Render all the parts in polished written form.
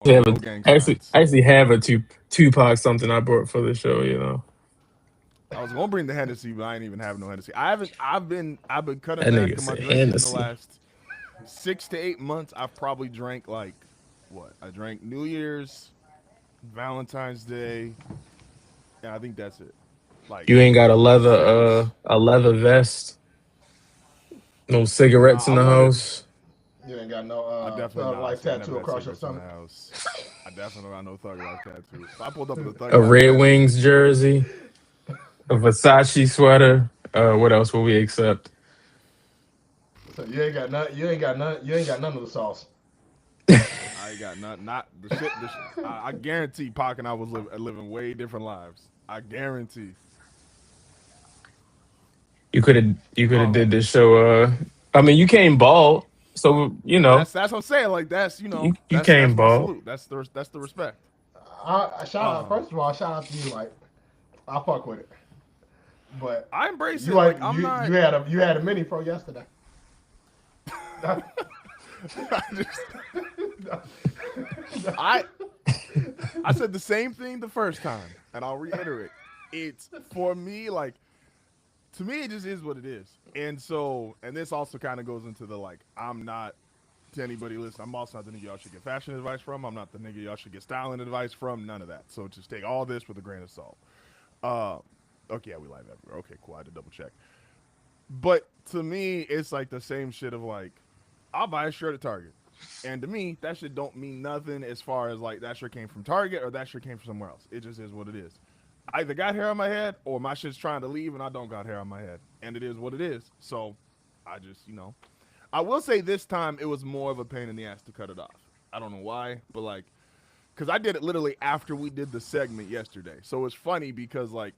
I Yeah, no but gang actually, signs. I actually have a Tupac something I brought for the show. I was gonna bring the Hennessy, but I ain't even have no Hennessy. I haven't. I've been cutting That back nigga on my said drinking in the Hennessy. last 6 to 8 months. I've probably drank like what? I drank New Year's, Valentine's Day, and I think that's it. Like You ain't got since a leather vest, no nah, cigarettes in I the wanted. house, You ain't got no I definitely thug not. life See, I never tattoo had across your cigarettes in the stomach. house. I definitely don't got no Thug Life tattoo. If I pulled up with a Thug a Life Red tattoo, Wings jersey, a Versace sweater. What else will we accept? So you ain't got none. You ain't got none. You ain't got none of the sauce. I ain't got nothing. Not the shit. I guarantee Pac and I was living way different lives. I guarantee. You could have Oh, did this show. I mean, you came bald, so That's what I'm saying. Like that's you that's came my bald. salute. That's the respect. I shout out. Um, First of all, shout out to you. Like I fuck with it, but I embrace it. you Like ain't I'm not. you had a mini pro yesterday. I just I I said the same thing the first time, and I'll reiterate. It's for me like to me it just is what it is. And so and this also kind of goes into the like I'm not to anybody listening. I'm also not the nigga y'all should get fashion advice from. I'm not the nigga y'all should get styling advice from. None of that. So just take all this with a grain of salt. Uh, okay, yeah, we live everywhere. Okay, cool. I had to double check. But to me, it's like the same shit of like, I'll buy a shirt at Target. And to me, that shit don't mean nothing as far as like that shirt came from Target or that shirt came from somewhere else. It just is what it is. I either got hair on my head or my shit's trying to leave and I don't got hair on my head. And it is what it is. So I just, I will say this time it was more of a pain in the ass to cut it off. I don't know why, but like, because I did it literally after we did the segment yesterday. So it's funny because like,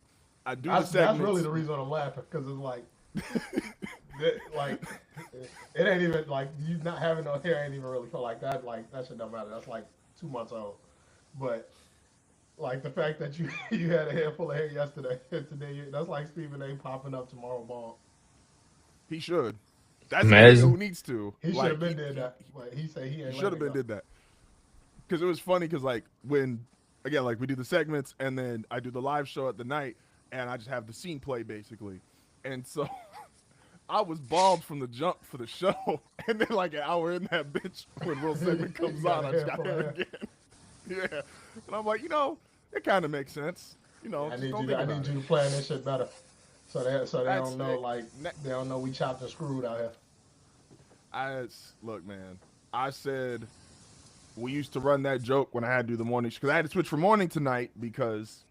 I do the that's really segments. the reason I'm laughing because it's like it ain't even like you not having no hair ain't even really feel like that. Like that shit don't matter. That's like 2 months old. But like the fact that you you had a head full of hair yesterday and today that's like Stephen A. popping up tomorrow bald. He should. That's the nigga who Imagine. needs to. He should have Like been did that, but he said he he ain't should letting have it been go. did that because it was funny because like when again like we do the segments and then I do the live show at the night and I just have the scene play basically, and so I was bald from the jump for the show, and then like an hour in that bitch when real segment You comes got on, a I just hair got full of hair hair. again. Yeah, and I'm like, it kind of makes sense. Just don't think I about need you it. to plan this shit better, so they That's don't know like they don't know we chopped and screwed out here. I look, man. I said we used to run that joke when I had to do the morning because I had to switch from morning to night because,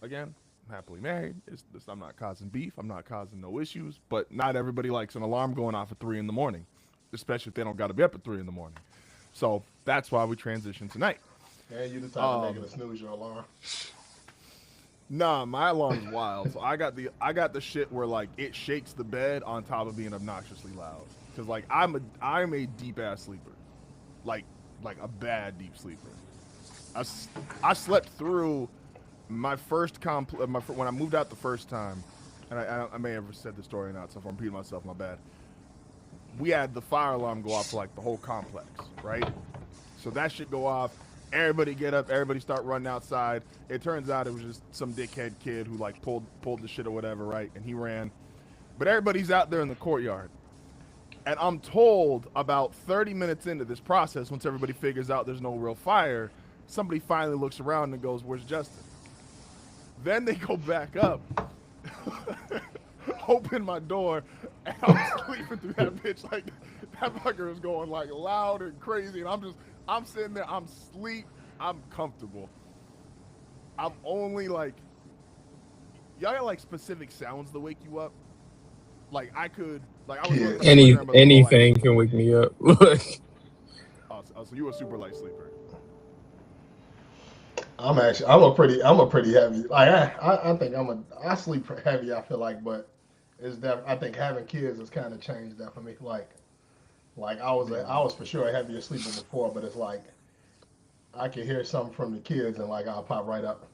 again, I'm happily married. I'm not causing beef. I'm not causing no issues. But not everybody likes an alarm going off at 3 in the morning, especially if they don't got to be up at 3 in the morning. So that's why we transitioned tonight. And you the type of nigga Um, to snooze your alarm. nah, my alarm's wild. So I got the shit where like it shakes the bed on top of being obnoxiously loud. Cause like I'm a deep ass sleeper, like like a bad deep sleeper. I, I slept through my first when I moved out the first time, and I may have said the story or not, so if I'm repeating myself, my bad. We had the fire alarm go off for like the whole complex, right? So that shit go off. Everybody get up. Everybody start running outside. It turns out it was just some dickhead kid who like pulled the shit or whatever, right? And he ran. But everybody's out there in the courtyard. And I'm told about 30 minutes into this process, once everybody figures out there's no real fire, somebody finally looks around and goes, "Where's Justin?" Then they go back up, open my door, and I'm sleeping through that bitch like that fucker is going like loud and crazy, and I'm sitting there, I'm sleep, I'm comfortable. I'm only like y'all got like specific sounds to wake you up. Like I was looking up on my grandmother wall Anything actually. can wake me up. So you a super light sleeper. I'm a pretty heavy. Like I think I sleep heavy. I feel like, but I think having kids has kind of changed that for me. Like Yeah. I was for sure a heavier sleeper before, but it's like I can hear something from the kids and like I'll pop right up.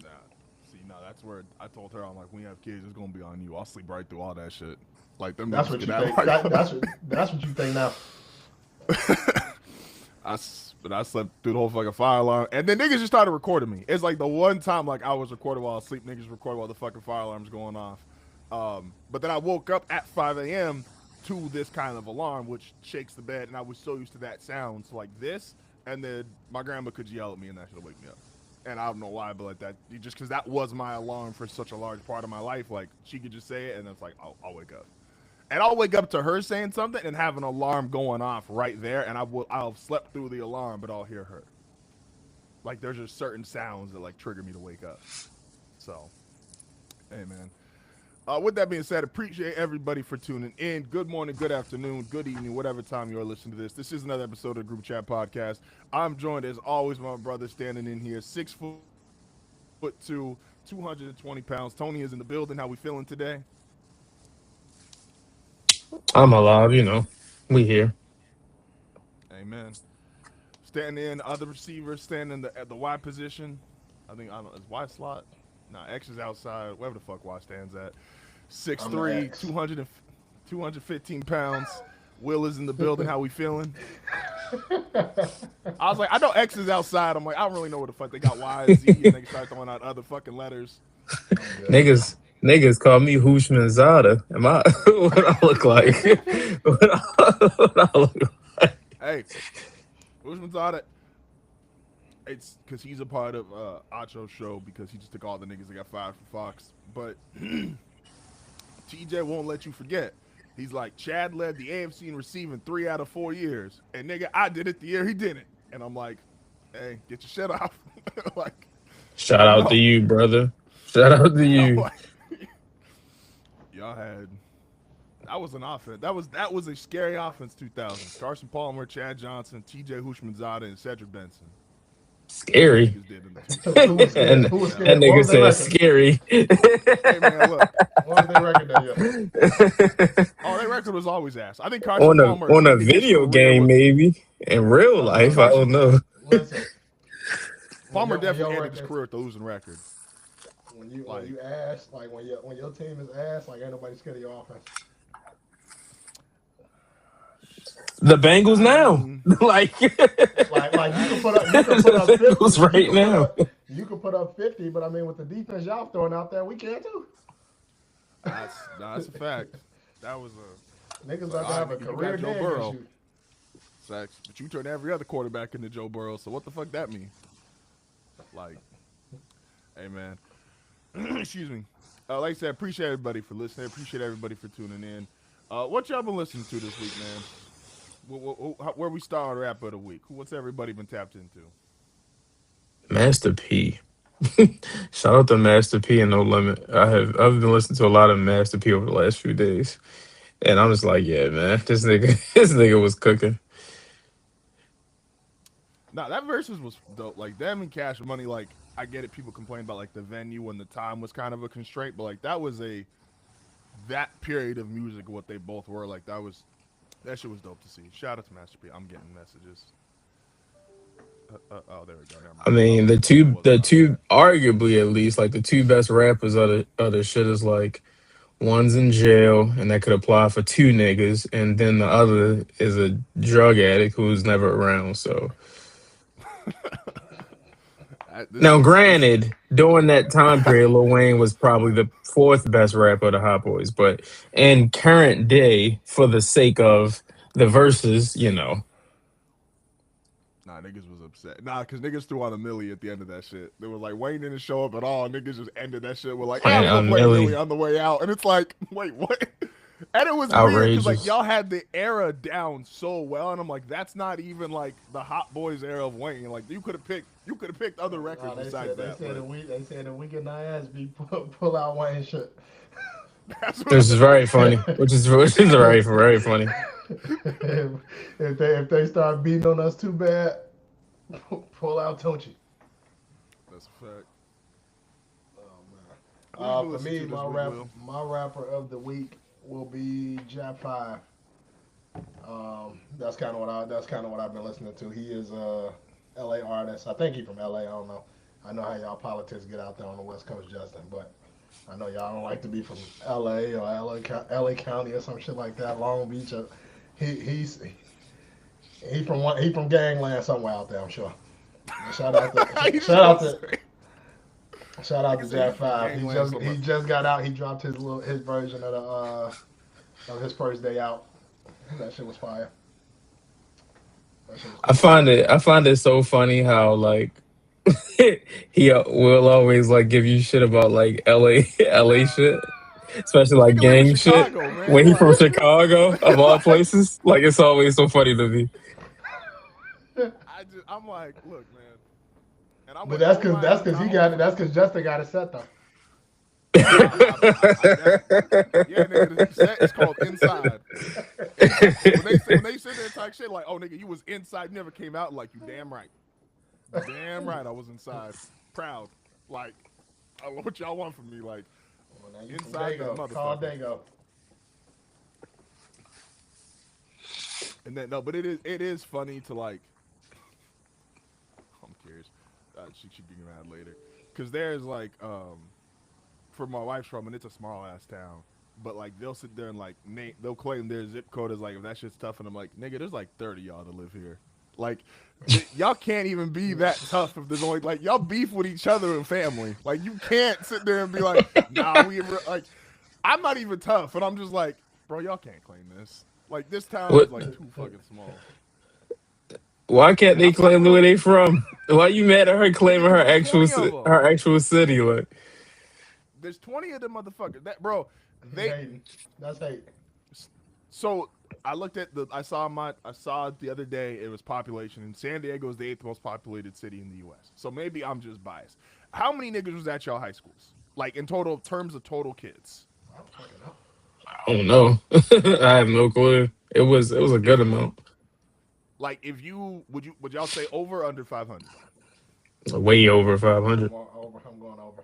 Nah. See, no, that's where I told her I'm like, when you have kids, it's gonna be on you. I'll sleep right through all that shit. Like them That's niggas what get you out think. like That's what you think now. but but I slept through the whole fucking fire alarm. And then niggas just started recording me. It's like the one time like I was recording while asleep, niggas recorded while the fucking fire alarm's going off. But then I woke up at 5 a.m. to this kind of alarm, which shakes the bed, and I was so used to that sound. So like this, and then my grandma could yell at me, and that should wake me up. And I don't know why, but like that, just because that was my alarm for such a large part of my life. Like she could just say it, and it's like I'll wake up. And I'll wake up to her saying something and have an alarm going off right there, and I'll slept through the alarm, but I'll hear her. Like there's just certain sounds that like trigger me to wake up. So, hey man. With that being said, appreciate everybody for tuning in. Good morning, good afternoon, good evening, whatever time you're listening to this. This is another episode of GroupChat Podcast. I'm joined as always by my brother standing in here, 6'2", 220 pounds. Tony is in the building. How we feeling today? I'm alive, you know. We here. Amen. Standing in, other receivers standing at the Y position. I don't know, is Y slot? Nah, X is outside, wherever the fuck Y stands at. 6'3", 215 pounds. Will is in the building. How we feeling? I was like, I know X is outside. I'm like, I don't really know what the fuck they got Y and Z, and they start throwing out other fucking letters. Niggas call me Hushman Zada. Am I what I look like? what I look like? Hey, Hushman Zada. It's because he's a part of Acho's show because he just took all the niggas that got fired from Fox. But TJ won't let you forget. He's like, Chad led the AFC in receiving 3 out of 4 years. And nigga, I did it the year he didn't. And I'm like, hey, get your shit off. Like, Shout out to you, brother. Shout out to you. Like, y'all had that was an offense. That was a scary offense 2000. Carson Palmer, Chad Johnson, TJ Hushmanzada, and Cedric Benson. Scary. And that nigga said scary. Hey man, look. What was their record that year? Oh, their record was always ass. I think Carson Palmer on a video game, maybe. In real life, I don't know. Listen, Palmer definitely ended his career with the losing record. When you ass, like when your team is ass, like ain't nobody scared of your offense. The Bengals now, like you can put up 50 right now. You can put up 50, but I mean with the defense y'all throwing out there, we can't too. That's a fact. That was a niggas about to have a career day against you. Facts, but you turn every other quarterback into Joe Burrow. So what the fuck that mean? Like, hey man, excuse me. Like I said, appreciate everybody for listening. Appreciate everybody for tuning in. What y'all been listening to this week, man? Where we start our rap of the week? What's everybody been tapped into? Master P. Shout out to Master P and No Limit. I've been listening to a lot of Master P over the last few days, and I'm just like, yeah, man, this nigga was cooking. Nah, that versus was dope. Like them and Cash Money. Like I get it. People complain about like the venue and the time was kind of a constraint, but like that was that period of music. What they both were like. That shit was dope to see. Shout out to Master P. I'm getting messages. Oh, there we go. I mean, the two, arguably at least, like the two best rappers of the shit is like one's in jail, and that could apply for 2 niggas, and then the other is a drug addict who's never around. So, now granted, during that time period, Lil Wayne was probably the 4th best rapper of the Hot Boys, but in current day, for the sake of the verses, you know. Nah, niggas was upset. Nah, because niggas threw on a Millie at the end of that shit. They were like, Wayne didn't show up at all. Niggas just ended that shit with like, I'm gonna play Millie on the way out. And it's like, wait, what? And it was outrageous. Weird because like y'all had the era down so well, and I'm like, that's not even like the Hot Boys era of Wayne. Like you could have picked other records besides that. They said that we get our ass beat, pull out Wayne shit. Which is very funny. Which is very funny. if they start beating on us too bad, pull out Tunchi. That's a fact. Oh man. For me, my rapper of the week will be Jap 5. That's kind of what I've been listening to. He is a LA artist. I think he's from LA. I don't know. I know how y'all politics get out there on the West Coast, Justin, but I know y'all don't like to be from LA or LA County or some shit like that. Long Beach. He from gangland somewhere out there, I'm sure. And shout out to You just shout go out to straight. shout out Nigga to said he Jack from Five. gangland He somewhere. just got out. He dropped his version of his first day out. That shit was fire. That shit was cool. I find it so funny how like he will always like give you shit about like LA shit, especially like Nigga live in gang shit. Chicago, man. When he from Like, Chicago, of all like places, like it's always so funny to me. I'm like, look, man. And I But went no that's line cause he not got it. over. That's cause Justin got it set though. I definitely, yeah, nigga. It's called inside. Inside. When they sit there and talk shit like, oh, nigga, you was inside, you never came out. Like, you damn right, damn right, I was inside, proud. Like, I don't know what y'all want from me. Like, Well, now you from inside that Dago. Call motherfucker. Dago. And then no, but it is funny to like. I'm curious. She be mad later, cause there's like for my wife's from, and it's a small ass town. But like they'll sit there and like they'll claim their zip code is like if that shit's tough, and I'm like, nigga, there's like 30 y'all to live here. Like y'all can't even be that tough if there's only like y'all beef with each other and family. Like you can't sit there and be like, nah, like I'm not even tough, and I'm just like, bro, y'all can't claim this. Like this town is What? like too fucking small. Why can't And they I'm claim where real they from? Why you mad at her nigga claiming because there's 20 of them. her actual city? Like, There's 20 of them motherfuckers. That bro, He they hating. That's hate. so I looked at I saw it the other day it was population and San Diego is the eighth most populated city in the US. So maybe I'm just biased. How many niggas was at y'all high schools? Like in total terms of total kids. I don't fucking know. I don't know. I have no clue. It was a If good amount, like if you would y'all say over or under 500? way over 500, I'm going over.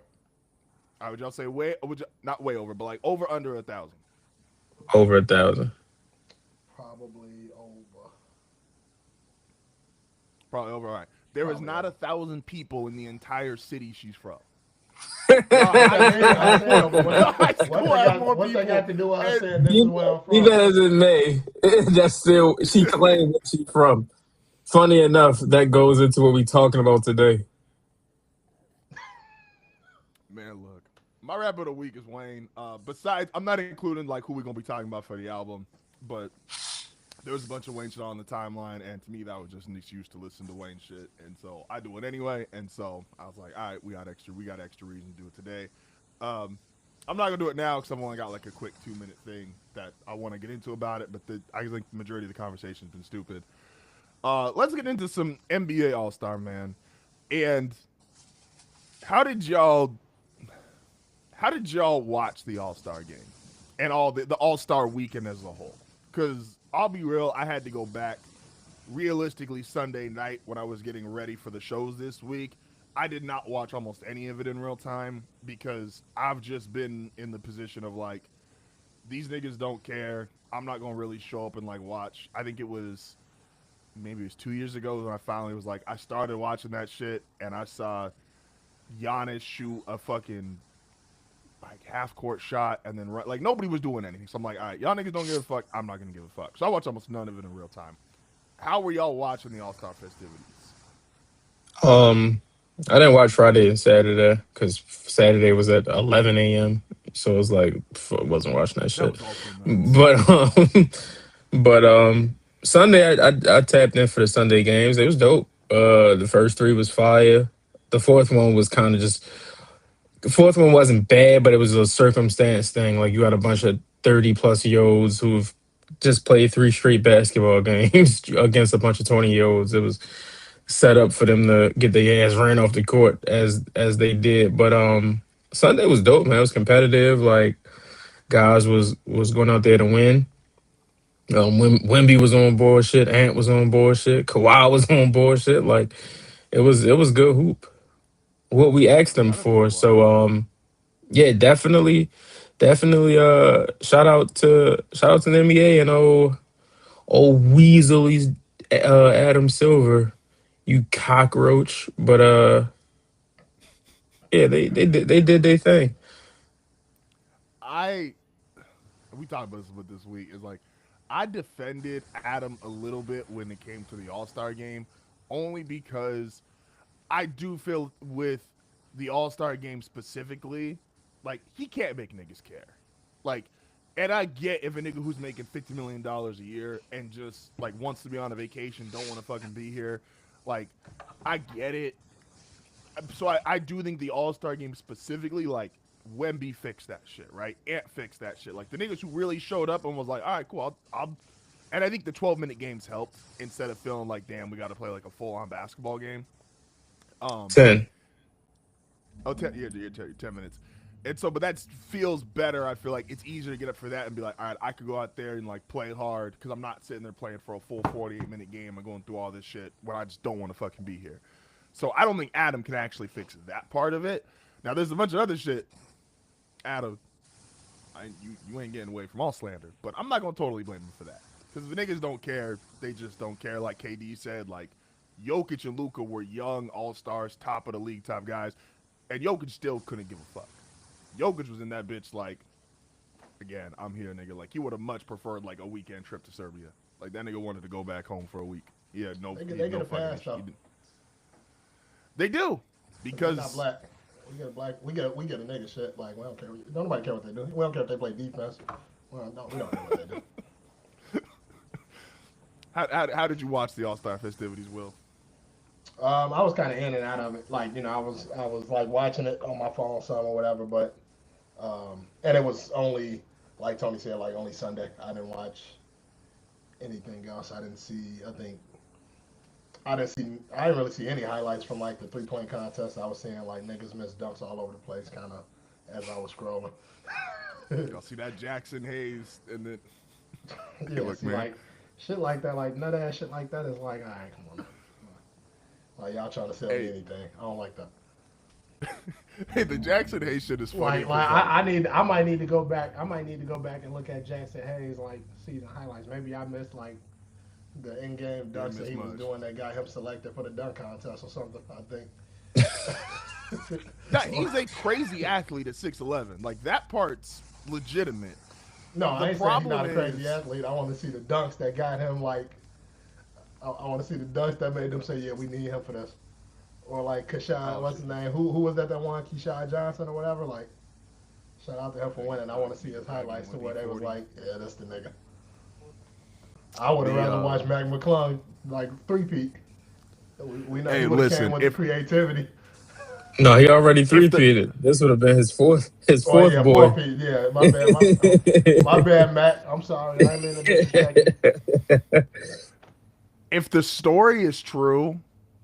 Would y'all say way would you, not way over but like over under 1,000? over 1,000. Probably over. Probably over. All right. There is Probably not over. 1,000 people in the entire city she's from. No, I say over. High school has more What's that people. got to do with her And saying this is where I'm from? Even as it may, that's still she claimed where she from. Funny enough, that goes into what we talking about today. man, look, my rap of the week is Wayne. Besides, I'm not including like who we're gonna be talking about for the album, but there was a bunch of Wayne shit on the timeline, and to me that was just an excuse to listen to Wayne shit, and so I do it anyway. And so I was like, all right, we got extra reason to do it today. Um, I'm not gonna do it now because I've only got like a quick 2 minute thing that I want to get into about it, but I think the majority of the conversation's been stupid. Let's get into some NBA All Star, man. And how did y'all how did y'all watch the All Star game and all the All Star weekend as a whole? Because I'll be real, I had to go back. Realistically, Sunday night when I was getting ready for the shows this week, I did not watch almost any of it in real time because I've just been in the position of like these niggas don't care. I'm not gonna really show up and like watch. I think it was maybe it was 2 years ago when I finally was like I started watching that shit and I saw Giannis shoot a fucking like half court shot and then like nobody was doing anything. So I'm like, all right, y'all niggas don't give a fuck. I'm not gonna give a fuck. So I watched almost none of it in real time. How were y'all watching the All Star festivities? Um, I didn't watch Friday and Saturday because Saturday was at 11 a.m. So it was like I wasn't watching that That shit. was also nuts. But Sunday I tapped in for the Sunday games. It was dope. The first three was fire. The fourth one was kind of just the fourth one wasn't bad, but it was a circumstance thing. Like you had a bunch of 30 plus year olds who've just played three straight basketball games against a bunch of 20 year olds. It was set up for them to get their ass ran off the court as they did. But Sunday was dope, man. It was competitive. Like guys was going out there to win. Wimby was on bullshit. Ant was on bullshit. Kawhi was on bullshit. Like it was good hoop. What we asked them No, that's what for. it was. So yeah, definitely shout out to the NBA and old Weasley's Adam Silver, you cockroach. But yeah, they did their thing. I we talked about this with this week is like I defended Adam a little bit when it came to the All-Star game, only because I do feel with the All-Star game specifically, like he can't make niggas care. Like, and I get if a nigga who's making $50 million a year and just like wants to be on a vacation, don't want to fucking be here. Like, I get it. So I do think the All-Star game specifically, like Wemby fixed that shit, right? Ant fixed that shit. Like the niggas who really showed up and was like, all right, cool, I'll and I think the 12-minute games helped instead of feeling like, damn, we got to play like a full-on basketball game. 10. Oh, 10 minutes. And so, but that feels better. I feel like it's easier to get up for that and be like, all right, I could go out there and like play hard because I'm not sitting there playing for a full 48-minute game and going through all this shit when I just don't want to fucking be here. So I don't think Adam can actually fix that part of it. Now, there's a bunch of other shit. Adam, you ain't getting away from all slander, but I'm not going to totally blame him for that. Because if the niggas don't care, they just don't care. Like KD said, like, Jokic and Luka were young all-stars, top of the league type guys, and Jokic still couldn't give a fuck. Jokic was in that bitch like, again, I'm here, nigga. Like, he would have much preferred like a weekend trip to Serbia. Like, that nigga wanted to go back home for a week. He had no, They get a pass though. They do because not black. We get a black. We get a nigga shit. Like, we don't care. Don't nobody care what they do. We don't care if they play defense. Well, no, we don't care what they do. How did you watch the All-Star festivities, Will? I was kind of in and out of it. Like, I was like watching it on my phone, some or whatever. But and it was only, like Tony said, like only Sunday. I didn't watch anything else. I didn't see. I didn't really see any highlights from like the 3-point contest. I was seeing like niggas miss dunks all over the place, kind of as I was scrolling. Y'all see that Jackson Hayes and then yeah, look, see, like shit like that, like nut ass shit like that is like, all right, come on. Like y'all trying to sell me anything? I don't like that. Hey, the Jackson Hayes shit is funny. I might need to go back. I might need to go back and look at Jackson Hayes like season highlights. Maybe I missed like the in-game dunks that he was doing that got him selected for the dunk contest or something. I think. He's a crazy athlete at 6'11". Like that part's legitimate. No, I ain't saying he's not a crazy athlete. I want to see the dunks that got him like. I want to see the dunks that made them say, yeah, we need him for this. Or like Kashad, what's his name? Who was that one? Keshad Johnson or whatever. Like, shout out to him for winning. I want to see his highlights to where they was like, yeah, that's the nigga. I would have rather watched Mac McClung like three-peat. We know he would have came with the creativity. No, he already three-peated. This would have been his fourth boy. Four-peat, yeah, my bad. My bad, Mac. I'm sorry. I didn't mean to disrespect. If the story is true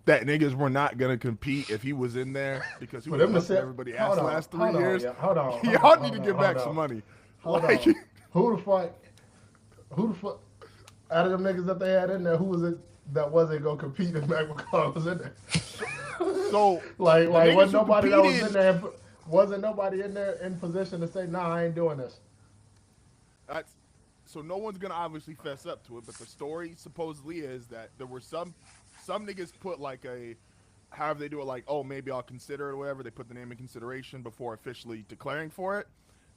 that niggas were not gonna compete if he was in there because he was busting everybody ass the last 3 years, y'all need to get back some money. Hold on. Who the fuck? Out of them niggas that they had in there, who was it that wasn't gonna compete if Mac McClung was in there? So like wasn't nobody that was in there? Wasn't nobody in there in position to say, nah, I ain't doing this? So no one's gonna obviously fess up to it, but the story supposedly is that there were some niggas put like however they do it, like, oh, maybe I'll consider it or whatever. They put the name in consideration before officially declaring for it.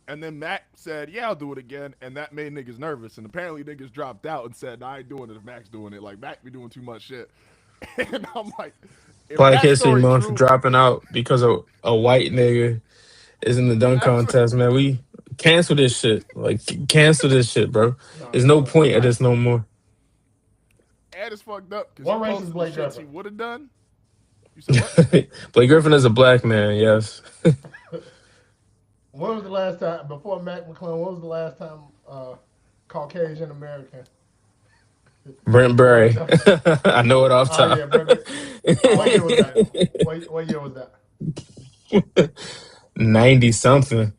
And then Mac said, yeah, I'll do it again. And that made niggas nervous. And apparently niggas dropped out and said, nah, I ain't doing it if Mac's doing it. Like, Mac be doing too much shit. And I'm like, Black History Month dropping out because a white nigga is in the dunk contest, man. We cancel this shit. Like, cancel this shit, bro. There's no point at this no more. And it's fucked up. What race is Blake Griffin? He would have done. You said what? Blake Griffin is a black man, yes. When was the last time, before Mac McClung, when was the last time Caucasian American? Brent Berry. I know it off top. Yeah, Brent. What year was that? What year was that? 90-something.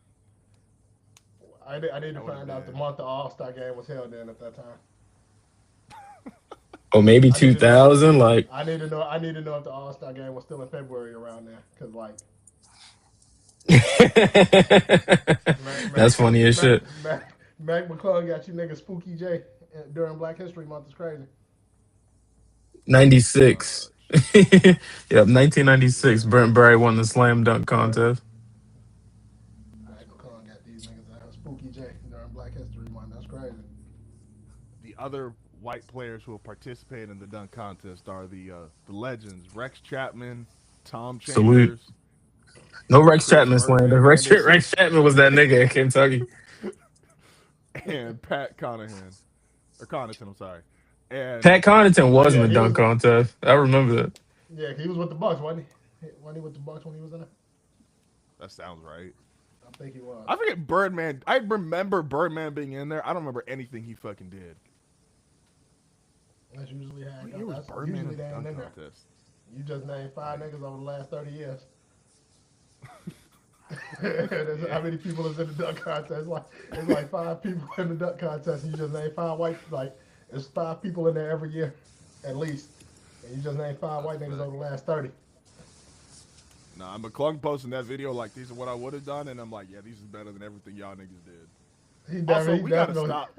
I need to find out the month the All-Star game was held in at that time. Or maybe 2000, like. I need to know if the All-Star game was still in February around there, because like. That's funny as shit. Mac McClung got you niggas Spooky J during Black History Month. It's crazy. 96. Yep, 1996. Brent Berry won the slam dunk contest. Mac McClung got these niggas Spooky J during Black History Month. That's crazy. other white players who have participated in the dunk contest are the legends Rex Chapman, Tom Salute. Chambers, No Rex Chris Chapman slander. Birdman Rex Anderson, Rex Chapman was that nigga in Kentucky. and Pat Conahan or Connaughton. I'm sorry, and Pat Connaughton was in Yeah, the he was. dunk contest. I remember that. Yeah, he was with the Bucks, wasn't he? Wasn't he with the Bucks when he was in it? that sounds right. I think he was. I forget Birdman. I remember Birdman being in there. I don't remember anything he fucking did. That's usually how it What year was goes. That's Birdman usually in the they ain't dunk in there. contest? You just named 5 niggas over the last 30 years. How many people is in the dunk contest? It's like 5 people in the dunk contest. And you just name 5 white. Like it's 5 people in there every year, at least. And you just named 5 white niggas over the last 30. Nah, McClung posting that video like these are what I would have done, and I'm like, yeah, these is better than everything y'all niggas did. We gotta stop.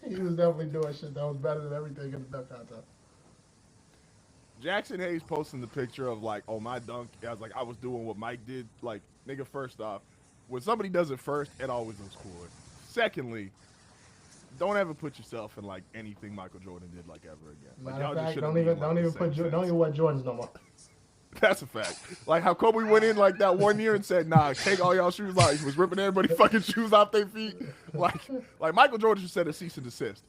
He was definitely doing shit that was better than everything in the dunk contest. Jackson Hayes posting the picture of like, oh my dunk. I was like, I was doing what Mike did. Like, nigga, first off, when somebody does it first, it always looks cooler. Secondly, don't ever put yourself in like anything Michael Jordan did like ever again. Like Matter y'all of just fact, shouldn't don't even wear Jordans no more. That's a fact. Like how Kobe went in like that one year and said, "Nah, take all y'all shoes off." He was ripping everybody fucking shoes off their feet. Like Michael Jordan should set a cease and desist.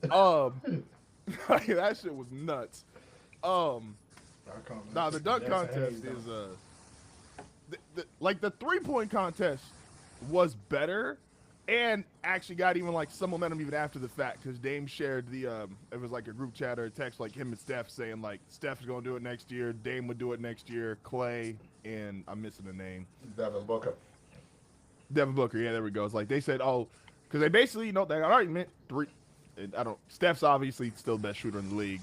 Like, that shit was nuts. Nah, the dunk contest is like the 3-point contest was better, and actually got even like some momentum even after the fact because Dame shared the it was like a group chat or a text like him and Steph saying like Steph's gonna do it next year, Dame would do it next year, Clay and I'm missing the name. Devin Booker. Yeah, there we go. It's like they said, oh, because they basically that argument three. I don't. Steph's obviously still the best shooter in the league.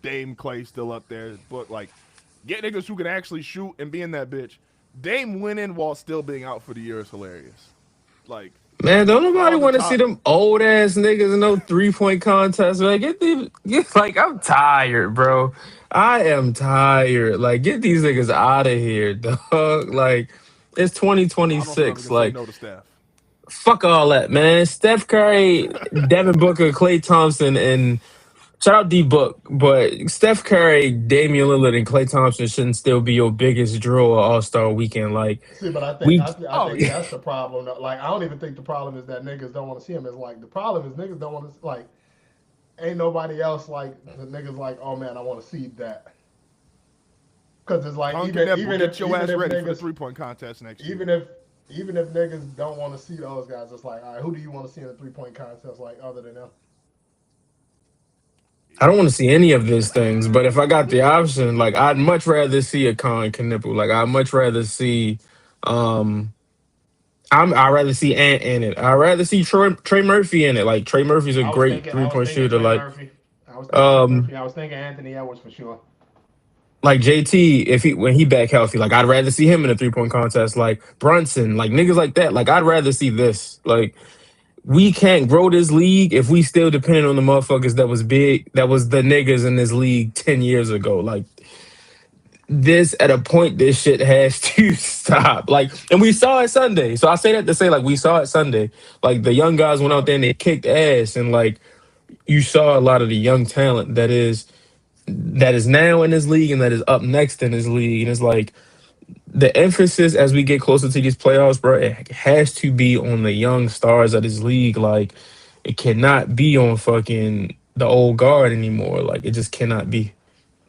Dame, Clay still up there, but like get niggas who can actually shoot and be in that bitch. Dame winning while still being out for the year is hilarious. Like. Man, don't nobody want to see them old ass niggas in no 3-point contest. Man, like I'm tired, bro. I am tired. Like, get these niggas out of here, dog. Like, it's I don't know if I'm 2026. gonna say Like, no to Steph. fuck all that, man. Steph Curry, Devin Booker, Klay Thompson, and shout out D Book, but Steph Curry, Damian Lillard, and Klay Thompson shouldn't still be your biggest draw All-Star weekend. Like, See, but I think we, that's the problem. Like, I don't even think the problem is that niggas don't want to see him. It's like the problem is niggas don't want to like. Ain't nobody else like the niggas like. Oh man, I want to see that. Because it's like even if your ass ready niggas, for the 3-point contest next year. Even if niggas don't want to see those guys, it's like, all right, who do you want to see in a 3-point contest like other than them? I don't want to see any of these things, but if I got the option, like I'd much rather see a Colin Knippel. Like I'd much rather see, I'd rather see Ant in it. I'd rather see Trey Murphy in it. Like Trey Murphy's a great 3-point shooter. Trey Like, Murphy. I was thinking Trey Murphy. I was thinking Anthony Edwards for sure. like JT, when he back healthy, like I'd rather see him in a 3-point contest. Like Brunson, like niggas like that. Like I'd rather see this. Like we can't grow this league if we still depending on the motherfuckers that was big, that was the niggas in this league 10 years ago. Like this at a point, this shit has to stop. Like, and we saw it Sunday. So I say that to say, like, we saw it Sunday. Like the young guys went out there and they kicked ass, and like you saw a lot of the young talent that is now in this league and that is up next in this league. And it's like the emphasis as we get closer to these playoffs, bro, it has to be on the young stars of this league. Like, it cannot be on fucking the old guard anymore. Like, it just cannot be.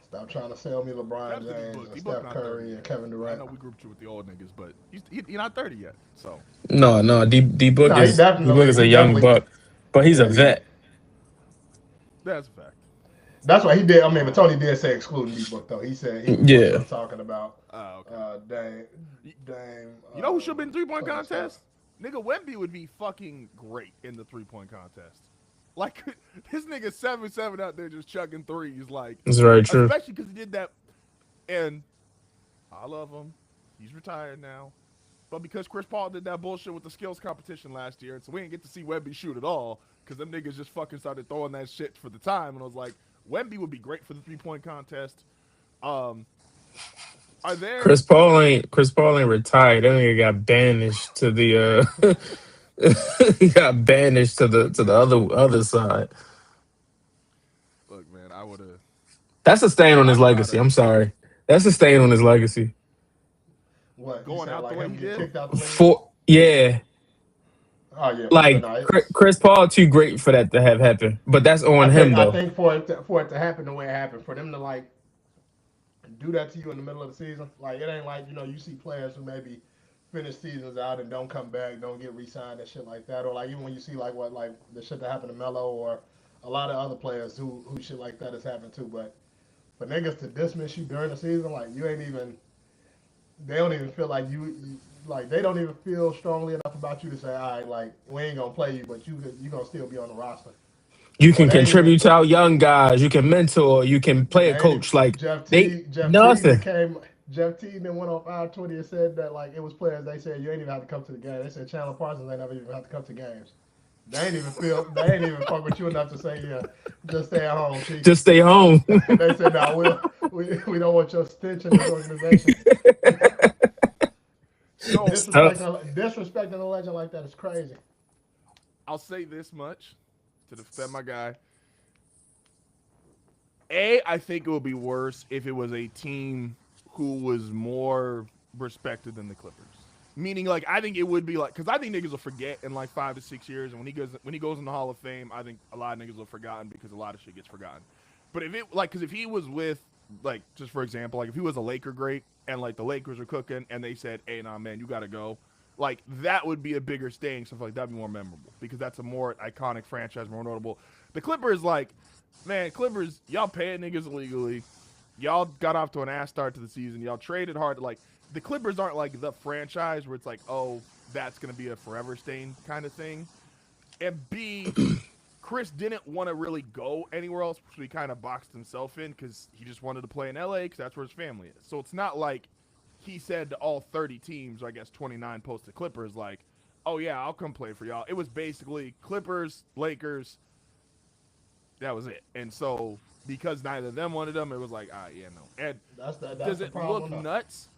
Stop trying to sell me LeBron James and Steph Curry and Kevin Durant. I know we grouped you with the old niggas, but you're not 30 yet, so. No, D Book is a young buck, but he's a vet. That's a fact. That's why he did. I mean, but Tony did say excluding D Book though. He said he was talking about Dame. You know who should have been 3-point contest? Nigga, Wemby would be fucking great in the 3-point contest. Like, this nigga 7-7 out there just chucking threes. Like, that's very true. Especially because he did that. And I love him. He's retired now. But because Chris Paul did that bullshit with the skills competition last year, and so we didn't get to see Wemby shoot at all, because them niggas just fucking started throwing that shit for the time. And I was like, Wemby would be great for the 3-point contest. Are there Chris Paul ain't retired. That nigga got banished to the he got banished to the other side. That's a stain on his I'd legacy. rather I'm sorry. That's a stain on his legacy. What you going said, out the like way him he get did. kicked out the league? For yeah, Oh yeah, for sure. like No, it's. Chris Paul too great for that to have happened. But that's I on think him I though. think for it to happen the way it happened, for them to like do that to you in the middle of the season, like it ain't like you see players who maybe finish seasons out and don't come back, don't get re-signed and shit like that, or like even when you see like the shit that happened to Melo or a lot of other players who shit like that has happened too. But for niggas to dismiss you during the season, like you ain't even they don't even feel like like they don't even feel strongly enough about you to say, all right, like we ain't gonna play you, but you gonna still be on the roster. You Or can they ain't even contribute to our young guys. You can mentor. You can play they a ain't even coach. Like they Jeff T nothing. became Jeff T then went on 520 and said that like it was players they said you ain't even have to come to the game. They said Chandler Parsons ain't never even have to come to games. They ain't even fuck with you enough to say yeah, just stay at home, Chief. Just stay home. They said no, we don't want your stench in this organization. So It's tough. Disrespecting a legend like that is crazy. I'll say this much to defend my guy. I think it would be worse if it was a team who was more respected than the Clippers. Meaning, like, I think it would be like, because I think niggas will forget in like 5 to 6 years, and when he goes in the Hall of Fame, I think a lot of niggas will have forgotten because a lot of shit gets forgotten. But if it like, because if he was with like, just for example, like if he was a Laker great and like the Lakers were cooking and they said, "Hey, nah, man, you gotta go," like that would be a bigger stain. Stuff like that'd be more memorable because that's a more iconic franchise, more notable. The Clippers, like, man, Clippers, y'all paying niggas illegally. Y'all got off to an ass start to the season. Y'all traded hard. Like the Clippers aren't like the franchise where it's like, oh, that's gonna be a forever stain kind of thing. And B, Chris didn't want to really go anywhere else, so he kind of boxed himself in because he just wanted to play in LA because that's where his family is. So it's not like he said to all 30 teams, or I guess 29 posted Clippers, like, oh yeah, I'll come play for y'all. It was basically Clippers, Lakers, that was it. And so because neither of them wanted him, it was like, yeah, no. And That's does the it look problem though. nuts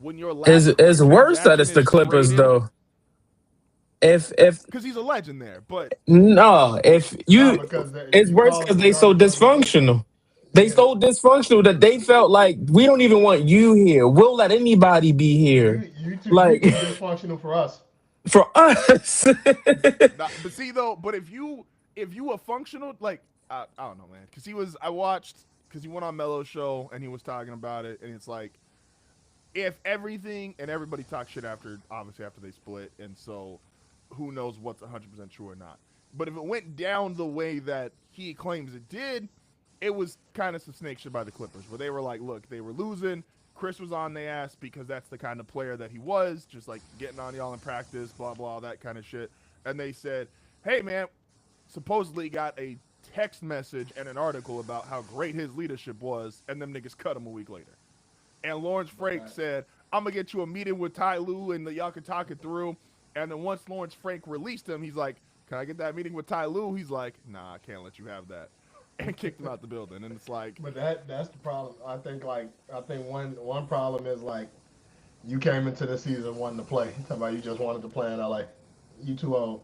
when your It's last it's worse that transaction it's the is Clippers traded? though. If Because he's a legend there. But no, if Nah, you, because it's you worse calling because the they so garbage organization. dysfunctional. They Yeah, so dysfunctional that they felt like we don't even want you here. We'll let anybody be here. you Like too dysfunctional for us. for us. but see though, but if you were functional, like I don't know, man. Because I watched because he went on Mello's show and he was talking about it, and it's like if everything and everybody talks shit after obviously after they split, and so who knows what's 100% true or not. But if it went down the way that he claims it did, it was kind of some snake shit by the Clippers, where they were like, look, they were losing. Chris was on their ass because that's the kind of player that he was, just like getting on y'all in practice, blah, blah, that kind of shit. And they said, hey, man, supposedly got a text message and an article about how great his leadership was, and them niggas cut him a week later. And Lawrence Frank Right. said, I'm going to get you a meeting with Ty Lue and y'all can talk it through. And then once Lawrence Frank released him, he's like, can I get that meeting with Ty Lue? He's like, nah, I can't let you have that. And kicked him out the building. And it's like, But that's the problem. I think one problem is like you came into the season wanting to play. Talking about you just wanted to play in LA. You too old.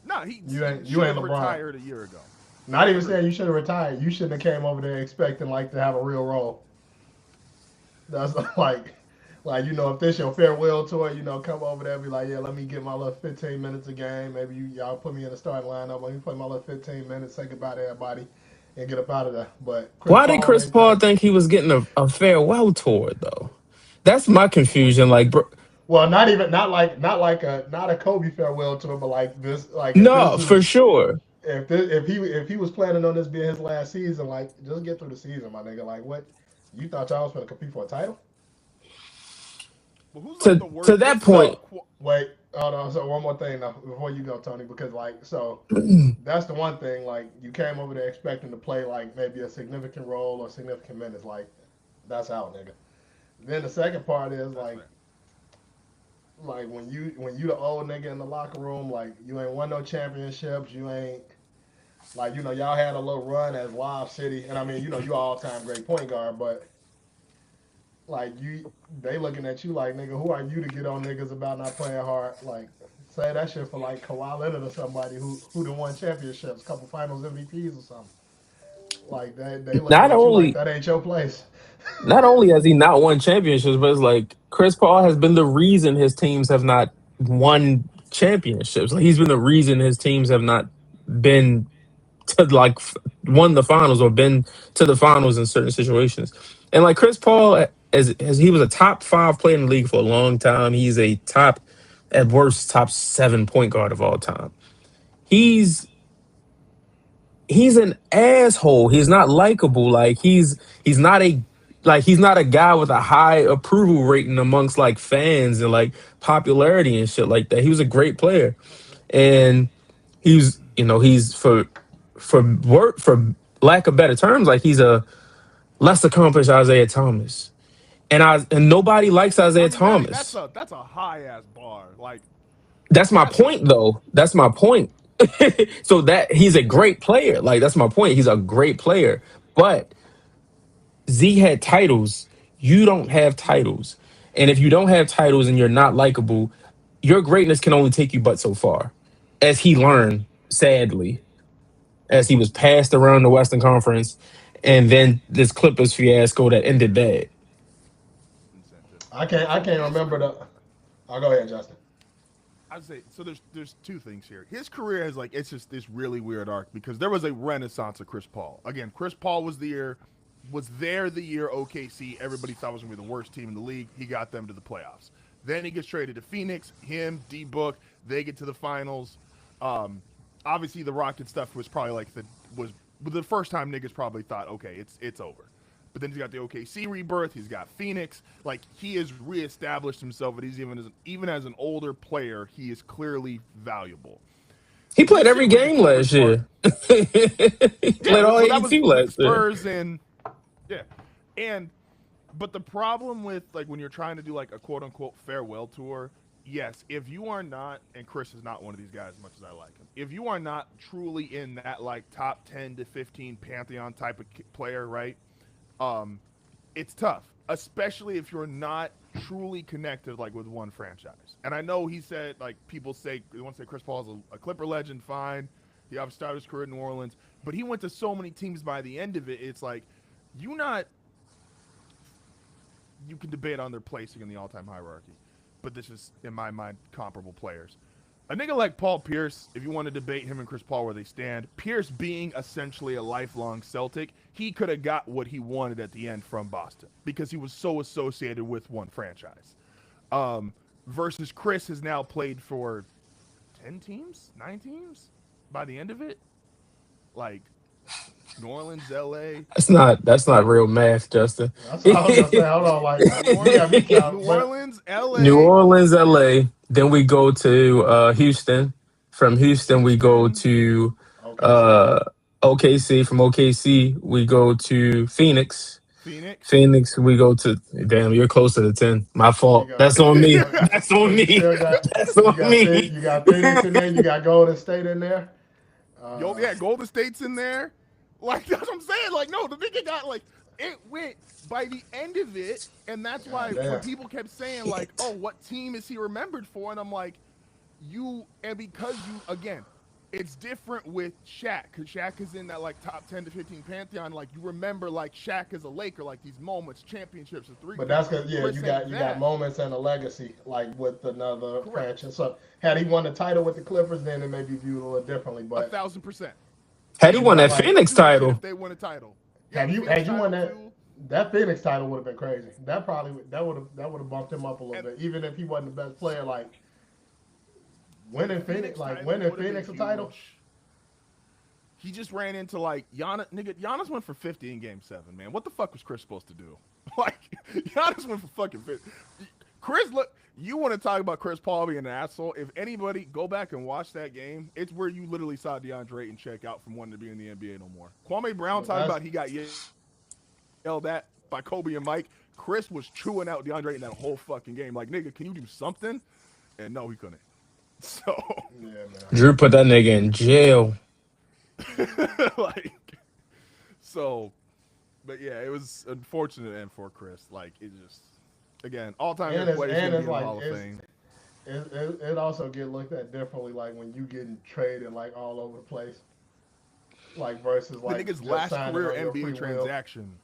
nah, he You should ain't have LeBron. retired a year ago. Not I even agree. saying you should have retired. You shouldn't have came over there expecting like to have a real role. That's like if this your farewell tour, come over there and be like, yeah, let me get my little 15 minutes a game. Maybe y'all put me in the starting lineup. Let me play my little 15 minutes, say goodbye to everybody, and get up out of there. But Chris Why did Paul Chris ain't Paul that. think he was getting a farewell tour though? That's my confusion. Like, bro, Well, not a Kobe farewell tour, but like this, like if this no, for is sure. if he was planning on this being his last season, like just get through the season, my nigga. Like what? You thought y'all was gonna compete for a title? But who's like the To worst? that What's the point, So wait, hold on. So one more thing now before you go, Tony, because like that's the one thing. Like you came over there expecting to play like maybe a significant role or significant minutes. Like that's out, nigga. Then the second part is that's fair. like when you the old nigga in the locker room, like you ain't won no championships, you ain't like y'all had a little run as Lob City, and I mean you all time great point guard, but like they looking at you like nigga, who are you to get on niggas about not playing hard? Like say that shit for like Kawhi Leonard or somebody who done won championships, couple Finals MVPs or something. Like they looking Not at you like only that ain't your place. not only has he not won championships, but it's like Chris Paul has been the reason his teams have not won championships. Like he's been the reason his teams have not been to like won the finals or been to the finals in certain situations. And like Chris Paul, as he was a top 5 player in the league for a long time, he's a top at worst top 7 point guard of all time. He's he's an asshole. He's not likable. Like he's not a he's not a guy with a high approval rating amongst like fans and like popularity and shit like that. He was a great player, and he's for lack of better terms, like he's a less accomplished Isaiah Thomas, and nobody likes I Isaiah mean, that's Thomas. a high ass bar. Like That's my that's point, though. That's my point. So that he's a great player. Like that's my point. He's a great player, but Z had titles. You don't have titles, and if you don't have titles and you're not likable, your greatness can only take you but so far, as he learned sadly as he was passed around the Western Conference, and then this Clippers fiasco that ended bad. incentive. I So can't his remember the. Oh, go ahead, Justin. I'd say so. There's two things here. His career has like it's just this really weird arc because there was a renaissance of Chris Paul. Again, Chris Paul was there the year OKC everybody thought was gonna be the worst team in the league. He got them to the playoffs. Then he gets traded to Phoenix. Him, D Book, they get to the finals. Um, Obviously the Rocket stuff was probably like was the first time niggas probably thought okay it's over. But then he's got the OKC rebirth. He's got Phoenix. Like he has reestablished himself, and he's even as an older player, he is clearly valuable. He played This every shit with the game Clippers last part, year. He yeah. played all Well, that was 82 with the last year. Spurs and yeah, and but the problem with like when you're trying to do like a quote unquote farewell tour, yes, if you are not, and Chris is not one of these guys as much as I like him, if you are not truly in that like top 10 to 15 pantheon type of player, right? Um, it's tough, especially if you're not truly connected like with one franchise. And I know he said like people say they want to say Chris Paul's a Clipper legend, fine. He obviously started his career in New Orleans, but he went to so many teams by the end of it. It's like you not you can debate on their placing in the all-time hierarchy, but this is in my mind comparable players. A nigga like Paul Pierce, if you want to debate him and Chris Paul where they stand, Pierce being essentially a lifelong Celtic, he could have got what he wanted at the end from Boston because he was so associated with one franchise. Versus Chris has now played for 10 teams, 9 teams by the end of it. Like New Orleans, LA, That's not real math, Justin. That's what I was gonna say. Hold on, like New you got Orleans, me New count, but Orleans, New LA, Orleans, LA. Then we go to Houston. From Houston, we go Houston, to OKC. uh, OKC. From OKC, we go to Phoenix. Phoenix. Phoenix, we go to. Damn, you're closer to 10. My You fault. got That's on me. but That's on but you me. still got That's on me. You got Phoenix in there. You got Golden State in there. Yo, Uh, yeah, Golden State's in there. Like that's what I'm saying. Like, no, the nigga got like it went by the end of it, and that's why God when damn. people kept saying like, "Oh, what team is he remembered for?" and I'm like, you and because you again, it's different with Shaq because Shaq is in that like top 10 to 15 pantheon. Like you remember like Shaq as a Laker, like these moments, championships, and three But peats. that's because yeah, Chris ain't you got that. moments and a legacy like with another Correct. franchise. So had he won the title with the Clippers, then it may be viewed a little differently. A But 1000%. Had he People won but would that like, still Phoenix do that shit if title, they win a title. Yeah, have the you Phoenix had you won title that too. that Phoenix title would have been crazy. That would have bumped him up a little And bit, even if he wasn't the best player. Like the winning Phoenix, like title winning would have been Phoenix a title. huge. He just ran into like Giannis. Nigga, Giannis went for 50 in Game 7. Man, what the fuck was Chris supposed to do? Like Giannis went for fucking 50. Chris, look, you want to talk about Chris Paul being an asshole? If anybody go back and watch that game, it's where you literally saw DeAndre Ayton check out from wanting to be in the NBA no more. Kwame Brown But talking that's about he got yelled at by Kobe and Mike. Chris was chewing out DeAndre Ayton that whole fucking game. Like, nigga, can you do something? And no, he couldn't. So, yeah, man. Drew put that nigga in jail. like, so, but yeah, it was unfortunate end for Chris. Like, it just, again, all time And great it's player, and gonna be it's in the like Hall of Fame. it also get looked at differently. Like when you getting traded like all over the place. like versus The like nigga's just last signing career on your NBA free will. transaction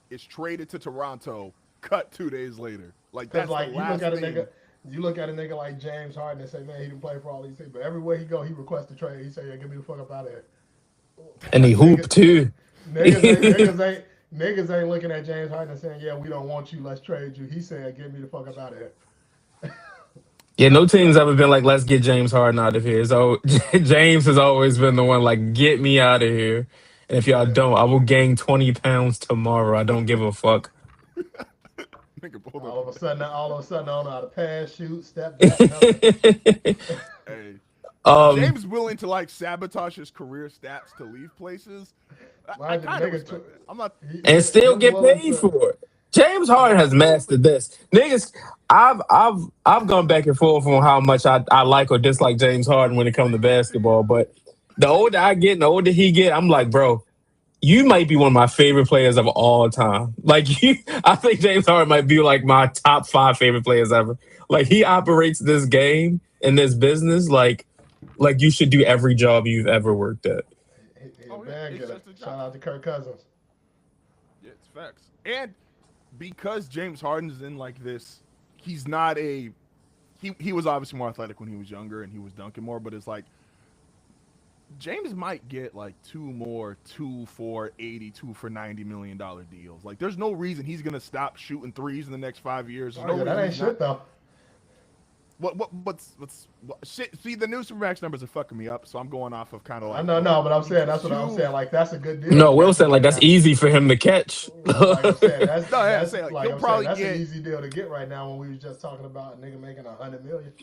is traded to Toronto, cut 2 days later. Like Because that's the like last thing. you look at a nigga like James Harden and say, man, he didn't play for all these teams, but everywhere he go, he requests a trade. He say, yeah, get me the fuck up out of here. And he hoop too. Niggas ain't looking at James Harden and saying, yeah, we don't want you, let's trade you. He said, get me the fuck up out of here. Yeah, no team's ever been like, let's get James Harden out of here. So James has always been the one like, get me out of here. And if y'all Yeah. don't, I will gain 20 pounds tomorrow. I don't give a fuck. Nigga pulled up. All of a sudden, I don't know how to pass, shoot, step back, nothing. Hey, um, James willing to like sabotage his career stats to leave places. I Mind you, kind of nigga, respect that. I'm not. and still him get willing paid to. for it. James Harden has mastered this. Niggas, I've gone back and forth on how much I like or dislike James Harden when it comes to basketball. But the older I get and the older he get, I'm like, bro, you might be one of my favorite players of all time. Like you, I think James Harden might be like my top 5 favorite players ever. Like he operates this game and this business like you should do every job you've ever worked at. He a Oh yeah, bad it's getter. just a job. Shout out to Kirk Cousins. Yeah, it's facts. And because James Harden's in like this, he's not a. He was obviously more athletic when he was younger and he was dunking more, but it's like James might get like 2 for 80, 2 for $90 million deals. Like, there's no reason he's gonna stop shooting threes in the next 5 years. There's no reason That ain't he's shit though. What's shit? See, the new Supermax numbers are fucking me up, so I'm going off of kind of like. I know, no, but I'm saying that's what I'm saying. Like that's a good deal. No, to Will get said like right that's now. easy for him to catch. Like I'm saying, that's No, yeah, that's say, like, like he'll I'm probably saying, that's get- an easy deal to get right now. When we was just talking about a nigga making $100 million.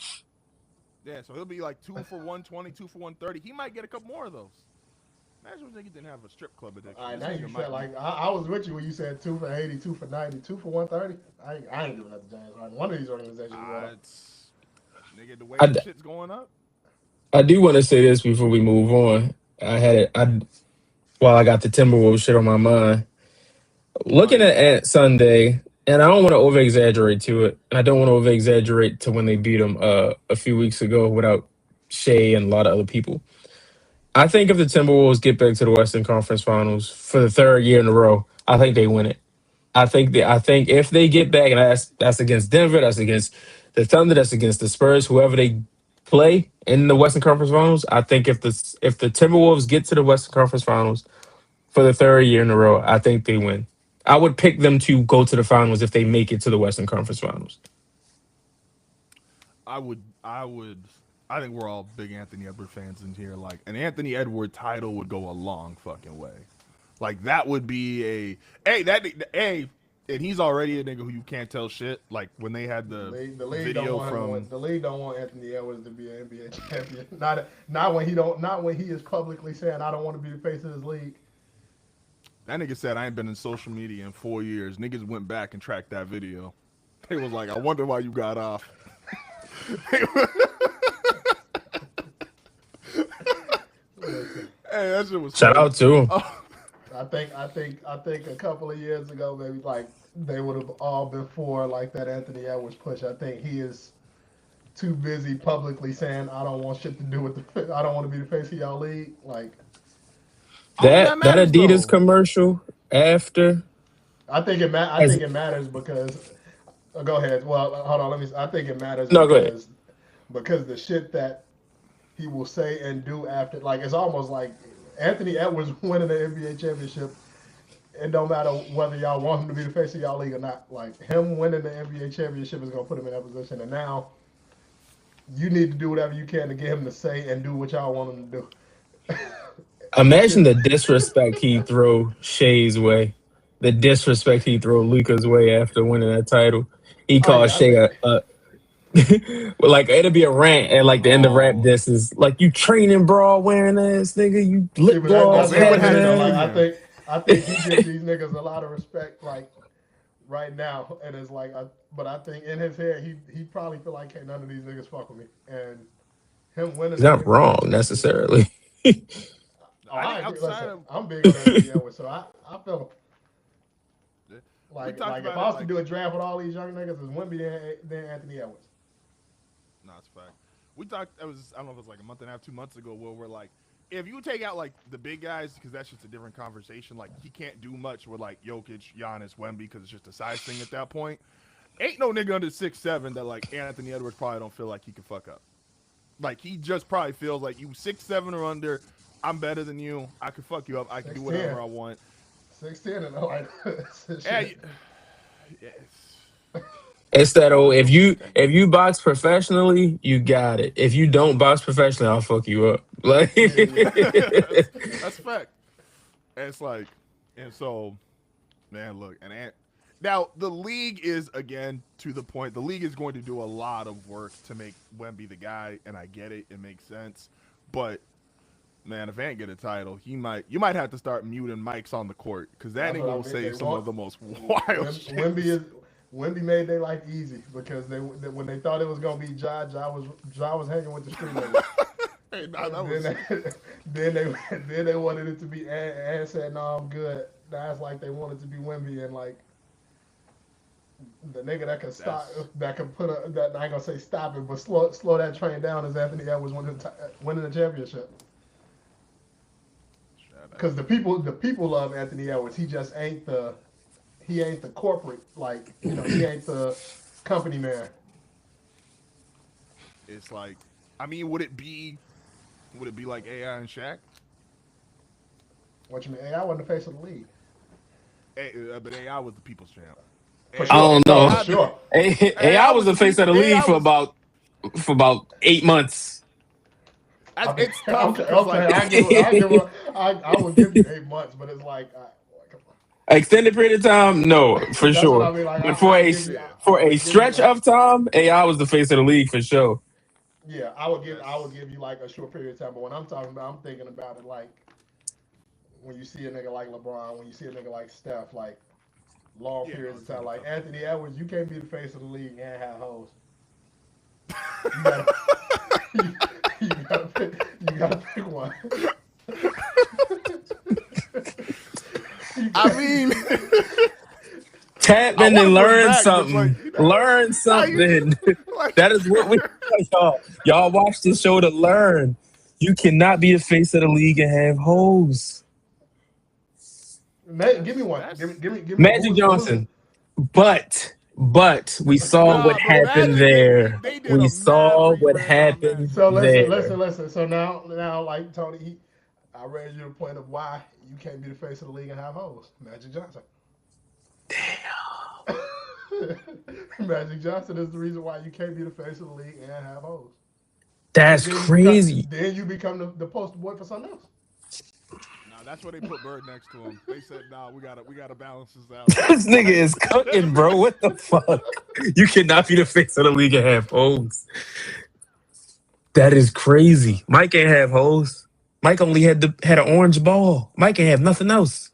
Yeah, so he'll be like 2 for 120, 2 for 130. He might get a couple more of those. Imagine if nigga didn't have a strip club addiction. All right, This now nigga you might said be- like I was with you when you said 2 for 80, 2 for 90, 2 for 130. I ain't doing that to James Harden. One of these organizations. It's, nigga, the way I, this shit's going up. I do want to say this before we move on. I had it. While I got the Timberwolves shit on my mind, looking at Ant Sunday, and I don't want to over exaggerate to it. I don't want to over exaggerate to when they beat them a few weeks ago without Shea and a lot of other people. I think if the Timberwolves get back to the Western Conference Finals for the 3rd year in a row, I think they win it. I think if they get back, and that's against Denver, that's against the Thunder, that's against the Spurs, whoever they play in the Western Conference Finals. I think if the Timberwolves get to the Western Conference Finals for the 3rd year in a row, I think they win. I would pick them to go to the finals if they make it to the Western Conference Finals. I would. I think we're all big Anthony Edwards fans in here. Like, an Anthony Edwards title would go a long fucking way. Like, that would be and he's already a nigga who you can't tell shit. Like, when they had the league video from the league don't want Anthony Edwards to be an NBA champion. Not when he is publicly saying I don't want to be the face of this league. that nigga said I ain't been in social media in 4 years. Niggas went back and tracked that video. They was like, I wonder why you got off. Hey, that shit was Shout funny. out to him. Oh, I think a couple of years ago, maybe like they would have all been for like that Anthony Edwards push. I think he is too busy publicly saying I don't want shit to do with I don't want to be the face of y'all league. Like That matters, Adidas though. commercial after. I think it matters because. Go ahead. Well, hold on. I think it matters No, go ahead. because the shit that he will say and do after, like, it's almost like Anthony Edwards winning the NBA championship. It don't matter whether y'all want him to be the face of y'all league or not. Like, him winning the NBA championship is gonna put him in that position. And now you need to do whatever you can to get him to say and do what y'all want him to do. Imagine the disrespect he throw Shea's way. The disrespect he throw Luca's way after winning that title. He called Shea well, like it'll be a rant at like the end of rap. This is like you training bra wearing ass nigga. You lip gloss that's having like, ass. I think he gives these niggas a lot of respect like right now, and it's like, but I think in his head he probably feel like, hey, none of these niggas fuck with me, and him winning. He's not wrong necessarily. I think outside of I'm big on Anthony Edwards, so I feel like if I was to do a draft with all these young niggas, it's Wemby then Anthony Edwards. No, it's a fact. We talked. I don't know if it was like a month and a half, 2 months ago, where we're like, if you take out like the big guys, because that's just a different conversation. Like he can't do much with like Jokic, Giannis, Wemby, because it's just a size thing at that point. Ain't no nigga under 6'7" that like Anthony Edwards probably don't feel like he can fuck up. Like he just probably feels like you 6'7" or under. I'm better than you. I can fuck you up. I can do whatever I want. 6'10" and like yes. It's that old. If you box professionally, you got it. If you don't box professionally, I'll fuck you up. Like that's fact. And it's like, and so, man, look, and now the league is again to the point. The league is going to do a lot of work to make Wemby the guy, and I get it. It makes sense, but. Man, if Ant get a title, you might have to start muting mics on the court because that nigga will say some of the most wild shit. Wemby made their life easy because when they thought it was gonna be Ja was hanging with the street niggas. Hey, nah, then they wanted it to be Ant said no, I'm good. That's like they wanted to be Wemby and like the nigga that can stop that can put a that I ain't gonna say stop it but slow that train down is Anthony Edwards winning the championship. Because the people love Anthony Edwards. He just ain't the corporate, like, he ain't the company man. It's like, I mean, would it be like AI and Shaq? What you mean? AI wasn't the face of the league. But AI was the people's champ. For sure. I don't know. For sure. AI was the face of the league for about 8 months. It's tough. Okay, I would give you 8 months, but it's like extended period of time, no, for that's sure. what I mean. Like, But for a stretch of time, AI was the face of the league for sure. Yeah, I would give you like a short period of time. But when I'm talking about, I'm thinking about it like when you see a nigga like LeBron, when you see a nigga like Steph, like long periods of time. Like Anthony Edwards, you can't be the face of the league and have hoes. You gotta pick one. I mean, tap in and learn something. Learn something. That is what we y'all watch this show to learn. You cannot be the face of the league and have hoes. Give me one. Give me Magic Johnson. But we saw what happened there. We saw what happened there. So listen. So now, like Tony, I read you the point of why you can't be the face of the league and have hoes. Magic Johnson. Damn. Magic Johnson is the reason why you can't be the face of the league and have hoes. That's crazy. Then you become the poster boy for something else. That's why they put Bird next to him. They said, "Nah, we gotta balance this out." This nigga is cooking, bro. What the fuck? You cannot be the face of the league and have hoes. That is crazy. Mike ain't have hoes. Mike only had an orange ball. Mike ain't have nothing else.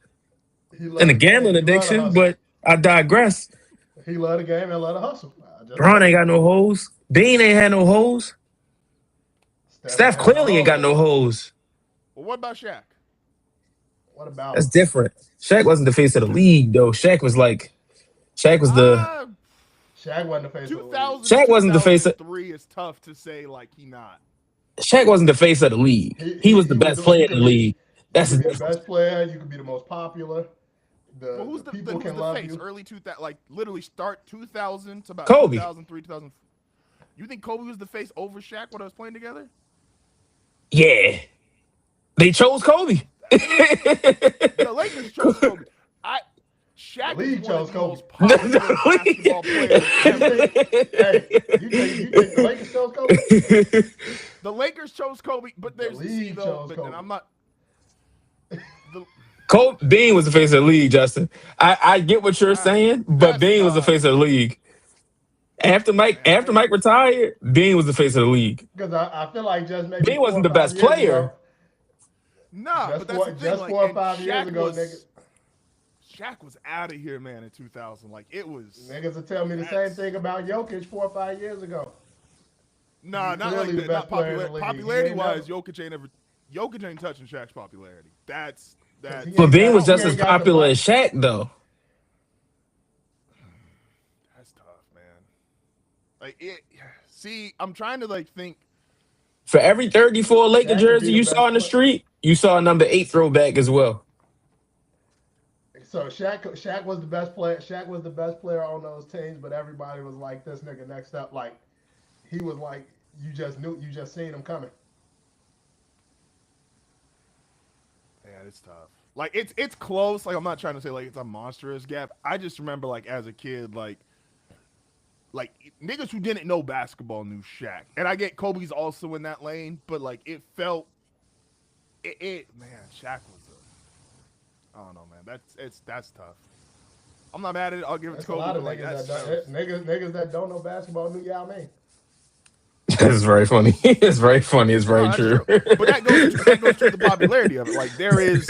And a gambling addiction, but I digress. He loved the game and loved the hustle. Braun ain't got no hoes. Bean ain't had no hoes. Steph clearly ain't got no hoes. Well, what about Shaq? What about That's different. Shaq wasn't the face of the league, though. Shaq was the. Shaq wasn't the face of the league. Shaq wasn't the face of. 3 is tough to say like he not. Shaq wasn't the face of the league. He was the best player in the league. That's the best player. You could be the most popular. Who's the face? Early 2000, like literally start 2000 to about Kobe. 2003, 2000. You think Kobe was the face over Shaq when I was playing together? Yeah, they chose Kobe. The Lakers chose Kobe. Shaq the league chose Kobe. Basketball players. You think the Lakers chose Kobe? The Lakers chose Kobe, but there's the league chose Kobe. And I'm not. Kobe Bean was the face of the league, Justin. I get what you're saying, but Bean was the face of the league. After Mike retired, Bean was the face of the league. Because I feel like just maybe Bean wasn't the best player. But that's the thing. Just 4 or 5 years ago, nigga. Shaq was out of here, man, in 2000. Like, it was... Niggas will tell me the same thing about Jokic 4 or 5 years ago. Nah, not like that. Not popularity-wise, Jokic ain't touching Shaq's popularity. That's... But Bean was just as popular as Shaq, though. That's tough, man. Like, see, I'm trying to, like, think... For every 34 Laker Shaq could be jersey the you best saw in the player. street, you saw a number 8 throwback as well. So Shaq was the best player. Shaq was the best player on those teams, but everybody was like, "This nigga next up." Like he was like, you just seen him coming. Man, it's tough. Like it's close. Like I'm not trying to say like it's a monstrous gap. I just remember like as a kid, like niggas who didn't know basketball knew Shaq, and I get Kobe's also in that lane, but like it felt, man, Shaq was I don't know, man. That's tough. I'm not mad at it. I'll give it to There's a Kobe. lot But of like niggas that don't know basketball knew Yao Ming. It's very funny. It's very funny. It's very that's true. But that goes to the popularity of it. Like there is,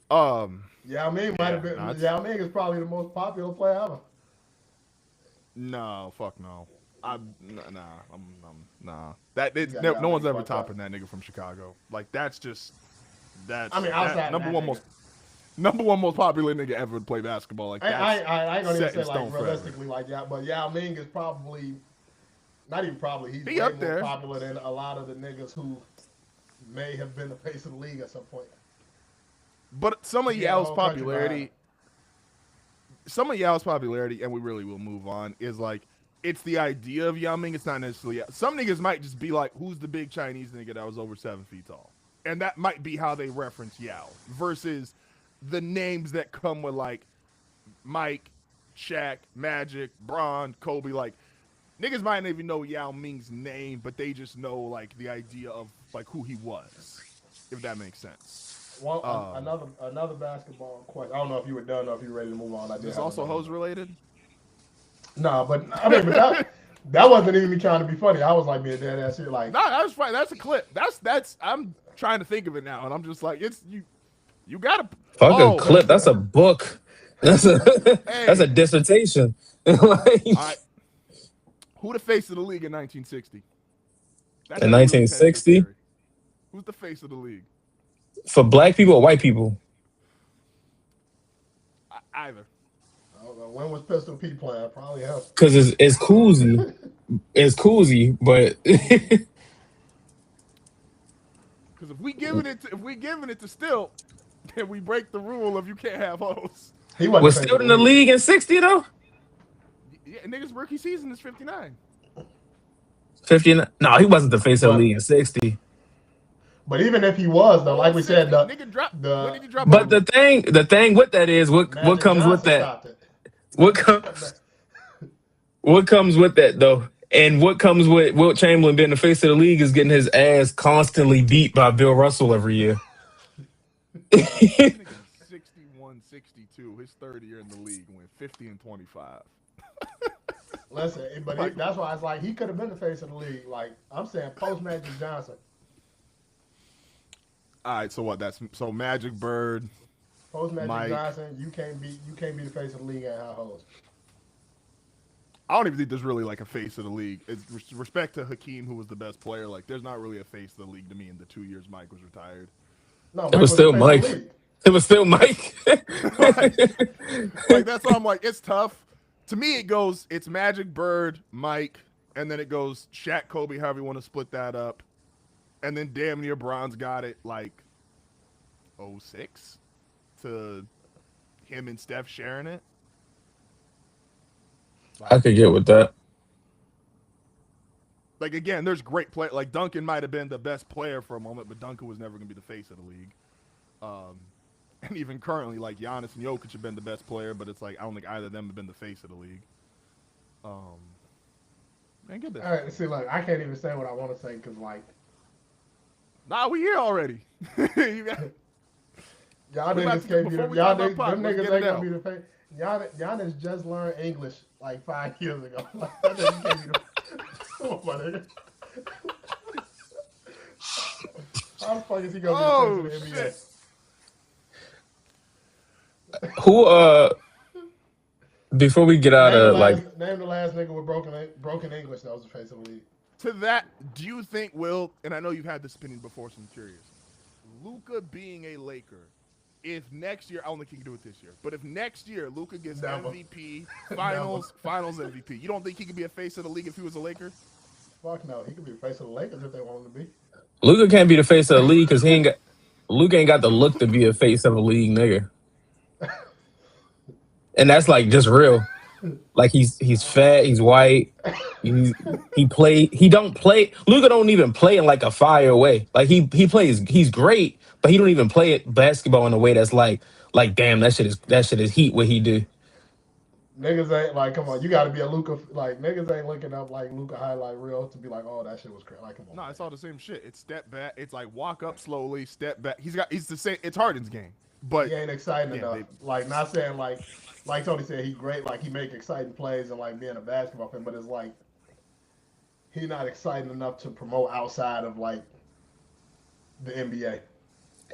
Yao Ming might have been. Yao Ming is probably the most popular player ever. No, fuck no. Nah. No one's ever topping that nigga from Chicago. Like that's I mean, outside number one most popular nigga ever to play basketball. Like I ain't gonna even say like forever. realistically like yeah, but Yao Ming is probably not even probably he's way up more there. popular than a lot of the niggas who may have been the face of the league at some point. But some of Yao's popularity, and we really will move on, is like it's the idea of Yao Ming. It's not necessarily some niggas might just be like, who's the big Chinese nigga that was over 7 feet tall, and that might be how they reference Yao versus the names that come with like Mike, Shaq, Magic, Bron, Kobe. Like niggas might not even know Yao Ming's name, but they just know like the idea of like who he was, if that makes sense. Well, another basketball question. I don't know if you were done or if you were ready to move on. Is this also hose related? No, but I mean, that wasn't even me trying to be funny. I was like being dead ass here. Like, no, that was fine. That's a clip. That's. I'm trying to think of it now, and I'm just like, it's you. You gotta fuck a clip. That's a book. That's a dissertation. Like, all right. Who the face of the league in 1960? That's in 1960? Who's the face of the league? For black people or white people? Either. I don't know. When was Pistol Pete playing? Probably him. Because it's Cousy. It's Cousy, but because if we giving it to Stilt, then we break the rule of you can't have hoes. He was Stilt in the league in 60 though. Yeah, niggas rookie season is 59. 59? No, he wasn't the face of the league in 60. But even if he was, though, like we said, when did he drop? But the thing with that is what comes with that. What comes with that though, and what comes with Wilt Chamberlain being the face of the league is getting his ass constantly beat by Bill Russell every year. 61-62, his third year in the league, went 50-25. Listen, but that's why it's like he could have been the face of the league. Like I'm saying, post Magic Johnson. All right, so what? So Magic, Bird, post Magic Mike. Johnson. You can't be the face of the league and have hoes. I don't even think there's really like a face of the league. It's respect to Hakeem, who was the best player. Like, there's not really a face of the league to me in the 2 years Mike was retired. No, it was still Mike. It was still Mike. like that's why I'm like, it's tough. To me, it's Magic, Bird, Mike, and then it goes Shaq, Kobe, however you want to split that up. And then damn near Bron's got it like 06 to him and Steph sharing it. Like, I could get with that. Like, again, there's great play. Like, Duncan might have been the best player for a moment, but Duncan was never going to be the face of the league. And even currently, like, Giannis and Jokic have been the best player, but it's like, I don't think either of them have been the face of the league. Man, get this. All right, see, look, I can't even say what I want to say because, like, nah, we here already. You got, y'all niggas can't be the y'all them niggas ain't gonna be the face. Giannis just learned English like 5 years ago. Like, that nigga can't be the come on, my nigga. How the fuck is he gonna be the face of the NBA? Who before we get out of name the last nigga with broken English that was the face of the league. To that, do you think Will, and I know you've had this opinion before, so I'm curious, Luka being a Laker, if next year, I don't think he can do it this year, but if next year Luka gets MVP, finals MVP, you don't think he could be a face of the league if he was a Laker? Fuck no. He could be the face of the Lakers if they want him to be. Luka can't be the face of the league because Luka ain't got the look to be a face of a league nigga. And that's like just real. Like he's fat, he's white, he don't play. Luka don't even play in like a fire way. Like he plays, he's great, but he don't even play it basketball in a way that's like damn, that shit is heat what he do. Niggas ain't like, come on, you got to be a Luca. Like niggas ain't looking up like Luca highlight reel to be like, oh, that shit was crazy. Like, come on. No, it's all the same shit. It's step back. It's like walk up slowly, step back. He's the same. It's Harden's game, but he ain't exciting enough. Like, not saying like Tony said, he great. Like he make exciting plays and like being a basketball fan, but it's like he not exciting enough to promote outside of like the NBA.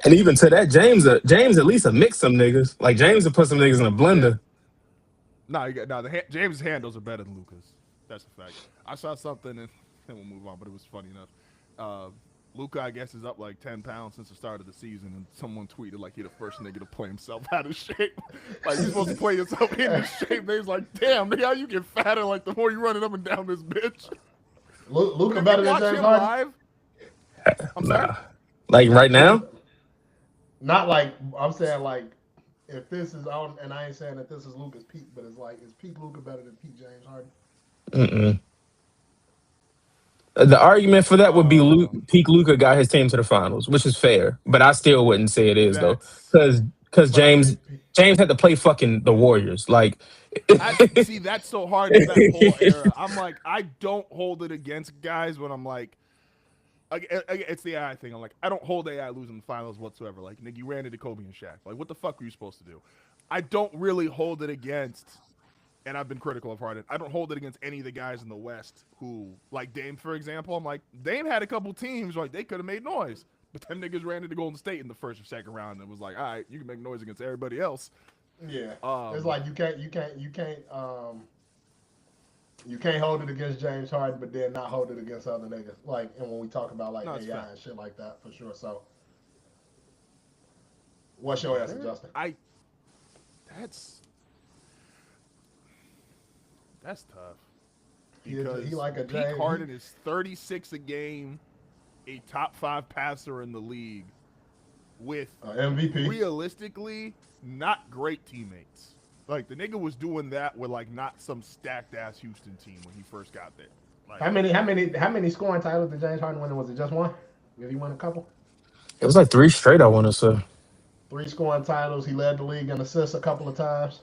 And even to that, James at least will mix some niggas. Like James will put some niggas in a blender. James' handles are better than Luka's. That's a fact. I saw something, and we'll move on, but it was funny enough. Luka, I guess, is up like 10 pounds since the start of the season, and someone tweeted like he the first nigga to play himself out of shape. Like, you're supposed to play yourself into shape. They was like, damn, nigga, how you get fatter like the more you running up and down this bitch? Luka better than James Harden? I'm sorry? Like right now? Not like, I'm saying like, if this is on, and I ain't saying that this is Luka's peak, but it's like, is peak Luka better than peak James Harden? The argument for that would be peak Luka got his team to the finals, which is fair, but I still wouldn't say it is though, because James had to play fucking the Warriors. Like, see, that's so hard in that whole era. I'm like, I don't hold it against guys when I'm like, it's the AI thing. I'm like, I don't hold AI losing the finals whatsoever. Like, nigga, you ran into Kobe and Shaq. Like, what the fuck were you supposed to do? I don't really hold it against, and I've been critical of Harden, I don't hold it against any of the guys in the West who, like Dame, for example. I'm like, Dame had a couple teams, like, they could have made noise. But them niggas ran into Golden State in the first or second round and was like, all right, you can make noise against everybody else. Yeah. It's like you can't hold it against James Harden, but then not hold it against other niggas. Like, and when we talk about like AI and shit like that, for sure. So, what's your answer, Justin? That's tough. Because he like a Pete Harden is 36 a game, a top 5 passer in the league, with MVP. Realistically, not great teammates. Like, the nigga was doing that with like not some stacked ass Houston team when he first got there. Like, how many scoring titles did James Harden win? Was it just one? Did he win a couple? It was like 3 straight, I want to say. 3 scoring titles. He led the league in assists a couple of times.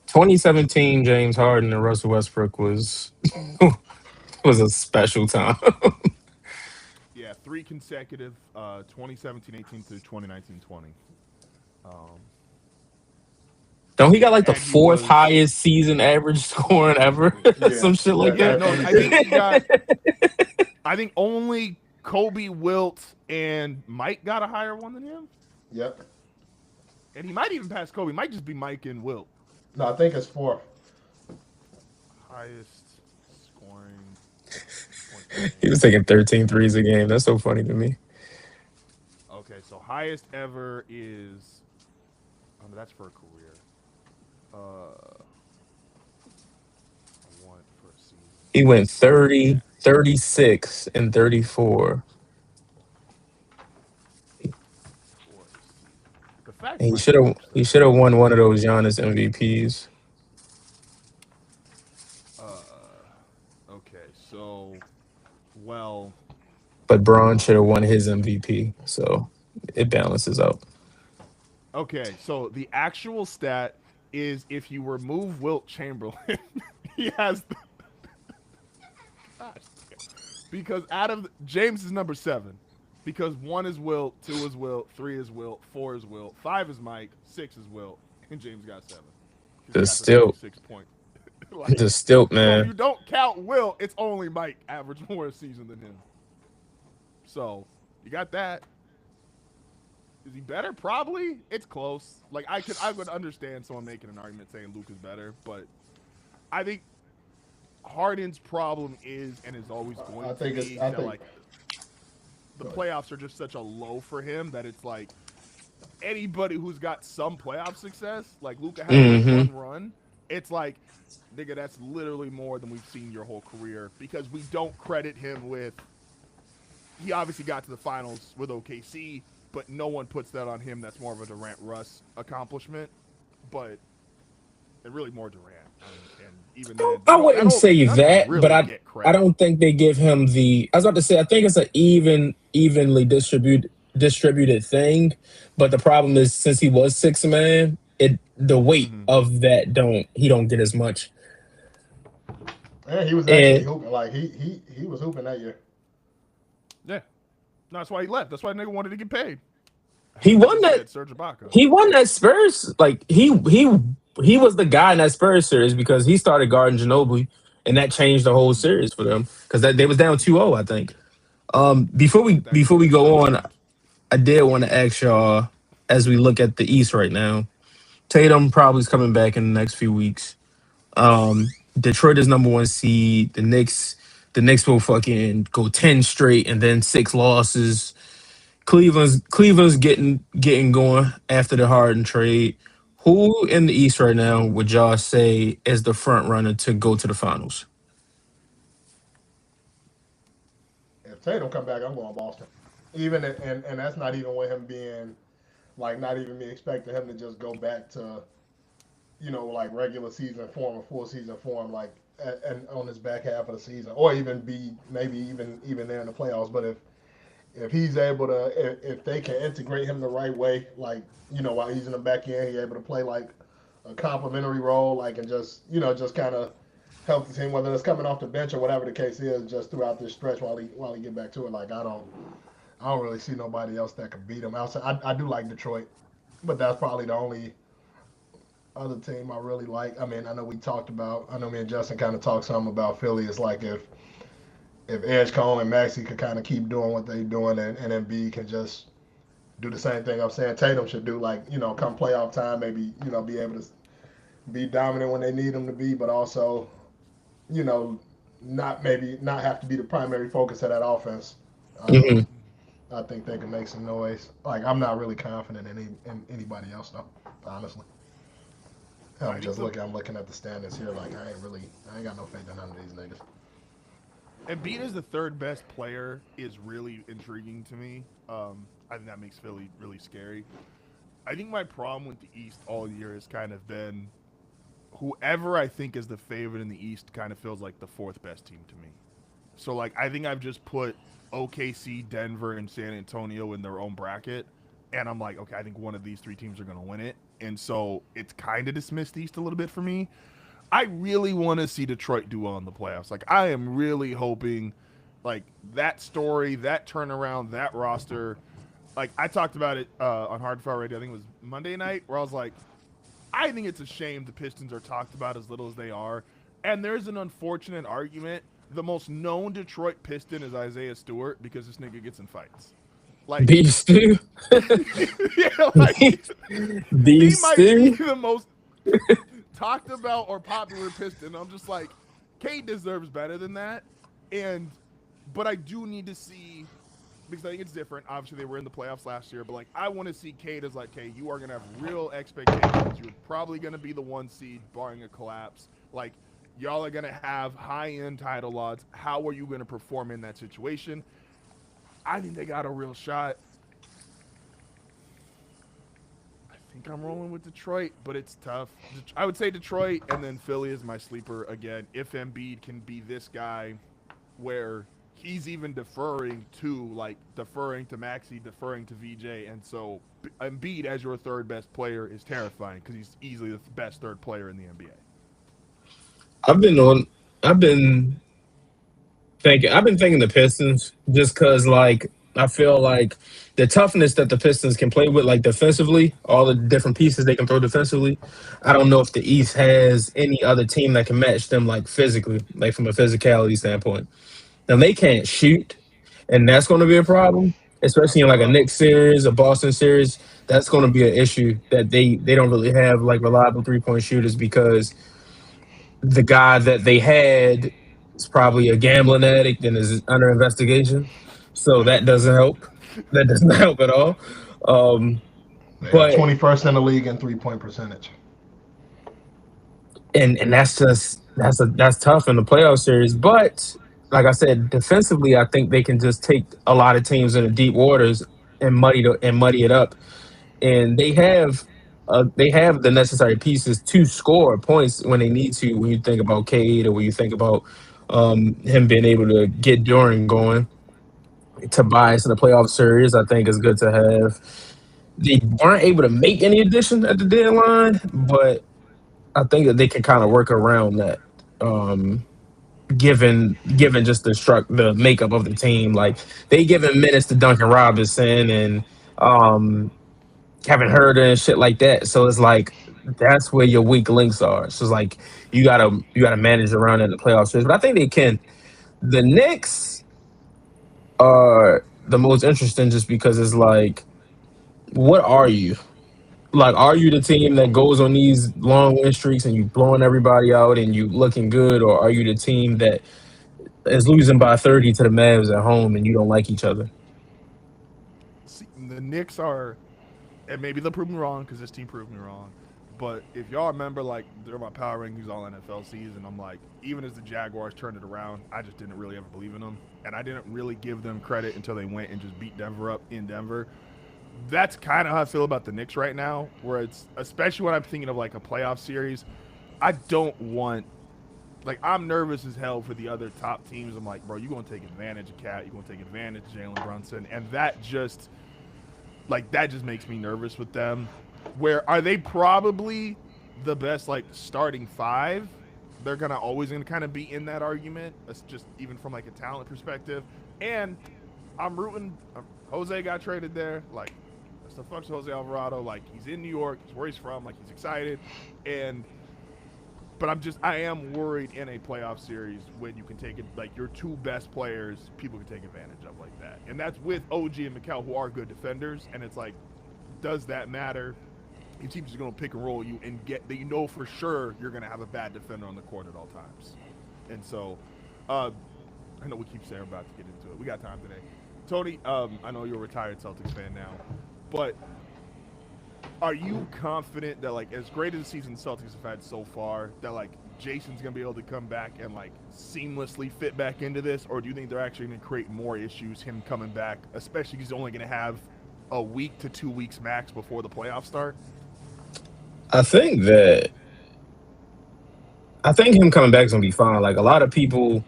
2017 James Harden and Russell Westbrook was a special time. Yeah, 3 consecutive 2017-18 through 2019-20. Don't he got like the 4th highest season average scoring ever? Yeah. Some shit like that. No, I think only Kobe, Wilt, and Mike got a higher one than him. Yep. And he might even pass Kobe. Might just be Mike and Wilt. No, I think it's 4th. Highest scoring. He was taking 13 threes a game. That's so funny to me. Okay, so highest ever is, that's for a career. One for a season. He went 30, 36, and 34. And he should have won one of those Giannis MVPs. Okay, so, well, but Braun should have won his MVP, so it balances out. Okay, so the actual stat is if you remove Wilt Chamberlain, he has because out of James is number 7. Because 1 is Wilt, 2 is Wilt, 3 is Wilt, 4 is Wilt, 5 is Mike, 6 is Wilt, and James got 7. The stilt. 6 point. The stilt, man. So if you don't count Wilt, it's only Mike averaged more a season than him. So you got that. Is he better? Probably. It's close. Like I would understand someone making an argument saying Luke is better, but I think Harden's problem is and is always going to be that like the playoffs are just such a low for him that it's like anybody who's got some playoff success, like Luka had one run, It's like, nigga, that's literally more than we've seen your whole career because we don't credit him with. He obviously got to the finals with OKC, but no one puts that on him. That's more of a Durant Russ accomplishment, but and really more Durant. And even then, I wouldn't say none of them that, but really I get I credit. don't think they give him the. I was about to say I think it's an evenly distributed thing, but the problem is since he was six man, the weight Mm-hmm. of that don't get as much. And he was actually And hooping. Like he was hooping that year. Yeah, no, that's why he left. That's why nigga wanted to get paid. he Like won you that said, Serge Ibaka. he won that Spurs like he was the guy in that Spurs series because he started guarding Ginobili, and that changed the whole Mm-hmm. series for them because they was down 2-0, I think. That Before we series got go on, changed. I did want to ask y'all as we look at the East right now. Tatum probably is coming back in the next few weeks. Detroit is number one seed. The Knicks will fucking go 10 straight and then six losses. Cleveland's getting going after the Harden trade. Who in the East right now would y'all say is the front runner to go to the finals? If Tatum come back, I'm going Boston. Even and that's not even with him being like not even me expecting him to just go back to like regular season form or full season form and on his back half of the season or even be maybe even there in the playoffs. But if he's able to if they can integrate him the right way, like while he's in the back end, he's able to play like a complementary role, like and just kind of help the team, whether it's coming off the bench or whatever the case is, just throughout this stretch while he get back to it. Like I don't really see nobody else that could beat him. Outside, I do like Detroit, but that's probably the only other team I really like. I mean, I know we talked about. I know me and Justin kind of talked some about Philly. It's like if Edge Cole and Maxey could kind of keep doing what they're doing, and Embiid can just do the same thing I'm saying Tatum should do, like come playoff time, maybe be able to be dominant when they need him to be, but also you know not have to be the primary focus of that offense. Hmm. I think they can make some noise. Like I'm not really confident in anybody else though, honestly. I think I'm looking at the standings here. Like I ain't got no faith in none of these niggas. Embiid as the third best player is really intriguing to me. I think that makes Philly really scary. I think my problem with the East all year has kind of been whoever I think is the favorite in the East kind of feels like the fourth best team to me. So like I think I've just put OKC, Denver, and San Antonio in their own bracket, and I'm like, okay, I think one of these three teams are going to win it, and so it's kind of dismissed East a little bit for me. I really want to see Detroit do well in the playoffs. Like I am really hoping, like that story, that turnaround, that roster. Like I talked about it on Hard Fire Radio. I think it was Monday night, where I was like, I think it's a shame the Pistons are talked about as little as they are. And there's an unfortunate argument. The most known Detroit Piston is Isaiah Stewart because this nigga gets in fights. Like, Beef stew. yeah, like he Beef might be stew. the most talked about or popular Piston. I'm just like, Cade deserves better than that. But I do need to see, because I think it's different. Obviously, they were in the playoffs last year, but like I want to see Cade as like, okay, you are gonna have real expectations. You're probably gonna be the one seed, barring a collapse. Like y'all are gonna have high-end title odds. How are you gonna perform in that situation? I think they got a real shot. I think I'm rolling with Detroit, but it's tough. I would say Detroit, and then Philly is my sleeper again. If Embiid can be this guy, where he's even deferring to Maxey, deferring to VJ, and so Embiid as your third best player is terrifying because he's easily the best third player in the NBA. I've been on. I've been I've been thinking the Pistons just because like I feel like the toughness that the Pistons can play with, like defensively, all the different pieces they can throw defensively. I don't know if the East has any other team that can match them like physically, like from a physicality standpoint. Now they can't shoot, and that's going to be a problem, That's especially a in like a problem. Knicks series, a Boston series. That's going to be an issue that they don't really have like reliable 3-point shooters because the guy that they had is probably a gambling addict and is under investigation. So that doesn't help. That does not help at all. Um, They are but 21st in the league in 3-point percentage. and that's tough in the playoff series. But like I said, defensively, I think they can just take a lot of teams in the deep waters and muddy it up. And they have the necessary pieces to score points when they need to. When you think about Cade or when you think about him being able to get Duran going, Tobias in the playoff series, I think is good to have. They weren't able to make any addition at the deadline, but I think that they can kind of work around that. Given just the makeup of the team, like they given minutes to Duncan Robinson and um, Kevin Herter and shit like that. So it's like that's where your weak links are. So it's like you gotta manage around in the playoff series. But I think they can. The Knicks are the most interesting just because it's like, what are you? Like, are you the team that goes on these long win streaks and you blowing everybody out and you looking good, or are you the team that is losing by 30 to the Mavs at home and you don't like each other? See, the Knicks are, and maybe they'll prove me wrong because this team proved me wrong. But if y'all remember, like during my power rankings all NFL season, I'm like, even as the Jaguars turned it around, I just didn't really ever believe in them, and I didn't really give them credit until they went and just beat Denver up in Denver. That's kind of how I feel about the Knicks right now, where it's especially when I'm thinking of like a playoff series. I don't want like I'm nervous as hell for the other top teams. I'm like, bro, you're gonna take advantage of Cat, you're gonna take advantage of Jalen Brunson, and that just makes me nervous with them. Where are they probably the best like starting five? They're always gonna kind of be in that argument. That's just even from like a talent perspective. And I'm rooting. Jose got traded there. Like, that's the fuck's Jose Alvarado. Like, he's in New York. He's where he's from. Like, he's excited. And but I am worried in a playoff series when you can take it, like your two best players, people can take advantage of like that. And that's with OG and Mikal, who are good defenders. And it's like, does that matter? Your team's just going to pick and roll you and get that you know for sure you're going to have a bad defender on the court at all times. And so, I know we keep saying we're about to get into it. We got time today. Tony, I know you're a retired Celtics fan now, but are you confident that, like, as great as the season the Celtics have had so far, that, like, Jason's going to be able to come back and, like, seamlessly fit back into this? Or do you think they're actually going to create more issues, him coming back, especially because he's only going to have a week to 2 weeks max before the playoffs start? I think that I think him coming back is gonna be fine. Like a lot of people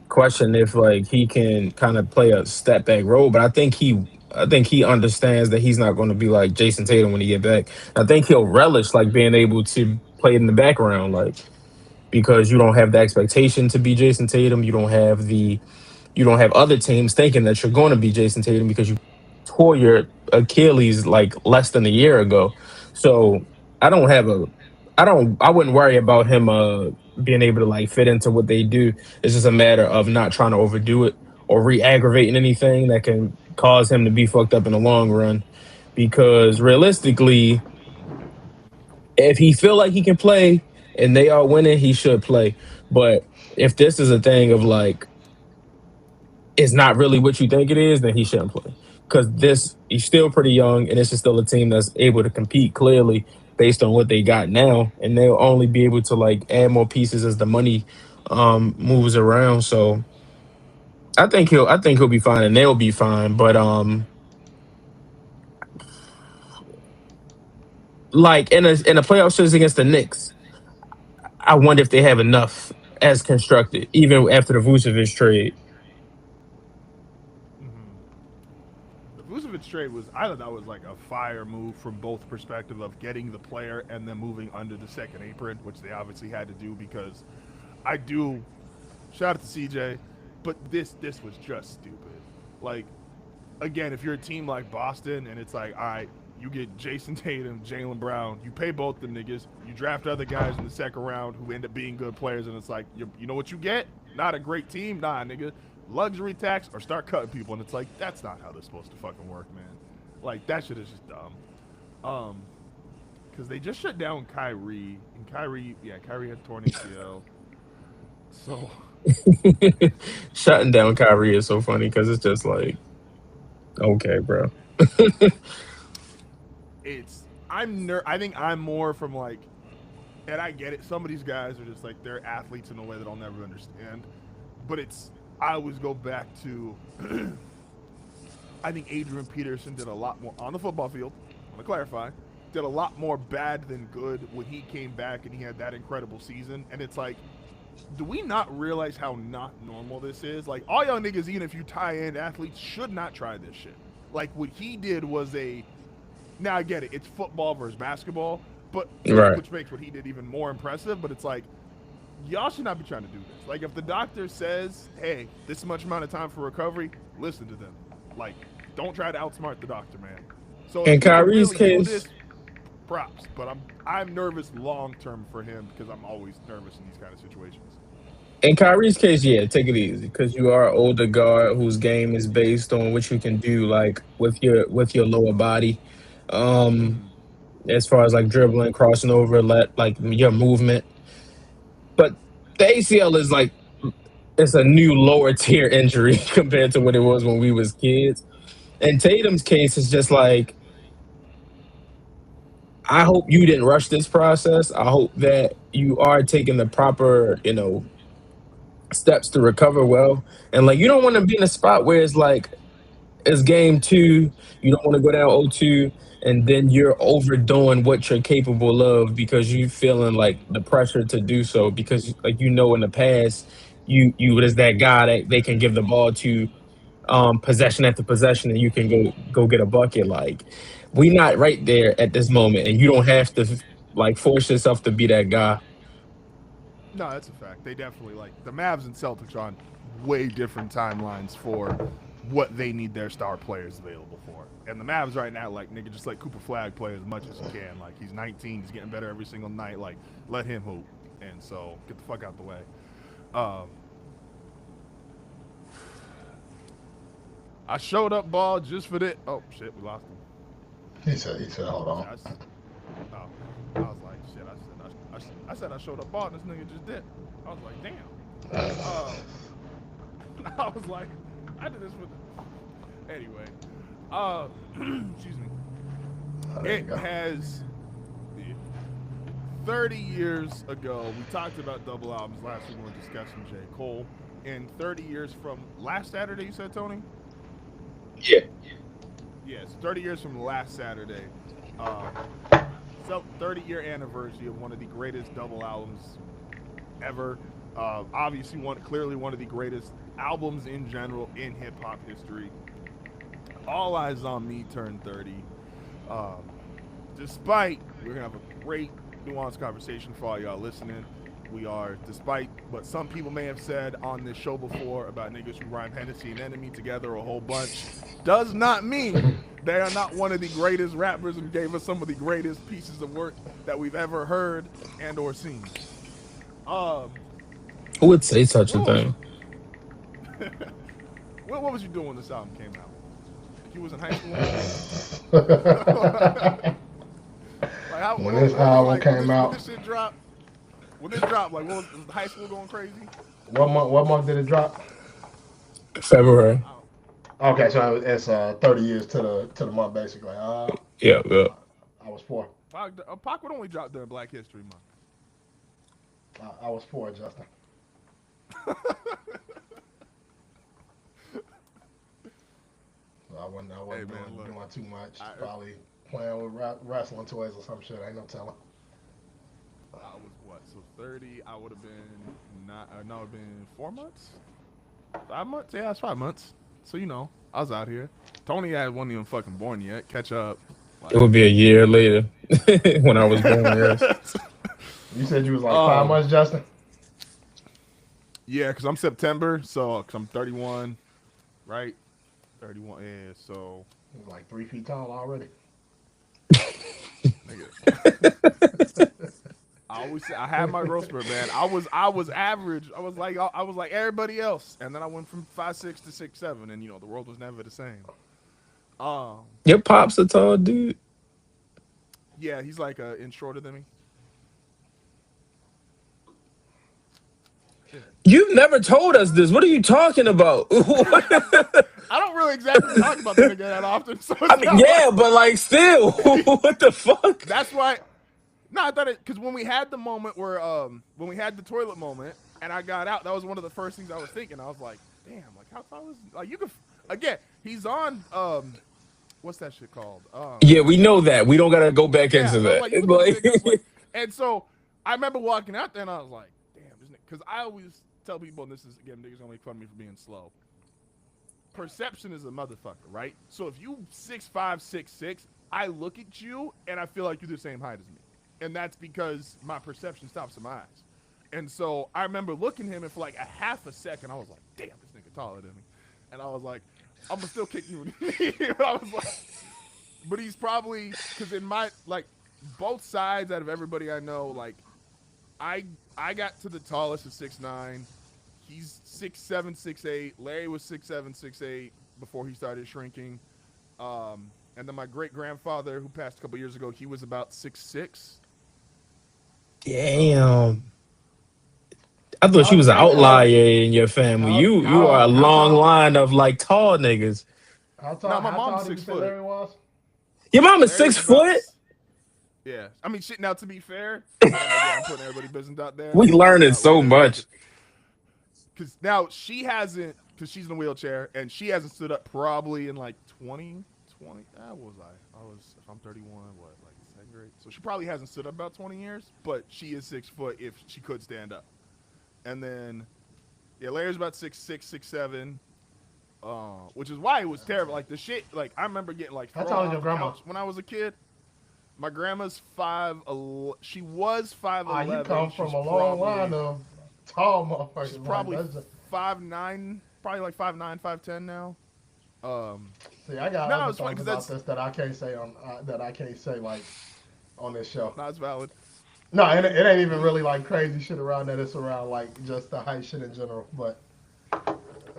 question if like he can kind of play a step back role, but I think he understands that he's not going to be like Jason Tatum when he get back. I think he'll relish like being able to play in the background, like because you don't have the expectation to be Jason Tatum. You don't have other teams thinking that you're going to be Jason Tatum because you tore your Achilles like less than a year ago. So I don't have a I wouldn't worry about him being able to like fit into what they do. It's just a matter of not trying to overdo it or re-aggravating anything that can cause him to be fucked up in the long run. Because realistically, if he feel like he can play and they are winning, he should play. But if this is a thing of like it's not really what you think it is, then he shouldn't play. Because this he's still pretty young, and this is still a team that's able to compete clearly based on what they got now, and they'll only be able to like add more pieces as the money moves around. So I think he'll be fine, and they'll be fine. But like in a playoff series against the Knicks, I wonder if they have enough as constructed, even after the Vucevic trade. The Vucevic trade was, I thought that was like a fire move from both perspective of getting the player and then moving under the second apron, which they obviously had to do because I do shout out to CJ, but this was just stupid. Like again, if you're a team like Boston and it's like, all right, you get Jason Tatum, Jalen Brown, you pay both them niggas, you draft other guys in the second round who end up being good players, and it's like, you know what you get? Not a great team, nah, nigga. Luxury tax or start cutting people, and it's like, that's not how this supposed to fucking work, man. Like, that shit is just dumb. Because they just shut down Kyrie, and Kyrie had torn ACL. So, Shutting down Kyrie is so funny because it's just like, okay, bro. I think I'm more from like and I get it. Some of these guys are just like they're athletes in a way that I'll never understand. But it's I always go back to I think Adrian Peterson did a lot more on the football field. I'm gonna clarify. Did a lot more bad than good when he came back and he had that incredible season. And it's like, do we not realize how not normal this is? Like all y'all niggas, even if you tie end athletes, should not try this shit. Like what he did was a now I get it, it's football versus basketball, but Right. which makes what he did even more impressive. But it's like y'all should not be trying to do this. Like if the doctor says, "Hey, this much amount of time for recovery," listen to them. Like, don't try to outsmart the doctor, man. So In if you can Kyrie's really do case, this, props. But I'm nervous long term for him because I'm always nervous in these kind of situations. in Kyrie's case, yeah, take it easy because you are an older guard whose game is based on what you can do, like with your lower body, um, Mm-hmm. as far as like dribbling, crossing over, like your movement. But the ACL is like it's a new lower tier injury compared to what it was when we was kids. And Tatum's case is just like I hope you didn't rush this process. I hope that you are taking the proper, steps to recover well. And like you don't want to be in a spot where it's like it's game two, you don't want to go down 0-2, and then you're overdoing what you're capable of because you feeling like the pressure to do so because like in the past you was that guy that they can give the ball to possession after possession and you can go get a bucket. Like we not right there at this moment and you don't have to like force yourself to be that guy. No, that's a fact. They definitely like the Mavs and Celtics are on way different timelines for what they need their star players available for. And the Mavs right now, like nigga, just like Cooper Flag play as much as he can. Like he's 19, he's getting better every single night. Like let him hoop. And so get the fuck out the way. Um, I showed up ball just for that. Oh shit, we lost him. He said, hold on. I, oh, I was like, shit. I said I showed up ball. And this nigga just did. I was like, damn. I was like, I did this with. Anyway, excuse me. It has 30 years ago. We talked about double albums last week when we were discussing J. Cole. And 30 years from last Saturday, you said, Tony? Yeah. Yes, 30 years from last Saturday. So 30-year anniversary of one of the greatest double albums ever. Obviously, clearly one of the greatest albums in general in hip hop history. All Eyes on Me turned 30. Despite we're gonna have a great nuanced conversation for all y'all listening. We are, despite what some people may have said on this show before about niggas who rhyme Hennessy and Enemy together a whole bunch, does not mean they are not one of the greatest rappers and gave us some of the greatest pieces of work that we've ever heard and or seen. Who would say such a What was, thing? what was you doing when this album came out? You was in high school? Like When this album came when out, this shit dropped? When this dropped, like, was high school going crazy? what month did it drop? February. Okay, so it's 30 years to the month basically. Yeah, yeah. I was 4. Pac would only drop during Black History Month. I was 4, Justin. So I wasn't Hey, man, doing look, too much. Probably playing with wrestling toys or some shit. Ain't no telling. I was what? So 30. I would have been not. No, it would have been 4 months. 5 months. Yeah, it's 5 months. So I was out here. Tony wasn't even fucking born yet. Catch up. It would be a year later when I was born. Yes. You said you was like 5 months, Justin? Yeah, because I'm September, so cause I'm 31, right? 31. Yeah, so You was like 3 feet tall already. nigga. I had my growth spurt, man. I was average. I was like everybody else, and then I went from 5'6" to 6'7", and the world was never the same. Your pop's a tall dude. Yeah, he's like an inch shorter than me. You've never told us this. What are you talking about? I don't really exactly talk about that nigga that often. So I mean, yeah, but like still, what the fuck? that's why. No, I thought it because when we had the moment where when we had the toilet moment and I got out, that was one of the first things I was thinking. I was like, damn, like how tall is like you could again? He's on what's that shit called? Yeah, we know that. We don't gotta go back Yeah, into so I was that. like, you could look at niggas like, and so I remember walking out there and I was like, damn, this nigga, because I always tell people, and this is again, niggas gonna make fun of me for being slow. Perception is a motherfucker, right? So if you 6'5", 6'6", I look at you and I feel like you're the same height as me. And that's because my perception stops in my eyes. And so I remember looking at him and for like a half a second, I was like, damn, this nigga taller than me. And I was like, I'm gonna still kick you in the knee. I was like, but he's probably, because in my, like, both sides out of everybody I know, like, I got to the tallest of 6'9". He's 6'7", 6'8". Larry was 6'7", 6'8" before he started shrinking. And then my great-grandfather, who passed a couple years ago, he was about 6'6". Damn. I thought she How, was an how, outlier in your family. You are a how long tall? line of like tall niggas. No, my How mom's tall did you 6 say foot. Larry was? Your mom is Larry was 6 about, foot? yeah. I mean, shit, now to be fair, and again, I'm putting everybody's business out there. We learning so Later, much. because now she hasn't, because she's in a wheelchair, and she hasn't stood up probably in like 20. What was I? If I'm 31, what, like second grade? So she probably hasn't stood up about 20 years, but she is 6 foot if she could stand up. And then, yeah, Larry's about 6'6", 6'7", which is why it was terrible. Like the shit, like I remember getting like How thrown tall is off your the grandma? couch when I was a kid. My grandma's 5'11". She was 5'11". You come from She's a long line probably, of tall motherfuckers. she's probably Like, that's 5'9", probably like 5'9", 5'10" now. see, I got No, other it's funny thoughts because about that's this that I can't say on that I can't say like on this show. not as valid. No, it ain't even really like crazy shit around that. It's around like just the height shit in general. But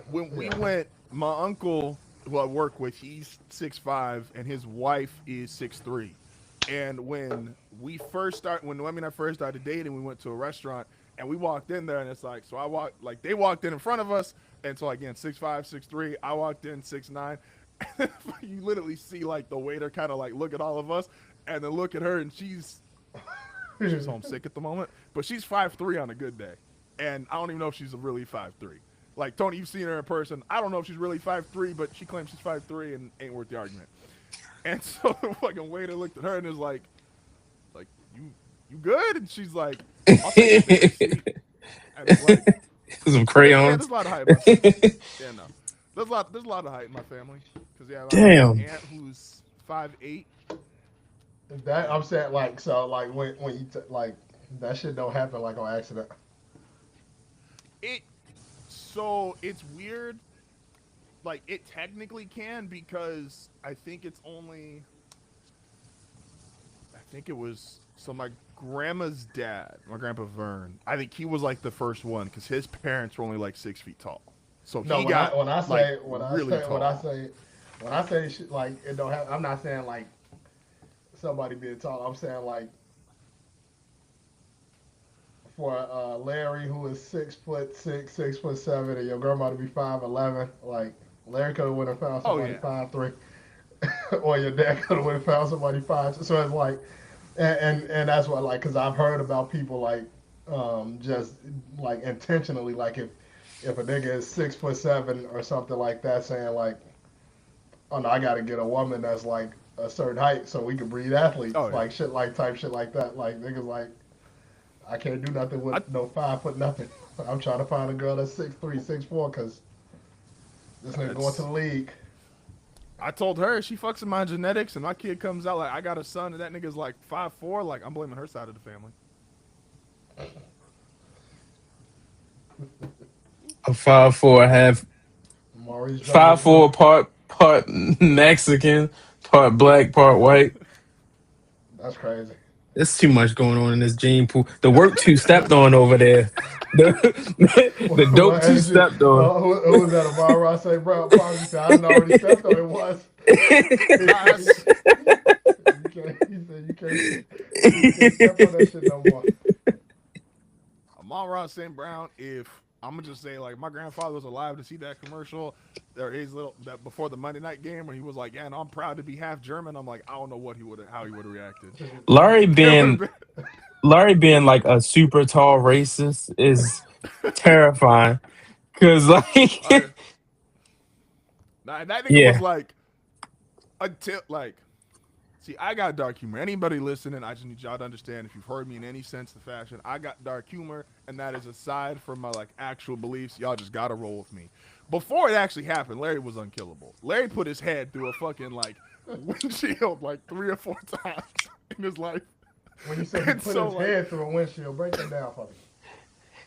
When we yeah, went, my uncle who I work with, he's 6'5", and his wife is 6'3". And when when Noemi and I first started dating, we went to a restaurant and we walked in there and it's like, so I walked, like they walked in front of us. And so again, 6'5", 6'3", I walked in 6'9". You literally see like the waiter kind of like look at all of us and then look at her, and she's homesick at the moment, but she's 5'3" on a good day. And I don't even know if she's really 5'3". Like Tony, you've seen her in person. I don't know if she's really 5'3", but she claims she's 5'3" and ain't worth the argument. And so the fucking waiter looked at her and is like you good? And she's like, I'll take a seat. And it's like, Some there's crayons. a lot of height in my family. Yeah, no. There's a lot of height in my family. Because yeah, I have an Damn. aunt who's 5'8". that I'm saying like so like when you like that shit don't happen like on accident. It's weird. Like it technically can, because I think it was, so my grandma's dad, my grandpa Vern, I think he was like the first one because his parents were only like 6 feet tall. So No, he got like really tall. when I say shit, like it don't have. I'm not saying like somebody being tall. I'm saying like for Larry, who is 6'6", 6'7", and your grandma to be 5'11", like Larry could have went and found somebody 5'3", or your dad could have went and found somebody 5. So it's like, and that's what, like, because I've heard about people like just like intentionally, like if a nigga is 6'7" or something like that, saying like, oh no, I got to get a woman that's like a certain height so we can breed athletes, like shit like that, like niggas like. I can't do nothing with no 5 foot nothing. I'm trying to find a girl that's 6'3", 6'4", because this nigga going to the league. I told her she fucks in my genetics, and my kid comes out like I got a son, and that nigga's like 5'4". Like I'm blaming her side of the family. I'm 5'4", half Maurice 5'4", part Mexican, part black, part white. That's crazy. There's too much going on in this gene pool. The work two stepped on over there. The dope two stepped on. Who was that? Amara Ross say, bro, probably said, I done already stepped on it once. You can't step on that shit no more. Amon St. Brown, if I'm gonna just say, like, my grandfather was alive to see that commercial, that before the Monday night game where he was like, "Yeah, and I'm proud to be half German." I'm like, I don't know how he would have reacted. Larry being Larry being like a super tall racist is terrifying. Cause like, Nah, that nigga was yeah, like until like. See, I got dark humor. Anybody listening, I just need y'all to understand. If you've heard me in any sense of fashion, I got dark humor, and that is aside from my like actual beliefs. Y'all just gotta roll with me. Before it actually happened, Larry was unkillable. Larry put his head through a fucking like windshield like 3 or 4 times in his life. When you say he put his head through a windshield, break that down for me.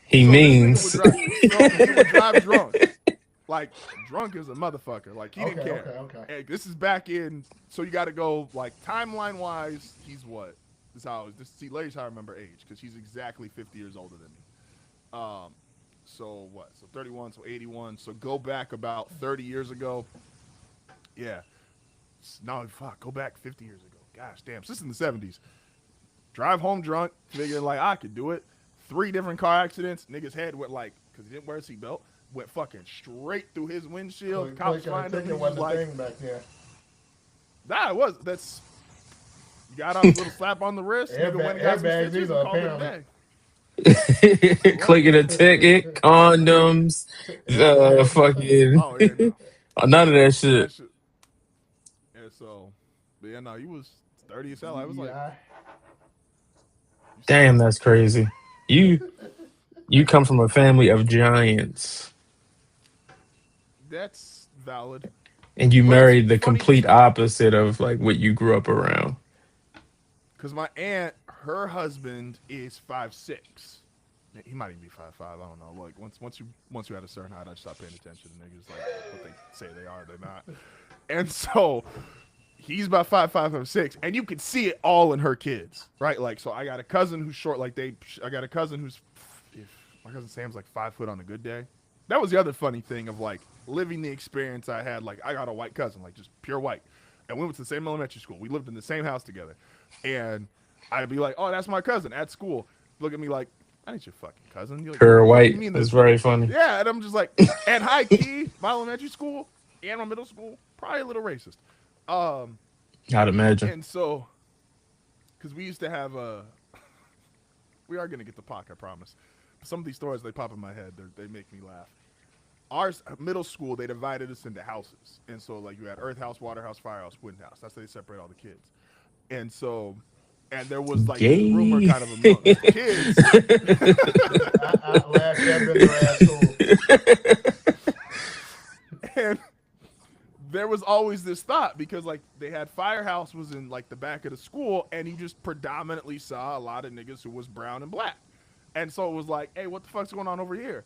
he So this nigga would means. drive. So he would drive drunk. Like drunk as a motherfucker. Like he didn't care. Okay. Hey, this is back in. So you got to go like timeline wise. He's what? This is how. See, Larry's how I remember age because he's exactly 50 years older than me. So what? So 31. So 81. So go back about 30 years ago. Yeah. No, fuck. Go back 50 years ago. Gosh, damn. So this is in the 70s. Drive home drunk, figuring like I could do it. 3 different car accidents. Nigga's head went like because he didn't wear a seatbelt. Went fucking straight through his windshield. Cops find him. Wasn't Like, thing back there. Nah, it was. That's you got a little slap on the wrist. Nigga went and got some stitches and called it a day. Clicking a ticket, condoms, fucking, Oh yeah, no. none of that shit. Yeah, so, but yeah, no, he was 30 as hell. I was like, damn, that's crazy. You come from a family of giants. That's valid. And you But married the it's funny complete opposite of like what you grew up around. because my aunt, her husband is 5'6". He might even be 5'5". I don't know. Like once you had a certain height, I stopped paying attention to niggas like what they say they are, they're not. And so he's about 5'5", 5'6", and you can see it all in her kids, right? Like so, I got a cousin who's short. I got a cousin who's, if my cousin Sam's like 5 foot on a good day. That was the other funny thing of like living the experience I had. Like I got a white cousin, like just pure white, and we went to the same elementary school. We lived in the same house together, and I'd be like, "Oh, that's my cousin at school." Look at me like, "I ain't your fucking cousin." You're like, Pure "What do you white mean is this?" very funny. Yeah, and I'm just like, and high key, my elementary school and my middle school, probably a little racist. I'd imagine. And so, because we used to have we are gonna get the POC, I promise. Some of these stories they pop in my head, they make me laugh. Our middle school, they divided us into houses, and so like you had earth house, water house, fire house, wind house. That's how they separate all the kids. And so, and there was like this rumor kind of among the kids. I laughed at school. And there was always this thought because like they had firehouse was in like the back of the school, and you just predominantly saw a lot of niggas who was brown and black. And so it was like, hey, what the fuck's going on over here?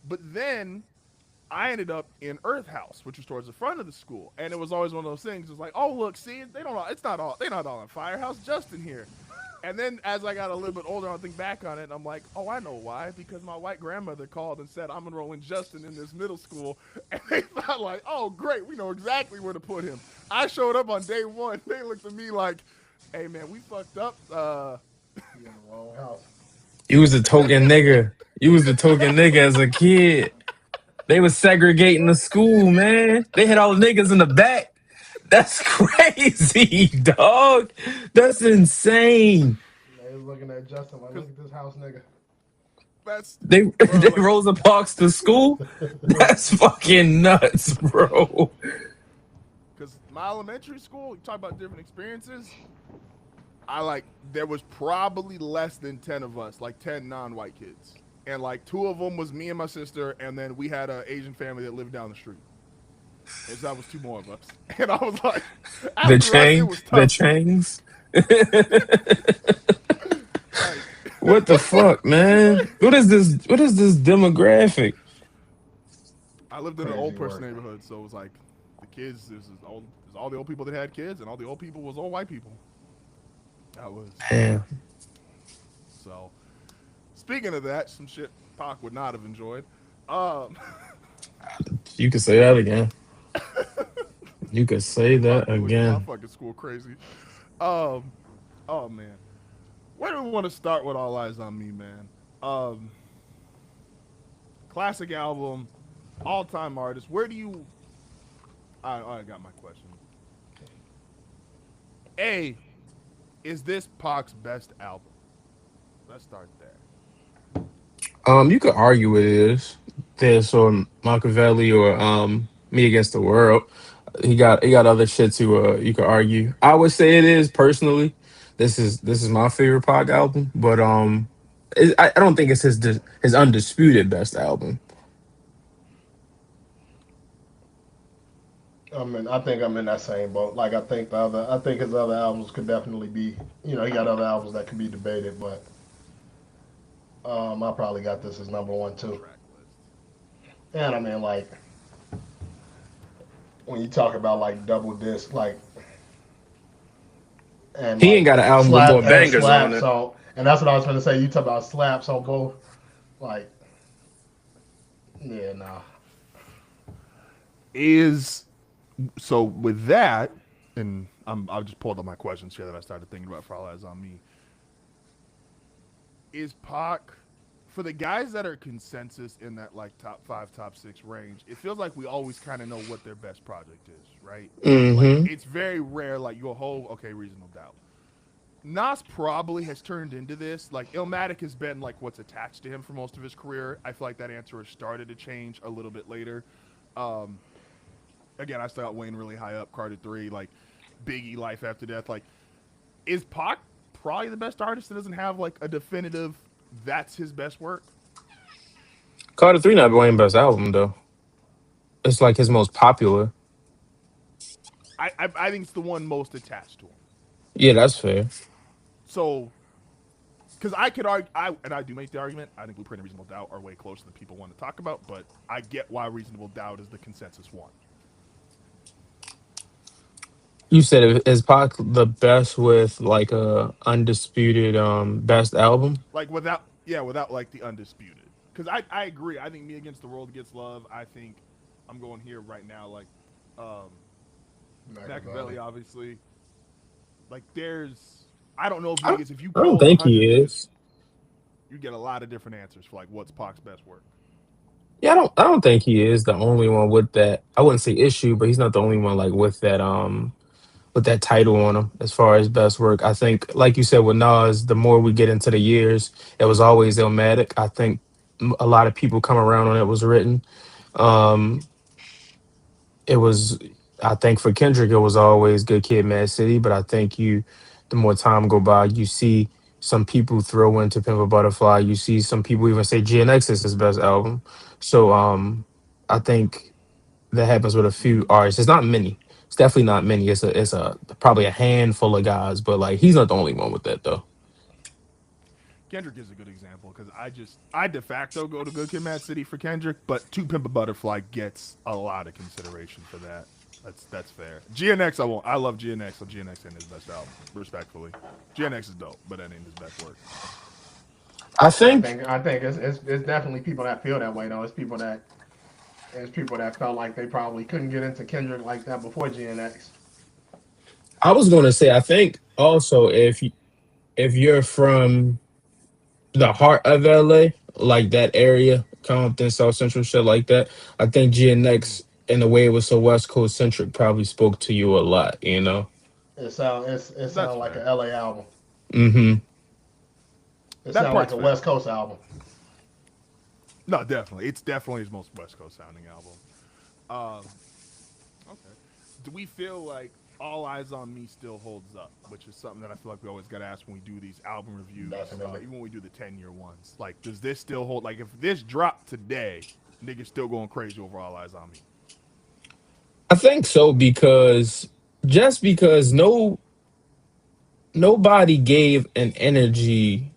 But then I ended up in Earth House, which was towards the front of the school, and it was always one of those things. It's like, oh look, see, they're not all in Firehouse. Justin here. And then as I got a little bit older, I think back on it, and I'm like, oh, I know why. Because my white grandmother called and said, I'm enrolling Justin in this middle school. And they thought like, oh, great, we know exactly where to put him. I showed up on day one. They looked at me like, hey, man, we fucked up. You're in the wrong house. You was the token nigga. You was the token nigga as a kid. They was segregating the school, man. They had all the niggas in the back. That's crazy, dog. That's insane. They was looking at Justin like, look at this house, nigga. They Rosa Parks to school? That's fucking nuts, bro. Because my elementary school, you talk about different experiences. There was probably less than 10 of us, like 10 non-white kids. And like 2 of them was me and my sister, and then we had an Asian family that lived down the street. And so that was 2 more of us. And I was like, the chains. What the fuck, man? What is this demographic? I lived in an old person neighborhood, so it was like the kids, there's all the old people that had kids, and all the old people was all white people. That was. Damn. So, speaking of that, some shit Pac would not have enjoyed. You could say that again. You could say that again. My fucking school crazy. Oh man, where do we want to start with All Eyes on Me, man? Classic album, all-time artist. Where do you? I got my question. A, is this Pac's best album? Let's start there. You could argue it is this or Machiavelli or Me Against the World. He got other shit to you could argue. I would say it is personally. This is my favorite Pac album, but I don't think it's his undisputed best album. I think I'm in that same boat. Like I think his other albums could definitely be, he got other albums that could be debated, but I probably got this as number one too. Track list. And I mean, like when you talk about like double disc, like and He ain't like got an album with more slap and bangers on slaps it. on, and that's what I was going to say. You talk about slaps on both, like yeah, nah. Is so with that, and I've just pulled up my questions here that I started thinking about for All Eyes on Me. Is Pac for the guys that are consensus in that like top five, top six range? It feels like we always kind of know what their best project is, right? Like Hmm. it's very rare. Like you'll hold okay, reasonable doubt. Nas probably has turned into this. Like Illmatic has been like what's attached to him for most of his career. I feel like that answer has started to change a little bit later. Um, Again, I still got Wayne really high up. Carter 3, like Biggie, Life After Death. Like, is Pac probably the best artist that doesn't have like a definitive? That's his best work. Carter Three not Wayne's best album though. It's like his most popular. I think it's the one most attached to him. Yeah, that's fair. So, because I could argue, and I do make the argument. I think Blueprint and Reasonable Doubt are way closer than people want to talk about. But I get why Reasonable Doubt is the consensus one. You said is Pac the best with like a undisputed best album? Like without, yeah, without like the undisputed. Because I agree. I think Me Against the World Gets Love. I think I'm going here right now. Like, um, Machiavelli. Machiavelli, obviously. Like, there's, I don't know if I, niggas, if you I don't polled think he 100 niggas, is. you get a lot of different answers for like what's Pac's best work. Yeah, I don't think he is the only one with that. I wouldn't say issue, but he's not the only one like with that title on him as far as best work. I think, like you said with Nas, the more we get into the years, it was always Illmatic. I think a lot of people come around on it was written. Um, it was, I think for Kendrick, it was always Good Kid, Mad City. But I think the more time go by, you see some people throw into Pimp a Butterfly. You see some people even say GNX is his best album. So I think that happens with a few artists. It's not many. It's definitely not many. It's a probably a handful of guys, but like he's not the only one with that though. Kendrick is a good example because I de facto go to Good Kid, Mad City for Kendrick, but To Pimp a Butterfly gets a lot of consideration for that. That's fair. GNX, I won't. I love GNX, so GNX ain't his best album, respectfully. GNX is dope, but that ain't his best work. I I think think I think it's definitely people that feel that way though. It's people that felt like they probably couldn't get into Kendrick like that before GNX. I was going to say I think also if you're from the heart of LA, like that area, Compton, South Central, shit like that, I think Mm-hmm. GNX in the way it was so West Coast centric probably spoke to you a lot. It That's sound like fair. an LA album. Hmm. It That sound like part's a fair. West Coast album. No, definitely. It's definitely his most West Coast sounding album. Um, okay. Do we feel like All Eyes on Me still holds up? Which is something that I feel like we always got to ask when we do these album reviews, Definitely. even when we do the 10-year ones. Like, does this still hold? Like, if this dropped today, niggas still going crazy over All Eyes on Me. I think so because just because nobody gave an energy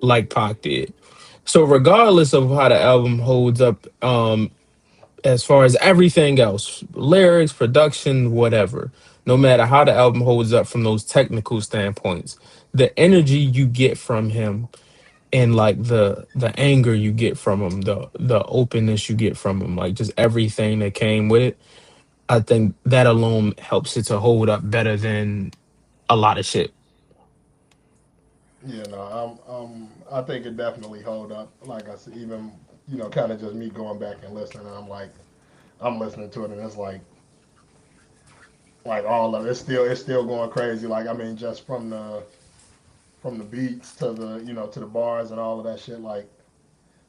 like Pac did. So regardless of how the album holds up, as far as everything else, lyrics, production, whatever, no matter how the album holds up from those technical standpoints, the energy you get from him and like the anger you get from him, the openness you get from him, like just everything that came with it, I think that alone helps it to hold up better than a lot of shit. Yeah, no, I think it definitely hold up. Like I said, even kind of just me going back and listening, I'm listening to it, and it's like all of it, it's still going crazy. Like I mean, just from the beats to the to the bars and all of that shit. Like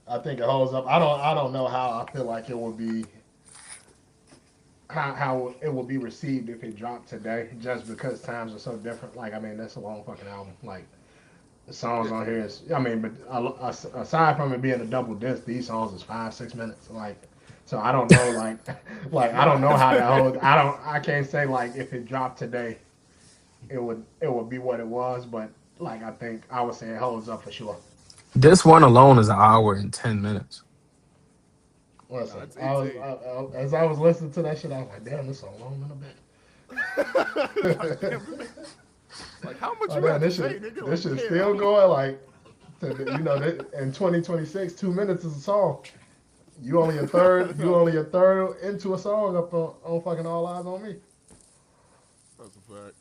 I think it holds up. I don't know how I feel like it would be how it would be received if it dropped today, just because times are so different. Like I mean, that's a long fucking album. Like the songs on here is, I mean, but aside from it being a double disc, these songs is 5-6 minutes. Like, so I don't know, like, like I don't know how that holds. I can't say like if it dropped today, it would be what it was. But like I think I would say it holds up for sure. This one alone is an hour and 10 minutes. No, Listen, it's as I was listening to that shit, I was like, damn, this song long in a like, bit. like how much Oh you man, have to this say, shit nigga? this Like, shit damn. still going. Like, in 2026, 2 minutes is a song. You only a third. You only a third into a song up on fucking All Eyes on Me. That's a fact.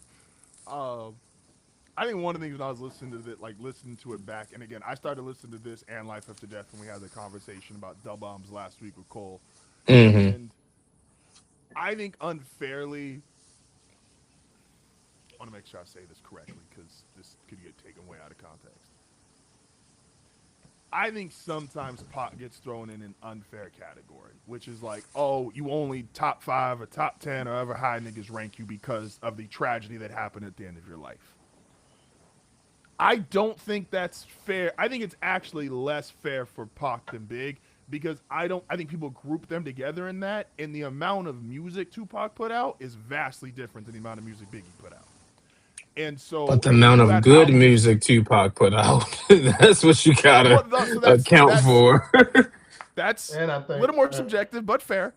Um, I think one of the things when I was listening to it, like listening to it back, and again, I started listening to this and Life After Death when we had the conversation about Dub Bombs last week with Cole, Hmm. and I think unfairly, I want to make sure I say this correctly because this could get taken way out of context. I think sometimes Pac gets thrown in an unfair category, which is like, oh, you only top 5 or top 10 or however high niggas rank you because of the tragedy that happened at the end of your life. I don't think that's fair. I think it's actually less fair for Pac than Big because I think people group them together in that, and the amount of music Tupac put out is vastly different than the amount of music Biggie put out. And But so the when amount you of had good albums, music Tupac put out, that's what you gotta so account for. that's And I a think little more subjective, but fair.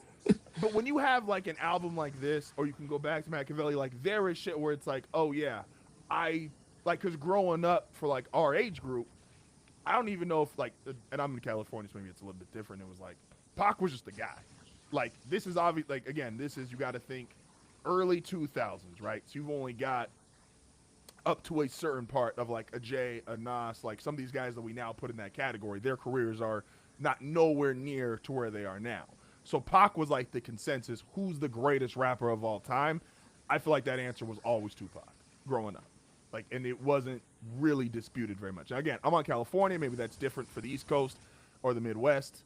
But when you have like an album like this, or you can go back to Machiavelli, like there is shit where it's like, oh yeah, I like because growing up for like our age group, I don't even know if like, and I'm in California, so maybe it's a little bit different. It was like Pac was just a guy. Like this is obvious. Like again, this is you got to think early 2000s, right? So you've only got up to a certain part of like a Jay, a Nas, like some of these guys that we now put in that category, their careers are not nowhere near to where they are now. So Pac was like the consensus, who's the greatest rapper of all time? I feel like that answer was always Tupac growing up. Like, and it wasn't really disputed very much. Now, again, I'm on California. Maybe that's different for the East Coast or the Midwest.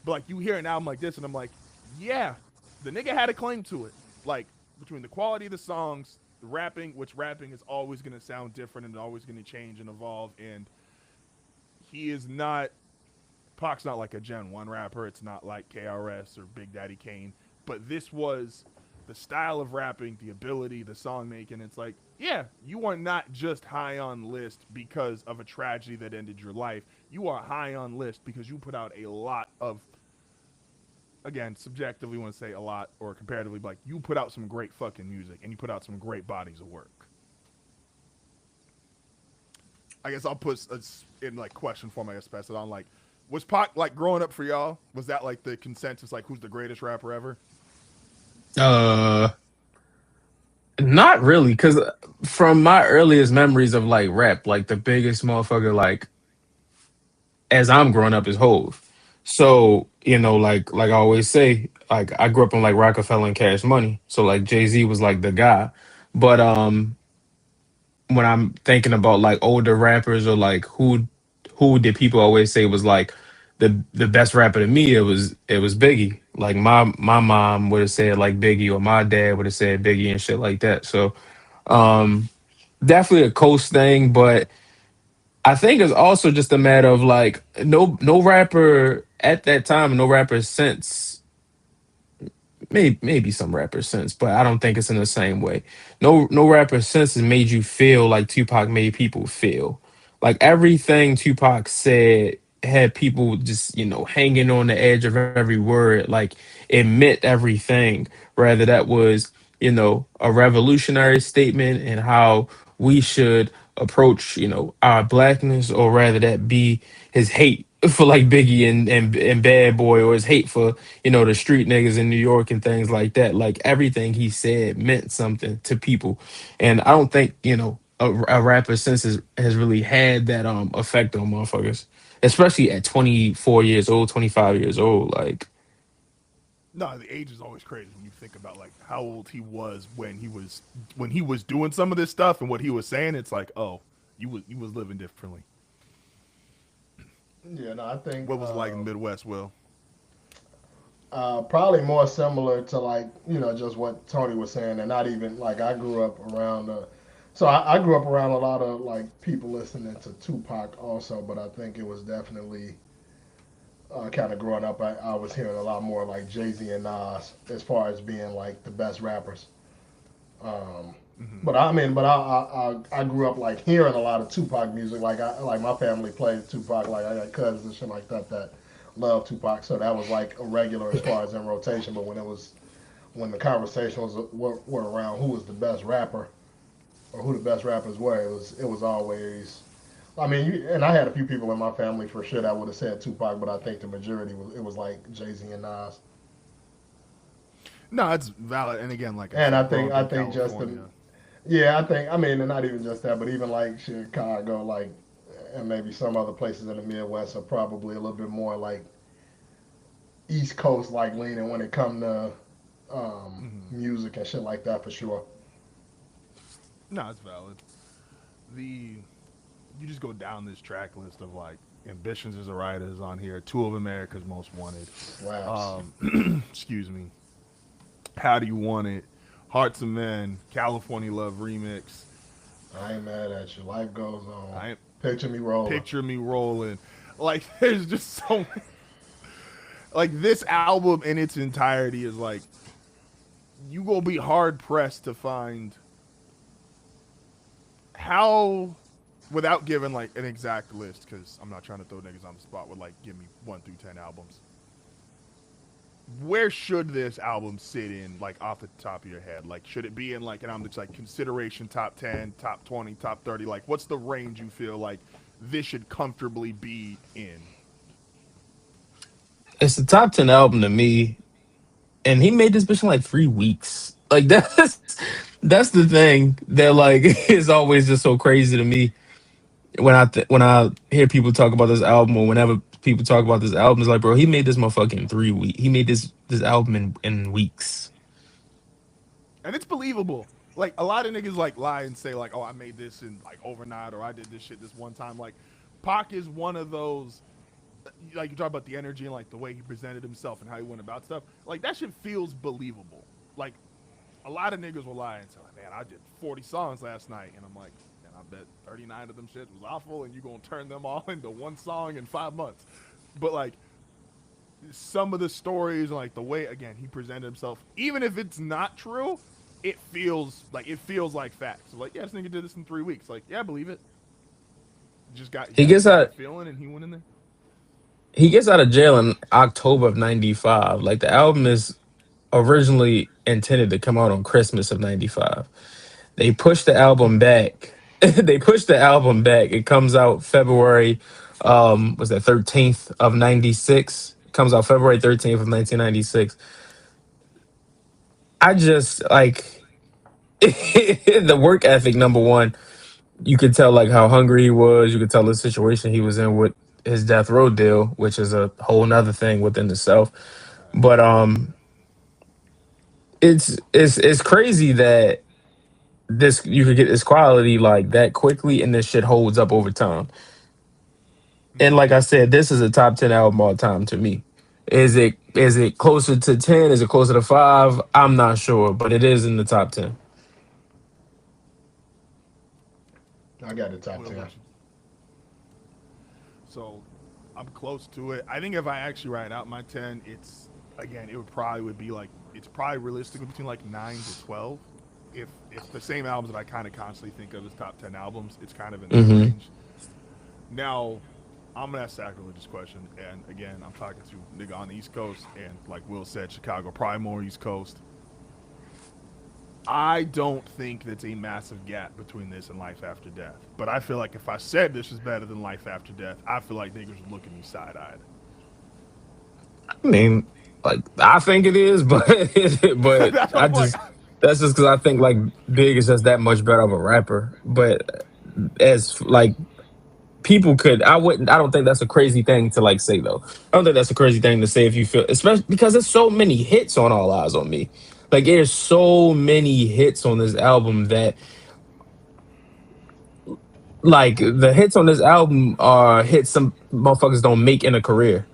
But like, you hear an album like this, and I'm like, yeah, the nigga had a claim to it. Like, between the quality of the songs, the rapping, which rapping is always going to sound different and always going to change and evolve. And he is not, Pac's not like a Gen 1 rapper. It's not like KRS or Big Daddy Kane. But this was the style of rapping, the ability, the song making. It's like, yeah, you are not just high on list because of a tragedy that ended your life. You are high on list because you put out a lot of, again, subjectively want to say a lot or comparatively, like you put out some great fucking music and you put out some great bodies of work. I guess I'll put in like question form. I guess pass it on. Like, was Pac like growing up for y'all? Was that like the consensus? Like, who's the greatest rapper ever? uh, Not really, because from my earliest memories of like rap, like the biggest motherfucker, like as I'm growing up, is Hove. So like I always say, like I grew up in like Rockefeller and Cash Money. So like Jay-Z was like the guy. But when I'm thinking about like older rappers or like who did people always say was like the best rapper to me, it was Biggie. Like my mom would have said like Biggie, or my dad would have said Biggie and shit like that. So um definitely a coast thing, but I think it's also just a matter of like no rapper at that time, no rapper since, maybe some rappers since, but I don't think it's in the same way. No rapper since has made you feel like Tupac made people feel. Like everything Tupac said had people just hanging on the edge of every word. Like it meant everything. Rather that was a revolutionary statement in how we should approach our blackness, or rather that be his hate for like Biggie and Bad Boy, or his hate for the street niggas in New York and things like that. Like everything he said meant something to people, and I don't think a rapper since has really had that effect on motherfuckers, especially at 24 years old, 25 years old. Like, No, the age is always crazy when you think about like how old he was when he was doing some of this stuff and what he was saying. It's like, oh, you was living differently. Yeah, no, I think What was it like in the Midwest, Will? probably more similar to like just what Tony was saying, and not even like I grew up around. So I grew up around a lot of like people listening to Tupac also, but I think it was definitely kind of growing up. I was hearing a lot more like Jay Z and Nas as far as being like the best rappers. Um, Hmm. but I mean, but I grew up like hearing a lot of Tupac music. Like my family played Tupac. Like I got cousins and shit like that love Tupac. So that was like a regular as far as in rotation. But when the conversation were around who was the best rapper or who the best rappers were, it was always. I mean, and I had a few people in my family for sure that would have said Tupac, but I think the majority was like Jay Z and Nas. No, it's valid. And again, like I And I said, think growing up I in think just the California. yeah, I mean, and not even just that, but even like Chicago, like, and maybe some other places in the Midwest are probably a little bit more like East Coast like leaning when it come to Hmm. music and shit like that for sure. No, it's valid. The You just go down this track list of like ambitions as a writer is on here. Two of America's Most Wanted. Slaps. Excuse me. How Do You Want It? Hearts of Men. California Love remix. I ain't mad at you. Life goes on. I Picture me rolling. Picture Me Rolling. Like there's just so like this album in its entirety is like you gonna be hard pressed to find how without giving like an exact list because I'm not trying to throw niggas on the spot with like give me 1 through 10 albums. Where should this album sit in like off the top of your head? Like should it be in like and I'm just like consideration top 10, top 20, top 30? Like what's the range you feel like this should comfortably be in? It's the top 10 album to me, and he made this bitch in like 3 weeks. Like that's the thing that like is always just so crazy to me when when I hear people talk about this album, or whenever people talk about this album. It's like, bro, he made this motherfucking 3 weeks. He made this album in weeks. And it's believable. Like a lot of niggas like lie and say like, "Oh, I made this in like overnight," or "I did this shit this one time." Like, Pac is one of those. Like you talk about the energy and like the way he presented himself and how he went about stuff. Like that shit feels believable. Like a lot of niggas will lie and say, like, "Man, I did 40 songs last night," and I'm like, "Man, I bet 39 of them shit was awful, and you gonna turn them all into one song in 5 months." But like some of the stories, like the way again he presented himself, even if it's not true, it feels like facts. So like, yeah, this nigga did this in 3 weeks. Like, yeah, I believe it. He Got a gets gut out feeling, and he went in there. he gets out of jail in October of '95. Like the album is originally intended to come out on Christmas of '95. They pushed the album back. They pushed the album back. It comes out February, was that 13th of '96? Comes out February 13th of 1996. I just like the work ethic. Number one, you could tell like how hungry he was. You could tell the situation he was in with his death row deal, which is a whole nother thing within itself. But it's crazy that this you could get this quality like that quickly, and this shit holds up over time. And Mm-hmm. like I said, this is a top 10 album all time to me. Is it closer to 10? Is it closer to 5? I'm not sure, but it is in the top 10. I got the top Will, 10. what you? So I'm close to it. I think if I actually write out my 10, it's again, it would be like it's probably realistically between like 9 to 12. If the same albums that I kind of constantly think of as top 10 albums, it's kind of in that Hmm. range. Now, I'm gonna ask sacrilegious question, and again, I'm talking to nigga on the East Coast, and like Will said, Chicago, probably more East Coast. I don't think that's a massive gap between this and Life After Death. But I feel like if I said this is better than Life After Death, I feel like niggas would look at me side eyed. I mean, like I think it is, but but That's what I I'm like. just that's just because I think like Big is just that much better of a rapper. But as like people could, I don't think that's a crazy thing to like say though. I don't think that's a crazy thing to say if you feel, especially because there's so many hits on All Eyes on Me. Like there's so many hits on this album that like the hits on this album are hits some motherfuckers don't make in a career.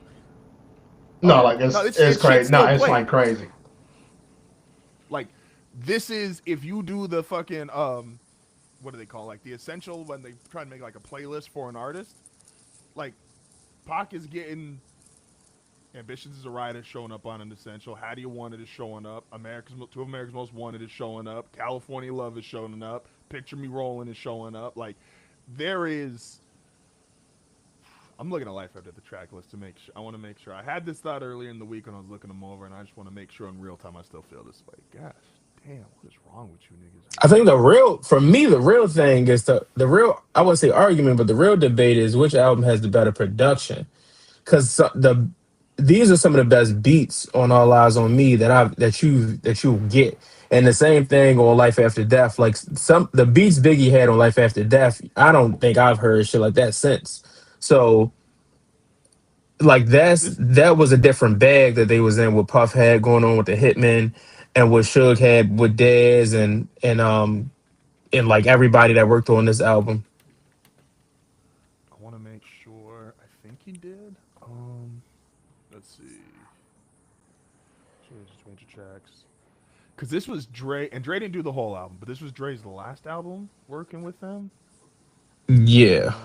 Oh No, yeah, like no, it's it shit crazy. No, still it's like plays. crazy. Like this is if you do the fucking what do they call like the essential when they try to make like a playlist for an artist, like Pac is getting Ambitions is a Riot is showing up on an essential. How Do You Want It is showing up. Two of America's Most Wanted is showing up. California Love is showing up. Picture Me Rolling is showing up. Like there is. I'm looking at Life After the track list to make sure. I want to make sure. I had this thought earlier in the week when I was looking them over, and I just want to make sure in real time I still feel this way. Gosh, damn, what is wrong with you niggas, I man? think the real, for me, the real thing is the real. I wouldn't say argument, but the real debate is which album has the better production. Because these are some of the best beats on All Eyes on Me that you get, and the same thing on Life After Death. Like some the beats Biggie had on Life After Death, I don't think I've heard shit like that since. So like This that was a different bag that they was in. What Puff had going on with the Hitman, and what Suge had with Dez and like everybody that worked on this album. I want to make sure. I think he did. Let's see. Change major tracks. Because this was Dre, and Dre didn't do the whole album, but this was Dre's last album working with them. Yeah,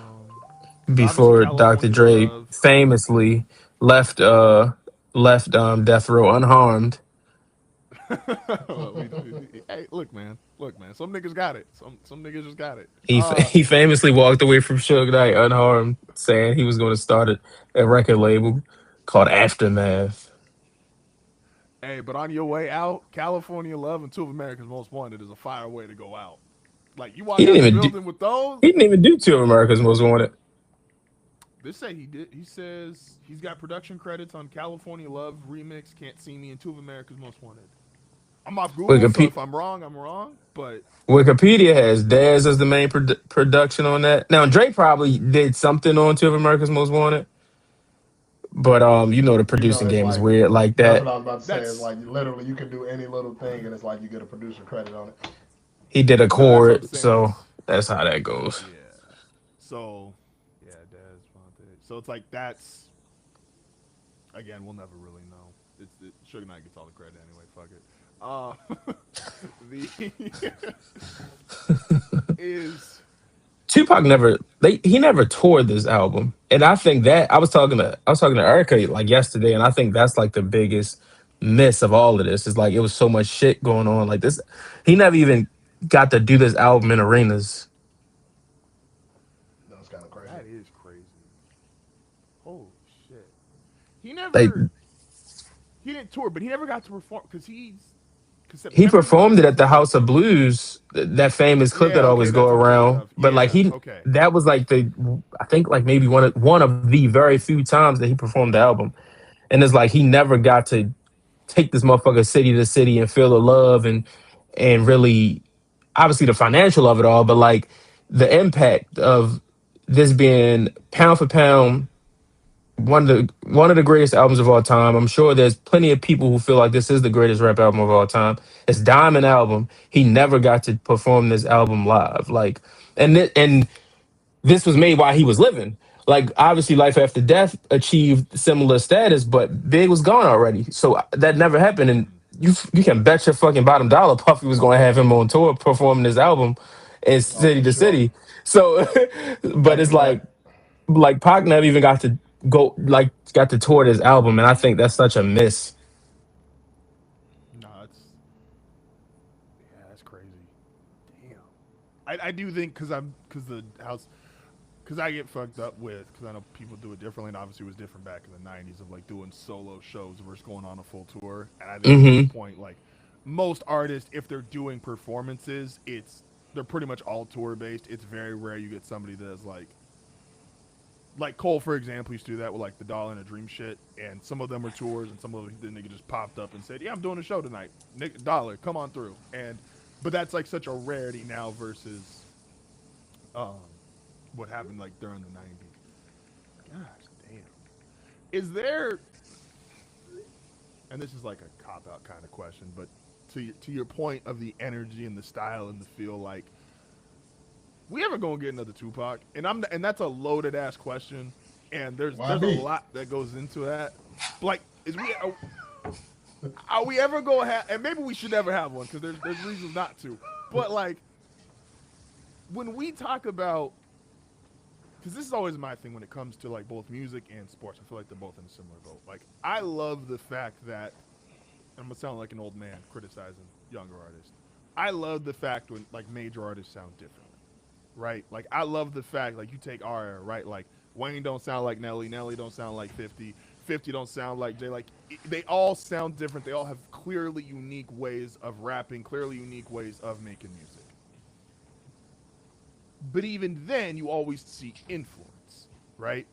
Because obviously before Dr. California Dre Love. famously left Death Row unharmed. Hey, look, man. Some niggas got it. Some niggas just got it. He famously walked away from Suge Knight unharmed, saying he was going to start a record label called Aftermath. Hey, but on your way out, California Love and Two of America's Most Wanted is a fire way to go out. Like you He walk out didn't the even do building with those. he didn't even do Two of America's Most Wanted. This say he did. He says he's got production credits on California Love remix, Can't See Me, and Two of America's Most Wanted. I'm off Google, so Wikipedia, if I'm wrong, I'm wrong. But Wikipedia has Daz as the main production on that. Now Drake probably did something on Two of America's Most Wanted, but you know the You know, producing it's game is like weird like that's what that. I was about to say. It's that's like literally you can do any little thing, and it's like you get a producer credit on it. He did a no, that's what I'm chord, saying. so It's that's how that goes. yeah. So yeah, Dez Fonte. So it's like that's again, we'll never really know. Suge Knight gets all the credit anyway. Fuck it. The is Tupac never he never toured this album. And I think that I was talking to Erica like yesterday, and I think that's like the biggest miss of all of this. Is like it was so much shit going on. Like this he never even got to do this album in arenas. That was kind of crazy. that is crazy. Holy shit. He Like never he didn't tour, but he never got to perform because he September is performed it his at the like House of Blues, that famous clip yeah that okay always go that's what I'm thinking around. of But like yeah he okay that was like the I think like maybe one of the very few times that he performed the album. And it's like he never got to take this motherfucker city to city and feel the love and really obviously the financial of it all, but like the impact of this being pound for pound one of the greatest albums of all time. I'm sure there's plenty of people who feel like this is the greatest rap album of all time. It's Diamond album. He never got to perform this album live. Like and this was made while he was living. Like obviously, Life After Death achieved similar status, but Big was gone already, so that never happened. And you can bet your fucking bottom dollar Puffy was going to have him on tour performing this album in Oh, city for to sure. city. So, but Back to it's back. like Pac never even got to got to tour this album, and I think that's such a miss. no it's yeah that's crazy damn I do think because the house because I get fucked up with because I know people do it differently and obviously it was different back in the 90s of like doing solo shows versus going on a full tour and I think at this Hmm. point like most artists if they're doing performances they're pretty much all tour based. It's very rare you get somebody that's like Cole, for example, used to do that with like the Dollar and a Dream shit, and some of them were tours, and some of them the nigga just popped up and said, "Yeah, I'm doing a show tonight, Nick Dollar, come on through." And but that's like such a rarity now versus um, what happened like during the '90s. Gosh damn, is there? And this is like a cop out kind of question, but to your point of the energy and the style and the feel, like we ever gonna get another Tupac? And that's a loaded ass question, and Why there's a be? lot that goes into that. Like, are we ever gonna have? And maybe we should never have one because there's reasons not to. But like, when we talk about, because this is always my thing when it comes to like both music and sports, I feel like they're both in a similar boat. Like, I love the fact that I'm gonna sound like an old man criticizing younger artists. I love the fact when like major artists sound differently, right? Like I love the fact like you take our era, right? Like Wayne don't sound like Nelly, Nelly don't sound like 50, 50 don't sound like Jay. Like they all sound different. They all have clearly unique ways of rapping, clearly unique ways of making music. But even then, you always see influence, right?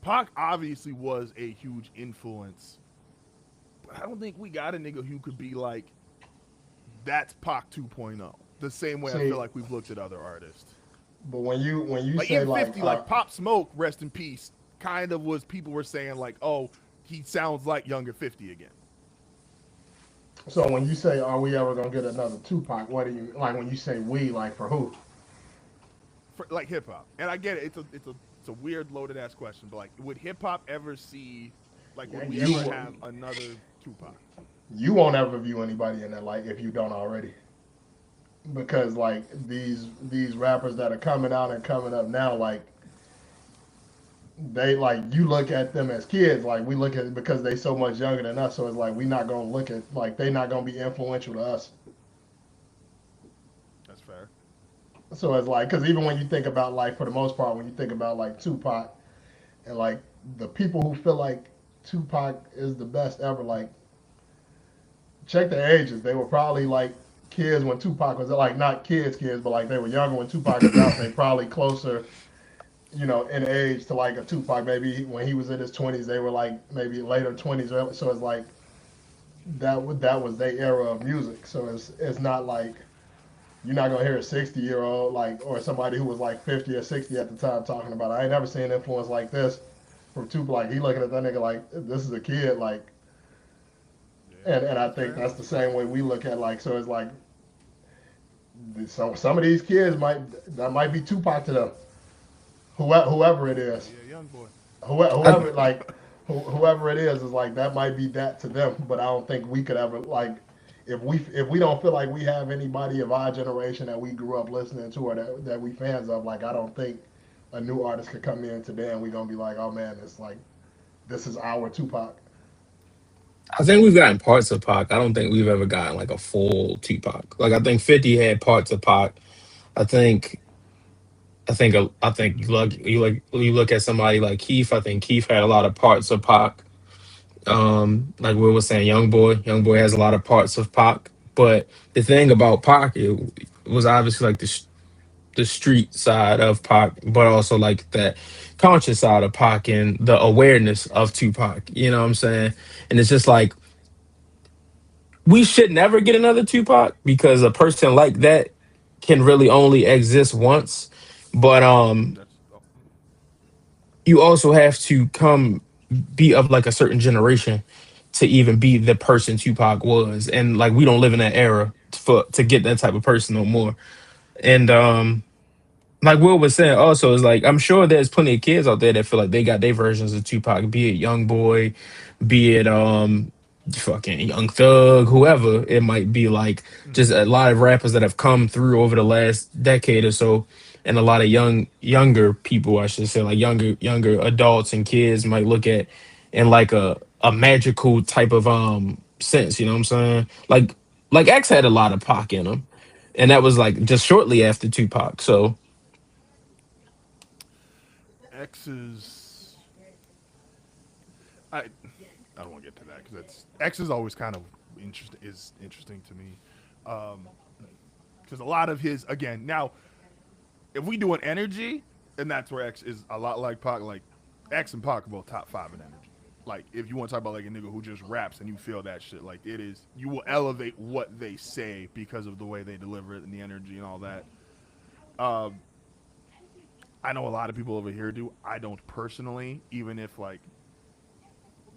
Pac obviously was a huge influence, but I don't think we got a nigga who could be like, that's Pac 2.0. The same way I See, feel like we've looked at other artists. but when you Like say in like 50, like Pop Smoke, rest in peace, kind of was people were saying like, oh, he sounds like younger 50 again. so when you say are we ever gonna get another Tupac? What do you like when you say we? Like for who? For, like hip hop. And I get it, it's a weird loaded ass question, but like would hip hop ever see like would we ever You have another Tupac? you won't ever view anybody in that light if you don't already. Because like these rappers that are coming out and coming up now, like they like you look at them as kids, like we look at it because they so much younger than us. So it's like we not gonna look at like they not gonna be influential to us. That's fair. So it's like because even when you think about like for the most part, when you think about like Tupac and like the people who feel like Tupac is the best ever, like check their ages. They were probably like kids when Tupac was like not kids, but like they were younger when Tupac was out. They probably closer, in age to like a Tupac. Maybe when he was in his 20s, they were like maybe later 20s. So it's like that was their era of music. So it's not like you're not gonna hear a 60-year-old like or somebody who was like 50 or 60 at the time talking about it. I ain't never seen influence like this from Tupac. Like he looking at that nigga like this is a kid like. Yeah, And I that's think fair. that's the same way we look at like so it's like some of these kids might be Tupac to them whoever it is Yeah, young boy. I, whoever like whoever it is like that might be that to them, but I don't think we could ever like if we don't feel like we have anybody of our generation that we grew up listening to or that we fans of, like I don't think a new artist could come in today and we gonna be like, oh man, it's like this is our Tupac. I think we've gotten parts of Pac. I don't think we've ever gotten like a full Tupac. Like I think 50 had parts of Pac. I think I think you look at somebody like Keith. I think Keith had a lot of parts of Pac. Like we were saying, young boy has a lot of parts of Pac. But the thing about Pac, it was obviously like the street side of Pac, but also like that conscious side of Pac and the awareness of Tupac. You know what I'm saying? And it's just like we should never get another Tupac because a person like that can really only exist once. But That's oh, you also have to come be of like a certain generation to even be the person Tupac was, and like we don't live in that era for to get that type of person no more. And like Will was saying, also is like I'm sure there's plenty of kids out there that feel like they got their versions of Tupac, be it Young Boy, be it fucking Young Thug, whoever it might be. Like just mm-hmm. a lot of rappers that have come through over the last decade or so, and a lot of younger people, I should say, like younger adults and kids might look at in like a magical type of sense. You know what I'm saying? Like X had a lot of Pac in him, and that was like just shortly after Tupac. So X is I I don't want to get to that because that's X is always kind of interesting to me, because a lot of his again now if we do an energy, then that's where X is a lot like Pac. Like X and Pac are both top five in energy. Like if you want to talk about like a nigga who just raps and you feel that shit, like it is you will elevate what they say because of the way they deliver it and the energy and all that. Um, I know a lot of people over here do. I don't personally, even if like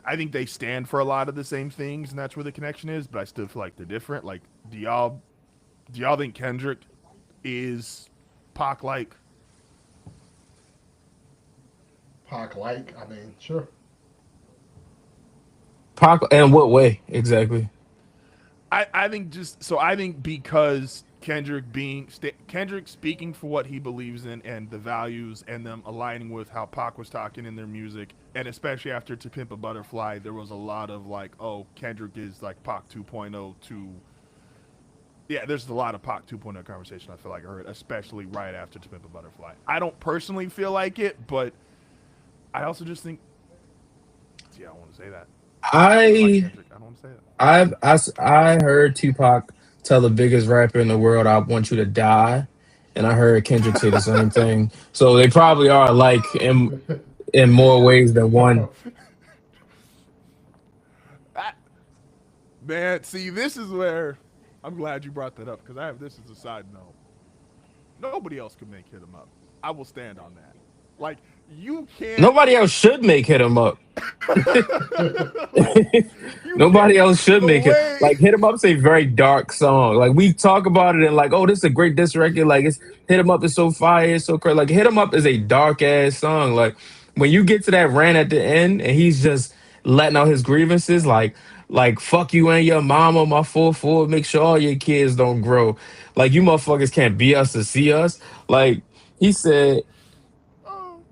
I think they stand for a lot of the same things and that's where the connection is, but I still feel like they're different. Like do y'all think Kendrick is Pac like? Pac like, I mean, sure. Pac, and what way exactly? I think just so I think because Kendrick speaking for what he believes in and the values and them aligning with how Pac was talking in their music, and especially after To Pimp a Butterfly, there was a lot of like, oh, Kendrick is like Pac 2.0 to yeah, there's a lot of Pac 2.0 conversation I feel like I heard, especially right after To Pimp a Butterfly. I don't personally feel like it, but I also just think, yeah, I don't want to say that. I like I Kendrick. I don't want to say that. I heard Tupac tell the biggest rapper in the world, "I want you to die," and I heard Kendrick say the same thing. So they probably are alike in more ways than one. I, Man, see, this is where I'm glad you brought that up because I have this as a side note. Nobody else could make Hit 'em Up. I will stand on that. Like, you can't. Nobody else should make Hit 'em Up. Like, you can't. Nobody else should The make it. way. Like Hit 'em Up's a very dark song. Like we talk about it and like, oh, this is a great diss record. Like it's Hit 'em Up is so fire, it's so crazy. Like Hit 'em Up is a dark ass song. Like when you get to that rant at the end and he's just letting out his grievances, like fuck you and your mama, my 4-4, make sure all your kids don't grow. Like you motherfuckers can't be us to see us. Like he said, Oh,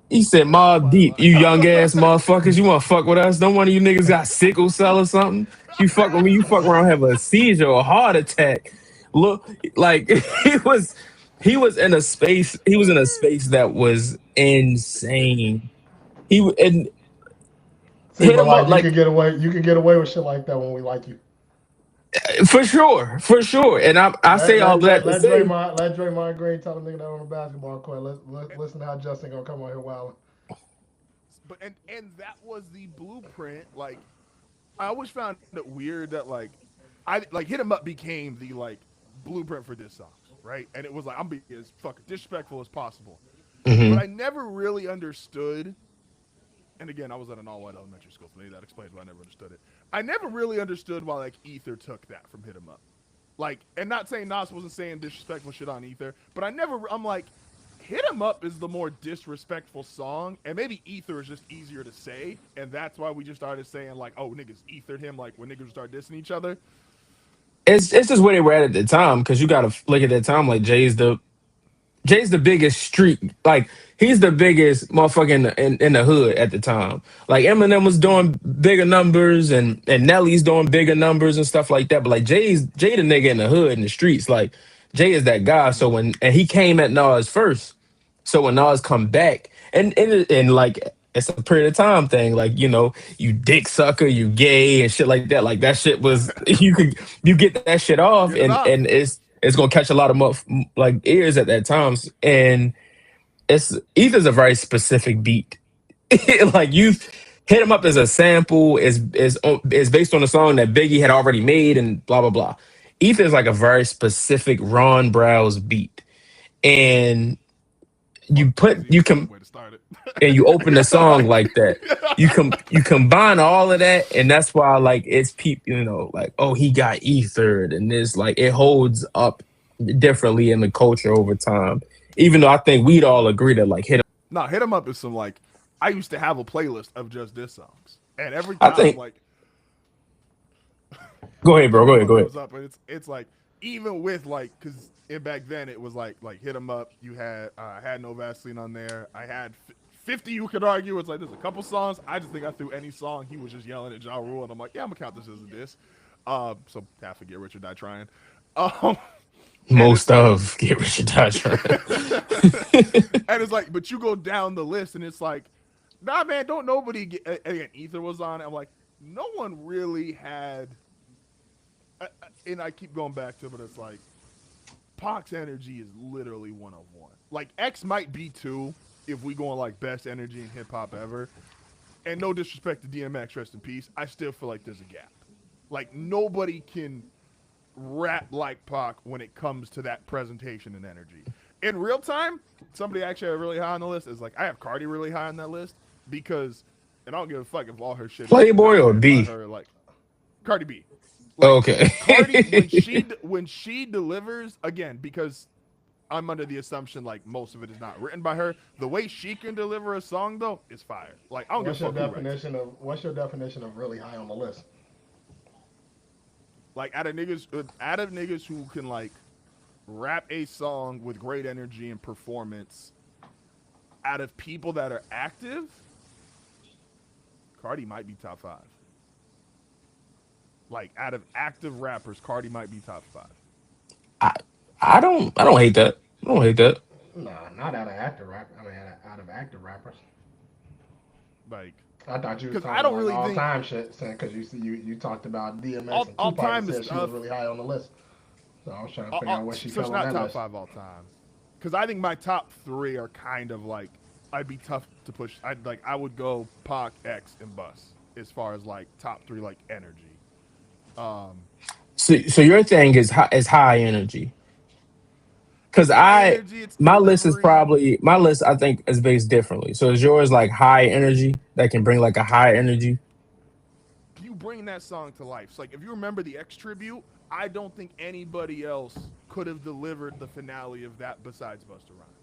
he said, that's Mob fire Deep, line. you young ass motherfuckers, you want to fuck with us? Don't one of you niggas got sickle cell or something? You fuck with me, you fuck around, have a seizure or a heart attack. Look, like he was in a space that was insane. And See, hit but him up like like you can get away with shit like that when we like you. for sure. And I say all that to say, Let Draymond Green tell the nigga that on the basketball court. Listen to how Justin gonna come on here wilding. But and that was the blueprint. Like, I always found it weird that I like Hit 'em Up became the like blueprint for this song, right? And it was like I'm being as fucking disrespectful as possible. But mhm. I never really understood. And again, I was at an all-white elementary school, so maybe that explains why I never understood it. I never really understood why like Ether took that from Hit 'em Up. Like, and not saying Nas wasn't saying disrespectful shit on Ether, but I'm like, Hit 'em Up is the more disrespectful song, and maybe Ether is just easier to say, and that's why we just started saying like, oh, niggas ethered him, like when niggas start dissing each other. It's just where they were at the time because you got to look at that time like Jay's the biggest street, like he's the biggest motherfucker in the hood at the time. Like Eminem was doing bigger numbers and Nelly's doing bigger numbers and stuff like that. But like Jay the nigga in the hood in the streets. Like Jay is that guy. So and he came at Nas first. So when Nas come back and like it's a period of time thing, like you dick sucker, you gay and shit like that. Like that shit was you get that shit off Get it and off. it's gonna catch a lot of like ears at that times. And it's Ether's a very specific beat. Like you hit him up as a sample is based on a song that Biggie had already made and blah blah blah. Ether is like a very specific Ron Browse beat, and you Fuck put Jay-Z you is a good can way to start it. and you open the song Like, like that. You combine all of that, and that's why like it's people, like oh he got ethered, and this like it holds up differently in the culture over time. Even though I think we'd all agree that like hit. nah, Hit 'em Up is some like, I used to have a playlist of just diss songs, and every I time think like go ahead, bro. Hit Go 'em ahead. Up Go ahead. comes up, and it's like even with like because back then it was like Hit 'em Up. You had no Vaseline on there. I had 50. You could argue it's like there's a couple songs. I just think I threw any song he was just yelling at Ja Rule, and I'm like, yeah, I'm gonna count this as a diss. So half a Get Rich or Die Trying. Um, and it's Most like, of Get Rich or Die Trying. and it's like, but you go down the list, and it's like, nah, man, don't nobody get. Again, Ether was on. I'm like, no one really had. And I keep going back to it, but it's like Pac's energy is literally 101. Like X might be two if we go on like best energy in hip hop ever. And no disrespect to DMX, rest in peace. I still feel like there's a gap. Like nobody can rap like Pac when it comes to that presentation and energy. In real time, somebody actually had really high on the list is like I have Cardi really high on that list because, and I don't give a fuck if all her shit is Playboy not or written by B? her. Like Cardi B, like Okay. Cardi when she delivers again because I'm under the assumption like most of it is not written by her. The way she can deliver a song though is fire. Like I don't give a fuck who writes it. What's your definition of really high on the list? Like out of niggas who can like rap a song with great energy and performance, out of people that are active, Cardi might be top 5. Like out of active rappers, Cardi might be top 5. I I don't hate that. I don't hate that. Nah, not out of active rap. I mean, out of active rappers. Like, I thought you was because I talking don't like really all think time shit, because you talked about DMX and all Tupac and time is said she was tough. really high on the list. So I was trying to figure out where she So it's fell on not that top list. 5 all time. Because I think my top 3 are kind of like I'd be tough to push. I would go Pac, X, and Bus as far as like top 3 like energy. Um, So your thing is high energy. Cause it's high energy. It's delivery. my list I think is based differently. So is yours like high energy that can bring like a high energy? You bring that song to life. So like if you remember the X tribute, I don't think anybody else could have delivered the finale of that besides Busta Rhymes.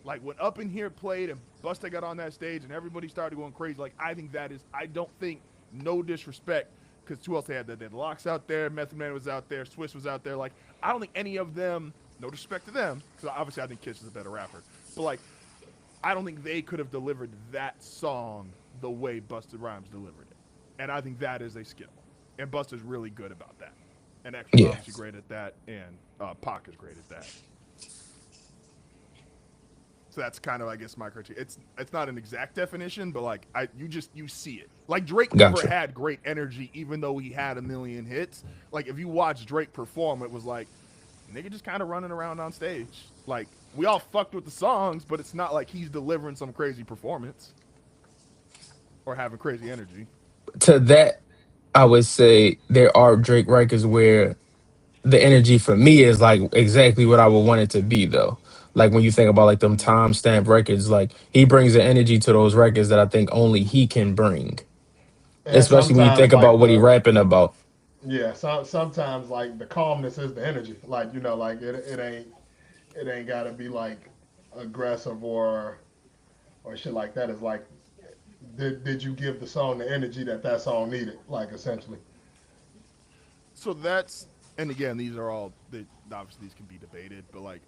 Like when Up in Here played and Busta got on that stage and everybody started going crazy. Like I don't think, no disrespect, because who else they had? They had Locks out there, Method Man was out there, Swiss was out there. Like I don't think any of them, no disrespect to them, because obviously I think Kiss is a better rapper, but like I don't think they could have delivered that song the way Busta Rhymes delivered it. And I think that is a skill. And Busta's really good about that. And X was Yeah. obviously great at that, and Pac is great at that. So that's kind of, I guess, my criteria. It's not an exact definition, but like you see it. Like Drake never Gotcha. had great energy, even though he had a million hits. Like if you watch Drake perform, it was like nigga just kind of running around on stage. Like we all fucked with the songs, but it's not like he's delivering some crazy performance or having crazy energy. To that, I would say there are Drake records where the energy for me is like exactly what I would want it to be though. Like when you think about like them timestamp records, like he brings the energy to those records that I think only he can bring. And Especially when you think sometimes about like what he rapping about. yeah, sometimes like the calmness is the energy. Like like it ain't gotta be like aggressive or shit like that. It's like did you give the song the energy that song needed? Like essentially. So that's, and again, these are all, obviously these can be debated, but like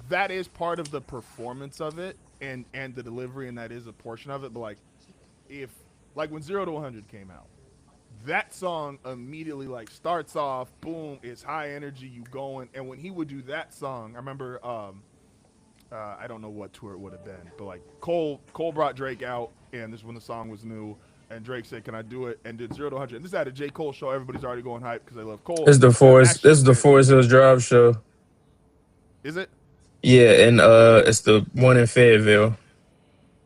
that is part of the performance of it and the delivery, and that is a portion of it. But like if like when 0 to 100 came out, that song immediately like starts off, boom, it's high energy, you going. And when he would do that song, I remember I don't know what tour it would have been, but like Cole brought Drake out, and this is when the song was new, and Drake said, "Can I do it?" and did 0 to 100. And this is at a J. Cole show. Everybody's already going hype because they love Cole, and that This shit is the went. Forest Hills Drive show. Is it? Yeah, and it's the one in Fayetteville.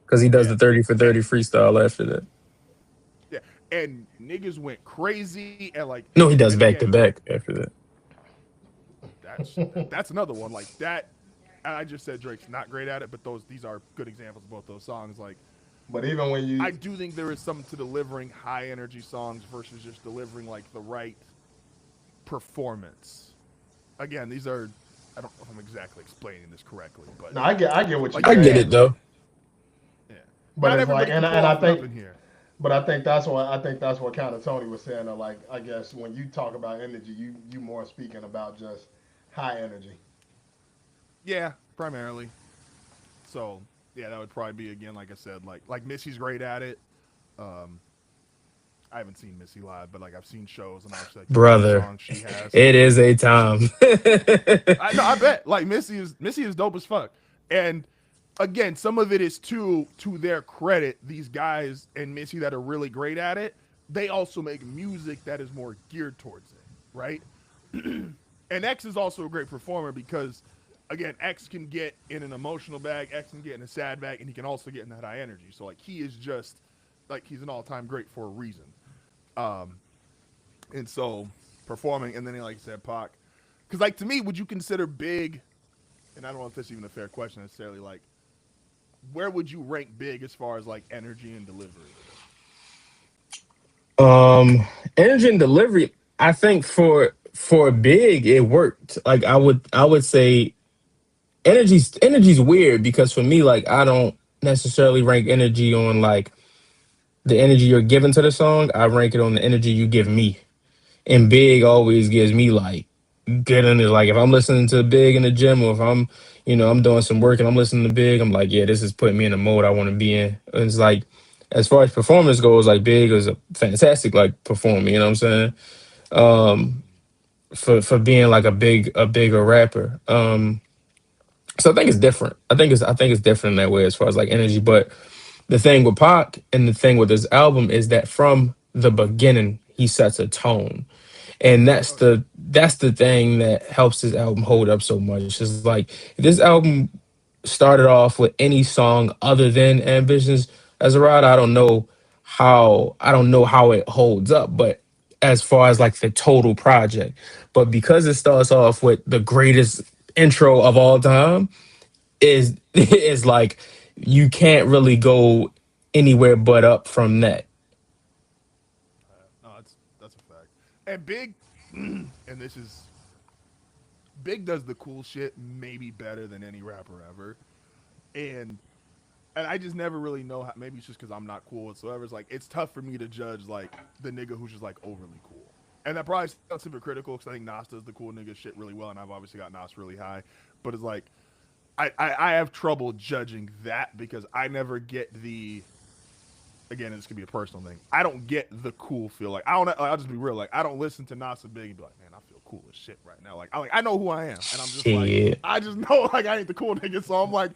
Because he does Yeah, the 30 for and 30 freestyle after that. yeah, and niggas went crazy, and like, No, he does and back to again, back after that. that's another one like that. And I just said Drake's not great at it, but these are good examples of both those songs. Like But even when you I do think there is something to delivering high energy songs versus just delivering like the right performance. Again, these are, I don't know if I'm exactly explaining this correctly, but no, I get what you're like I get saying. it though. yeah, But not it's like everybody can pull and I off an up think in here. but I think that's what kind of Tony was saying. Like I guess when you talk about energy, you more speaking about just high energy. Yeah, primarily. So yeah, that would probably be again, like I said, like Missy's great at it. Um, I haven't seen Missy live, but like I've seen shows and obviously like the two Brother, songs she has. it is a time. I know, I bet. Like Missy is dope as fuck. And again, some of it is to their credit, these guys and Missy that are really great at it, they also make music that is more geared towards it, right? And X is also a great performer because again, X can get in an emotional bag, X can get in a sad bag, and he can also get in that high energy. So like he is just like he's an all-time great for a reason. Um and so performing, and then like you said, Pac. Because like to me, would you consider Big, and I don't know if this is even a fair question necessarily, like where would you rank Big as far as like energy and delivery? um, Energy and delivery. I think for Big, it worked. Like I would say energy's weird because for me, like I don't necessarily rank energy on like the energy you're giving to the song. I rank it on the energy you give me. And Big always gives me like good in it. Like if I'm listening to Big in the gym, or if I'm, I'm doing some work and I'm listening to Big, I'm like, yeah, this is putting me in the mode I want to be in. And it's like, as far as performance goes, like Big is a fantastic like performer. You know what I'm saying? Um, for being like a bigger rapper. So I think it's different. I think it's different in that way as far as like energy. But the thing with Pac and the thing with this album is that from the beginning he sets a tone, and that's the thing that helps this album hold up so much. It's like if this album started off with any song other than Ambitions as a Ride, I don't know how it holds up, but as far as like the total project. But because it starts off with the greatest intro of all time, is is like you can't really go anywhere but up from that. No, that's a fact. And Big, and this is Big does the cool shit maybe better than any rapper ever, and I just never really know how. Maybe it's just because I'm not cool whatsoever. It's like it's tough for me to judge like the nigga who's just like overly cool, and that probably sounds super critical because I think Nas does the cool nigga shit really well, and I've obviously got Nas really high, but it's like I have trouble judging that because I never get the again, this could be a personal thing. I don't get the cool feel. Like I don't. I'll just be real. Like I don't listen to Nas and Big and be like, man, I feel cool as shit right now. I know who I am, and I'm just like, Shit. I just know like I ain't the cool nigga. So I'm like,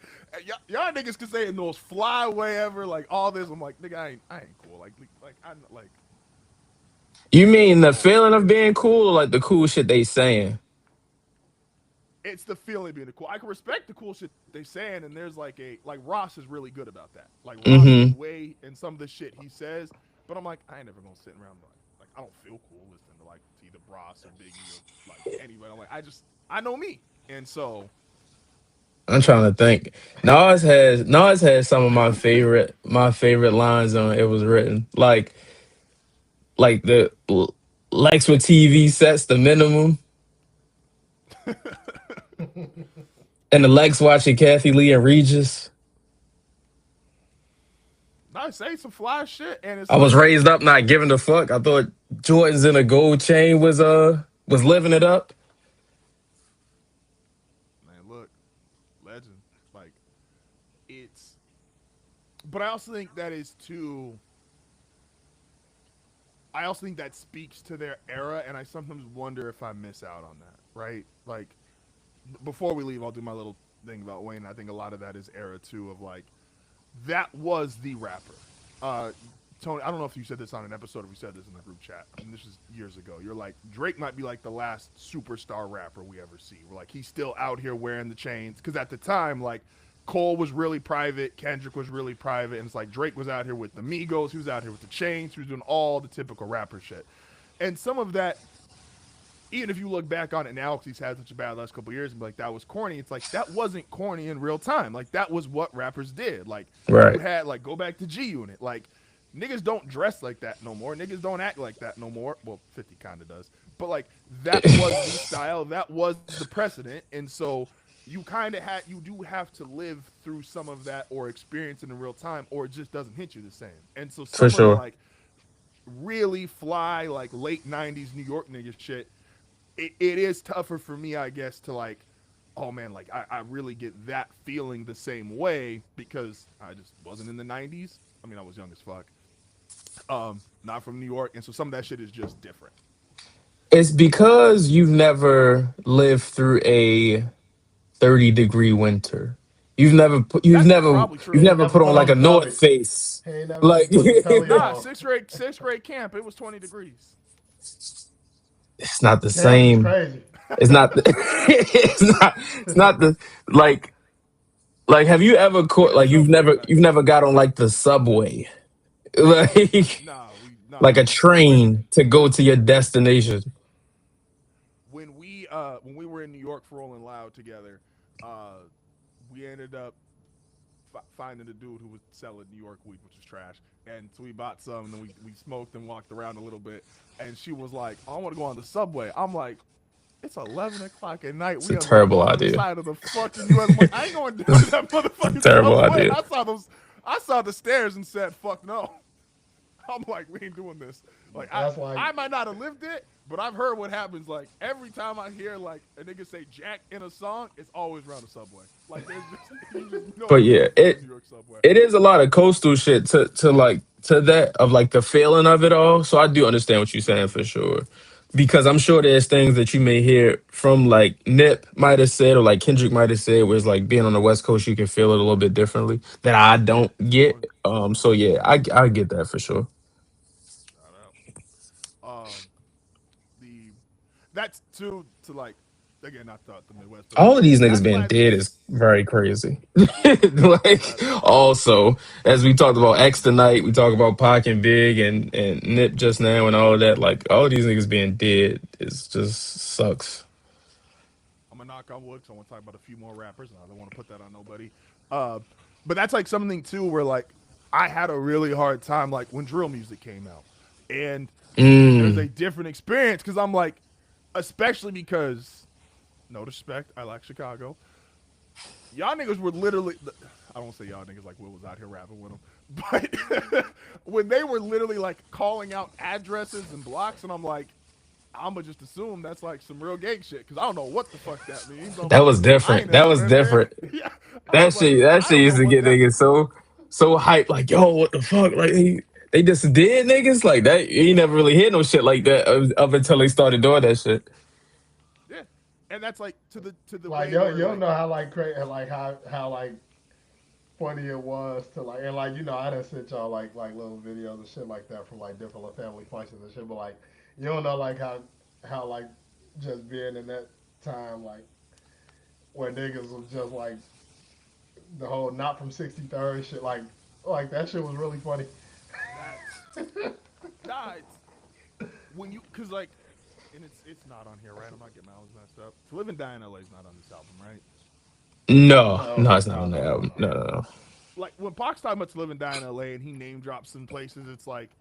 y'all niggas can say it in the most fly way ever. Like all this, I'm like, nigga, I ain't cool. Like I like. You mean the feeling of being cool, or like the cool shit they saying? It's the feeling being the cool. I can respect the cool shit they saying, and there's like Ross is really good about that. Like Ross is Mm-hmm. way in some of the shit he says, but I'm like, I ain't never gonna sit around like I don't feel cool listening to like either Ross or Biggie or like anybody. I'm like, I know me, and so I'm trying to think. Nas has some of my favorite lines on It Was Written. Like the Lex with TV sets the minimum, and the Lex watching Kathy Lee and Regis. I say some fly shit, and it's I was like, raised up not giving a fuck. I thought Jordans in a gold chain was living it up. man, look, legend, like it's. But I also think that is too. I also think that speaks to their era, and I sometimes wonder if I miss out on that. Right, like before we leave, I'll do my little thing about Wayne. I think a lot of that is era too of like that was the rapper. Uh, Tony, I don't know if you said this on an episode or we said this in the group chat, and this is years ago. You're like Drake might be like the last superstar rapper we ever see. We're like he's still out here wearing the chains because at the time like Cole was really private, Kendrick was really private, and it's like Drake was out here with the Migos, he was out here with the chains, he was doing all the typical rapper shit, and some of that even if you look back on it now, because he's had such a bad last couple of years, and be like, that was corny. It's like that wasn't corny in real time. Like that was what rappers did. Like you Right. had like go back to G Unit. Like niggas don't dress like that no more. Niggas don't act like that no more. Well, 50 kind of does, but like that was the style. That was the precedent, and so you do have to live through some of that or experience it in real time, or it just doesn't hit you the same. And so For some of the sure. like really fly like late '90s New York niggas shit it is tougher for me, I guess, to like, oh man, like I really get that feeling the same way because I just wasn't in the '90s. I mean, I was young as fuck. Not from New York, and so some of that shit is just different. It's because you've never lived through a 30-degree winter. You've That's never probably you've He true. ain't never never put on put like on a the North belly. Face. He ain't never Like put the belly Nah, on. sixth grade camp, it was 20 degrees. it's not the Camp is same. crazy. It's not. It's not the like. Have you ever We caught did like you've subway never back you've then. never got on like the subway, like like a We when train to go to your destination? when we were in New York for Rolling Loud together, uh, we ended up finding a dude who was selling New York weed, which is trash. And so we bought some, and then we smoked and walked around a little bit. And she was like, oh, I want to go on the subway. I'm like, It's 11 o'clock at night. It's a We on the terrible wrong idea. side of the fucking U.S. I'm like, I ain't going down to that motherfucking Terrible subway. idea. I saw the stairs and said, "Fuck no." I'm like, we ain't doing this. Like, I might not have lived it, but I've heard what happens. Like, every time I hear like a nigga say Jack in a song, it's always around the subway. Like, there's just you know But it's yeah, a fucking New York subway. it is a lot of coastal shit to that of like the feeling of it all. So I do understand what you're saying for sure. Because I'm sure there's things that you may hear from like Nip might have said or like Kendrick might have said, where it's like being on the West Coast, you can feel it a little bit differently that I don't get. So yeah, I get that for sure. Shout out. The that's to like again, not the Midwest, but All of these niggas that's being why dead is this. very crazy. Like That is also, as we talked about X tonight, we talk about Pac and Big and Nip just now and all of that. Like all of these niggas being dead is just sucks. I'm gonna knock on wood because I want to talk about a few more rappers, and I don't want to put that on nobody. Uh, but that's like something too where like I had a really hard time like when drill music came out, and there's a Mm. different experience because I'm like, especially because no disrespect, I like Chicago. Y'all niggas were literally. I don't say y'all niggas like Will was out here rapping with them, but when they were literally like calling out addresses and blocks, and I'm like, I'ma just assume that's like some real gang shit because I don't know what the fuck that means. I'm That like, was I ain't different. That never was been there. different. Yeah, I was like, That I shit don't know used to what get that niggas means. so hyped. Like yo, what the fuck? Like they just did niggas like that. You never really hear no shit like that up until they started doing that shit. Yeah, and that's like to the Like way where you don't like know how like crazy like how like funny it was to like and like I done sent y'all like little videos and shit like that from like different little family functions and shit, but like you don't know like how like just being in that time like where niggas was just like the whole not from 63rd shit like that shit was really funny. that's nah. It's when you because like and it's not on here, right? I'm not getting my albums messed up. To Live and Die in LA is not on this album, right? No, No, no, it's not no, on no, that no, album. no. No, no, no. Like when Pac's talking about To Live and Die in LA and he name drops some places, it's like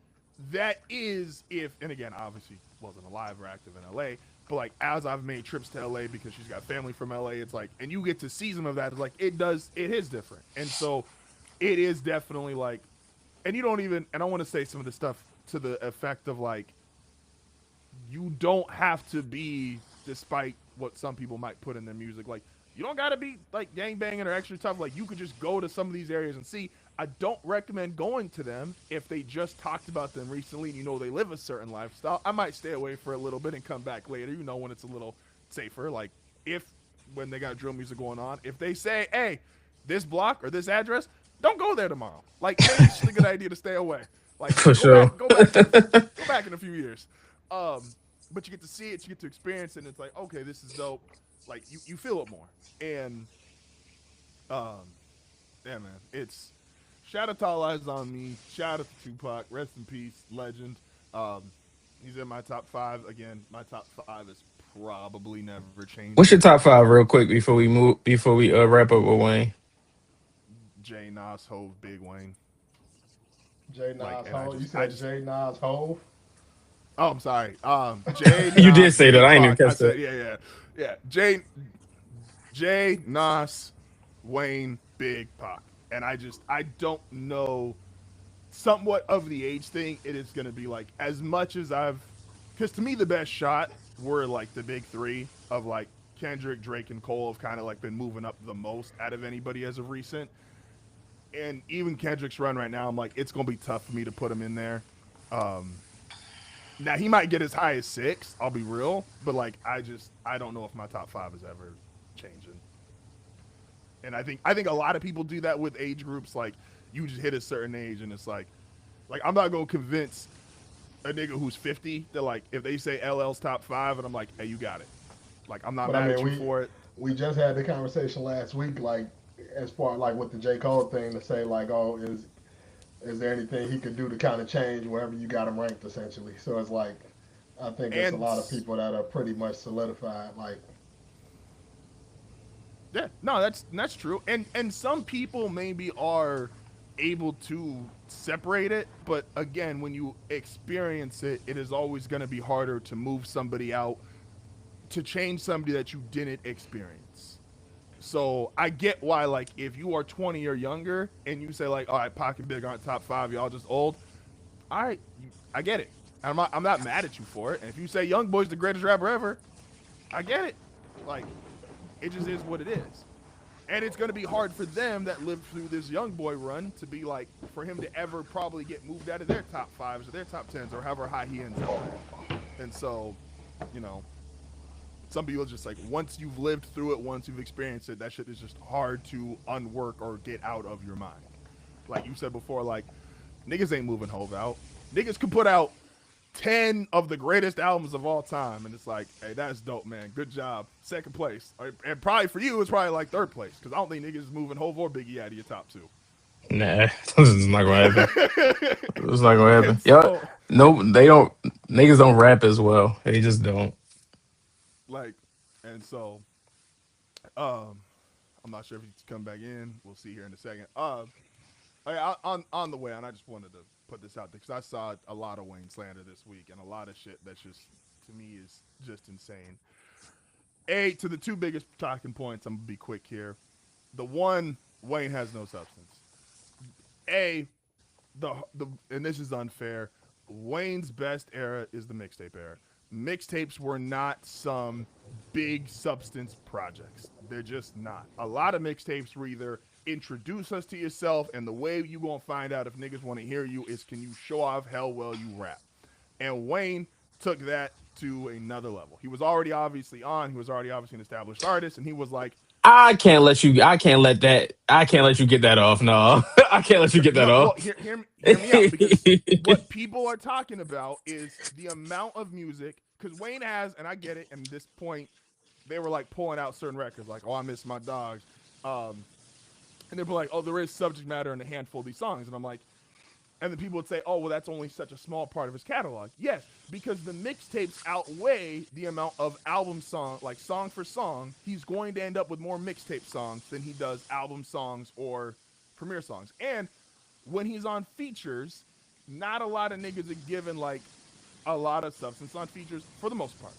that is if and again obviously wasn't alive or active in LA, but like as I've made trips to LA because she's got family from LA, it's like and you get to see some of that. It's like it is different, and so it is definitely like, and you don't even and I want to say some of the stuff to the effect of like you don't have to be despite what some people might put in their music like you don't got to be like gang banging or extra tough like you could just go to some of these areas and see. I don't recommend going to them if they just talked about them recently and you know they live a certain lifestyle. I might stay away for a little bit and come back later, you know, when it's a little safer. Like if when they got drill music going on, if they say, hey, this block or this address, don't go there tomorrow. Like maybe it's just a good idea to stay away. Like For sure. go back in go back in a few years. But you get to see it, you get to experience it, and it's like, okay, this is dope. Like you feel it more. And um yeah man, it's shout out to All Eyes on Me, shout out to Tupac, rest in peace, legend. Um he's in my top five. Again, my top five is probably never changing. What's your top five, real quick, before we move? Before we wrap up with Wayne? Jay Nas, Hove, Big Wayne. J Like Nas and Hove. You I said just J Nas Hove. oh I'm sorry. Jay You did Nas, say that. Big I ain't even Pac. I catch said that. yeah. Jay Nas, Wayne, Big Pac. And I don't know somewhat of the age thing. It is gonna be like as much as I've because to me the best shot were like the big three of like Kendrick, Drake, and Cole have kind of like been moving up the most out of anybody as of recent. And even Kendrick's run right now, I'm like, it's gonna be tough for me to put him in there. Um, Now he might get as high as six. I'll be real, but like I don't know if my top five is ever changing. And I think a lot of people do that with age groups. Like you just hit a certain age, and it's like I'm not gonna convince a nigga who's 50 that like if they say LL's top five, and I'm like, hey, you got it. Like I'm not But I mad mean, at you for it. we just had the conversation last week, like as far like with the J Cole thing, to say like, oh, is there anything he could do to kind of change wherever you got him ranked, essentially? So it's like, I think it's a And lot of people that are pretty much solidified. Like, yeah, no, that's true. And some people maybe are able to separate it, but again, when you experience it, it is always going to be harder to move somebody out to change somebody that you didn't experience. So I get why, like, if you are 20 or younger and you say like, all right, Pocket Big aren't top 5, y'all just old. All right, I get it. I'm not mad at you for it. And if you say Young Boy's the greatest rapper ever, I get it. Like, it just is what it is. And it's going to be hard for them that lived through this Young Boy run to be like, for him to ever probably get moved out of their top 5s or their top 10s or however high he ends up at. And so, you know, some people just like, once you've lived through it, once you've experienced it, that shit is just hard to unwork or get out of your mind. Like you said before, like, niggas ain't moving Hove out. Niggas can put out 10 of the greatest albums of all time, and it's like, hey, that's dope, man. Good job. Second place. And probably for you, it's probably like third place, because I don't think niggas is moving Hove or Biggie out of your top 2. Nah, this is not gonna happen. It's not gonna happen. So, no, they don't. Niggas don't rap as well. They just don't. Like, and so, I'm not sure if he's come back in. We'll see here in a second. On the way, and I just wanted to put this out there because I saw a lot of Wayne slander this week and a lot of shit that's just, to me, is just insane. To the 2 biggest talking points, I'm gonna be quick here. The one, Wayne has no substance. And this is unfair. Wayne's best era is the mixtape era. Mixtapes were not some big substance projects. They're just not. A lot of mixtapes were either introduce us to yourself, and the way you gonna find out if niggas want to hear you is can you show off how well you rap. And Wayne took that to another level. He was already obviously an established artist, and he was like, I can't let you get that off. No, I can't let you get that off. Well, hear me out, because what people are talking about is the amount of music, because Wayne has, and I get it, and at this point, they were like pulling out certain records, like, oh, I miss my dogs. And they'd be like, oh, there is subject matter in a handful of these songs. And I'm like, and then people would say, oh, well, that's only such a small part of his catalog. Yes, because the mixtapes outweigh the amount of album song, like song for song. He's going to end up with more mixtape songs than he does album songs or premiere songs. And when he's on features, not a lot of niggas are given like a lot of substance on features for the most part.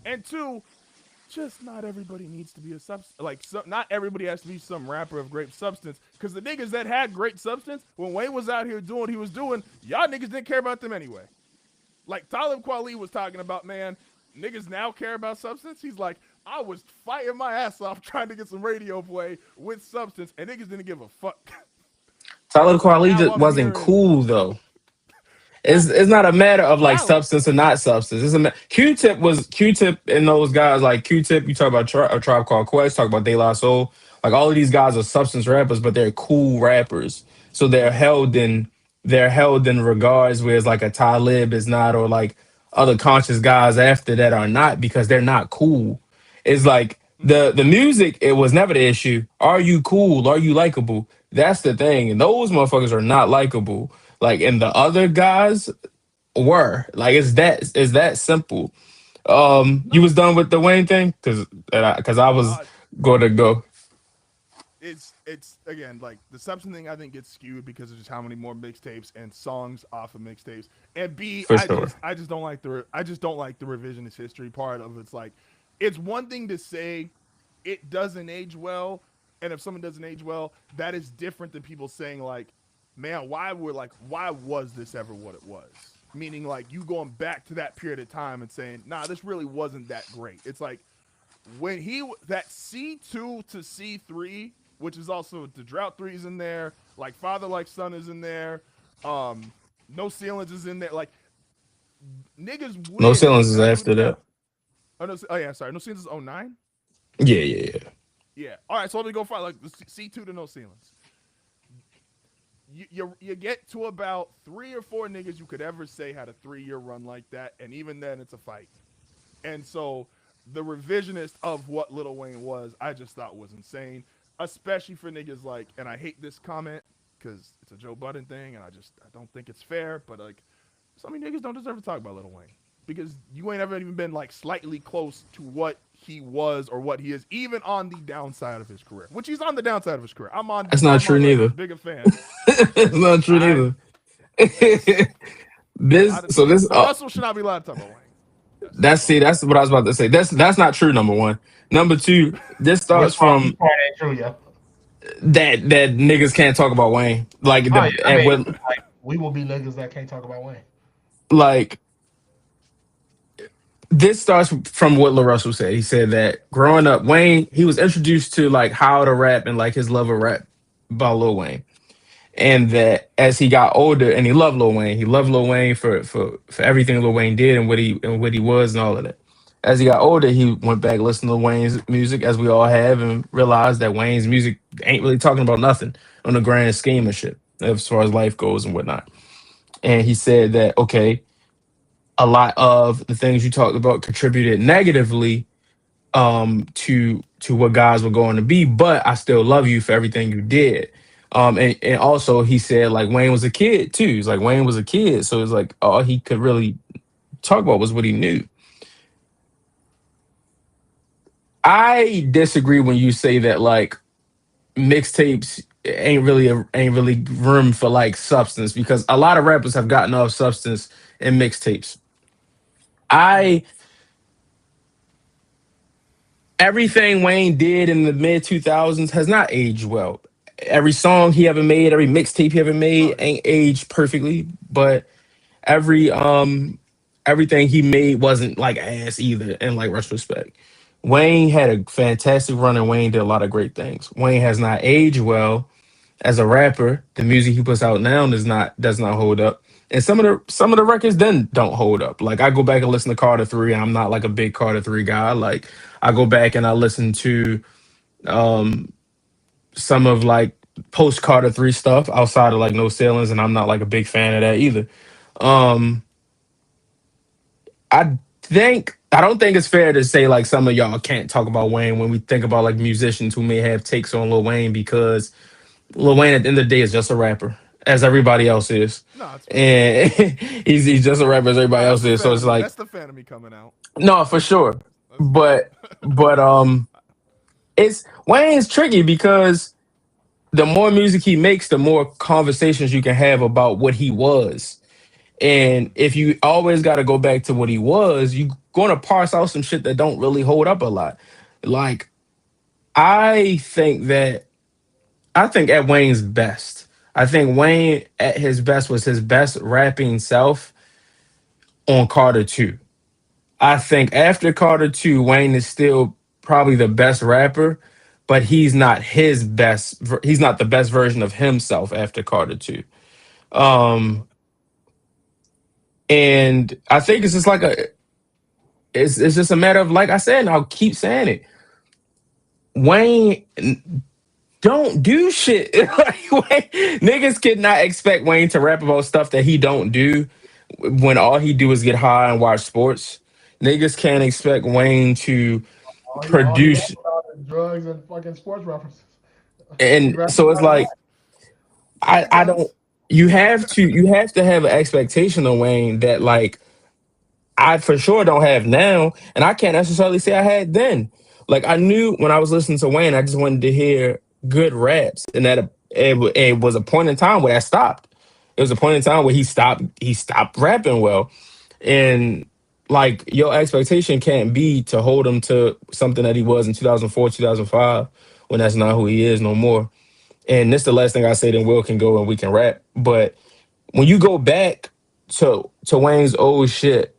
And 2, just not everybody needs to be not everybody has to be some rapper of great substance, because the niggas that had great substance, when Wayne was out here doing what he was doing, y'all niggas didn't care about them anyway. Like Talib Kweli was talking about, man, niggas now care about substance. He's like, I was fighting my ass off trying to get some radio play with substance, and niggas didn't give a fuck. Talib Kweli just wasn't cool though. It's not a matter of like substance or not substance. It's Q-Tip and those guys like Q-Tip. You talk about a Tribe Called Quest, talk about De La Soul. Like all of these guys are substance rappers, but they're cool rappers. So they're held in regards, whereas like a Talib is not, or like other conscious guys after that are not, because they're not cool. It's like the music, it was never the issue. Are you cool? Are you likable? That's the thing. And those motherfuckers are not likable. Like, and the other guys were. Like, it's that simple. You was done with the Wayne thing? Because I was going to go. It's again, like the substance thing, I think gets skewed because of just how many more mixtapes and songs off of mixtapes. And B, I just don't like the revisionist history part of it. It's like, it's one thing to say it doesn't age well, and if someone doesn't age well, that is different than people saying like, man, why was this ever what it was? Meaning like you going back to that period of time and saying, nah, this really wasn't that great. It's like when that C2 to C3, which is also the Drought 3's in there, like Father Like Son is in there, No Ceilings is in there, like niggas win. No Ceilings is after that. No Ceilings is 09? Yeah. All right, so let me go find like the C2 to No Ceilings. You get to about 3 or 4 niggas you could ever say had a 3-year run like that, and even then it's a fight. And so the revisionist of what Lil Wayne was, I just thought was insane, especially for niggas like, and I hate this comment because it's a Joe Budden thing, and I don't think it's fair, but like some of you niggas don't deserve to talk about Lil Wayne because you ain't ever even been like slightly close to what he was or what he is, even on the downside of his career, which he's on the downside of his career. That's not true neither. Big a fan. It's not true neither. Russell should not be allowed to talk about Wayne. That's what I was about to say. That's not true. Number one. Number two. This Which starts from part ain't true, yeah. that niggas can't talk about Wayne. Like Oh yeah, the I and mean, with like we will be niggas that can't talk about Wayne. like this starts from what LaRussell said. He said that growing up, Wayne, he was introduced to like how to rap and like his love of rap by Lil Wayne. And that as he got older and he loved Lil Wayne, he loved Lil Wayne for everything Lil Wayne did and what he was and all of that. As he got older, he went back listening to Wayne's music, as we all have, and realized that Wayne's music ain't really talking about nothing on the grand scheme of shit as far as life goes and whatnot. And he said that okay, a lot of the things you talked about contributed negatively to what guys were going to be, but I still love you for everything you did. And also he said like Wayne was a kid too. He's like Wayne was a kid, so it's like all he could really talk about was what he knew. I disagree when you say that like mixtapes ain't really room for like substance because a lot of rappers have gotten off substance in mixtapes. Mm. I Everything Wayne did in the mid 2000s has not aged well. Every song he ever made, every mixtape he ever Oh made yeah. ain't aged perfectly, but every everything he made wasn't like ass either in like retrospect. Wayne had a fantastic run and Wayne did a lot of great things. Wayne has not aged well as a rapper. The music he puts out now does not hold up. And some of the records then don't hold up. Like I go back and listen to Carter 3. I'm not like a big Carter 3 guy. Like I go back and I listen to um some of like post Carter 3 stuff outside of like No Ceilings, and I'm not like a big fan of that either. Um I don't think it's fair to say like some of y'all can't talk about Wayne when we think about like musicians who may have takes on Lil Wayne because Lil Wayne at the end of the day is just a rapper, as everybody else is. No, that's fair. And he's just a rapper as No, everybody else is. So it's like, that's the fan of me coming out. no, for sure. That's good. But but it's Wayne's tricky because the more music he makes, the more conversations you can have about what he was. And if you always got to go back to what he was, you're gonna parse out some shit that don't really hold up a lot. Like I think that I think at Wayne's best, I think Wayne at his best was his best rapping self on Carter 2. I think after Carter 2, Wayne is still probably the best rapper, but he's not the best version of himself after Carter 2. Um and I think it's just like a it's just a matter of like I said, and I'll keep saying it. Wayne don't do shit. Like, niggas could not expect Wayne to rap about stuff that he don't do when all he do is get high and watch sports. Niggas can't expect Wayne to All he rap produce, about is drugs and fucking sports references. He and rap so it's about like that. Yeah, he I don't. does. You have to have an expectation of Wayne that like I for sure don't have now, and I can't necessarily say I had then. Like I knew when I was listening to Wayne, I just wanted to hear good raps, and it was a point in time where I stopped. It was a point in time where he stopped rapping well, and like your expectation can't be to hold him to something that he was in 2004, 2005, when that's not who he is no more. And this the last thing I say. Then Will can go and we can rap. But when you go back to Wayne's old shit,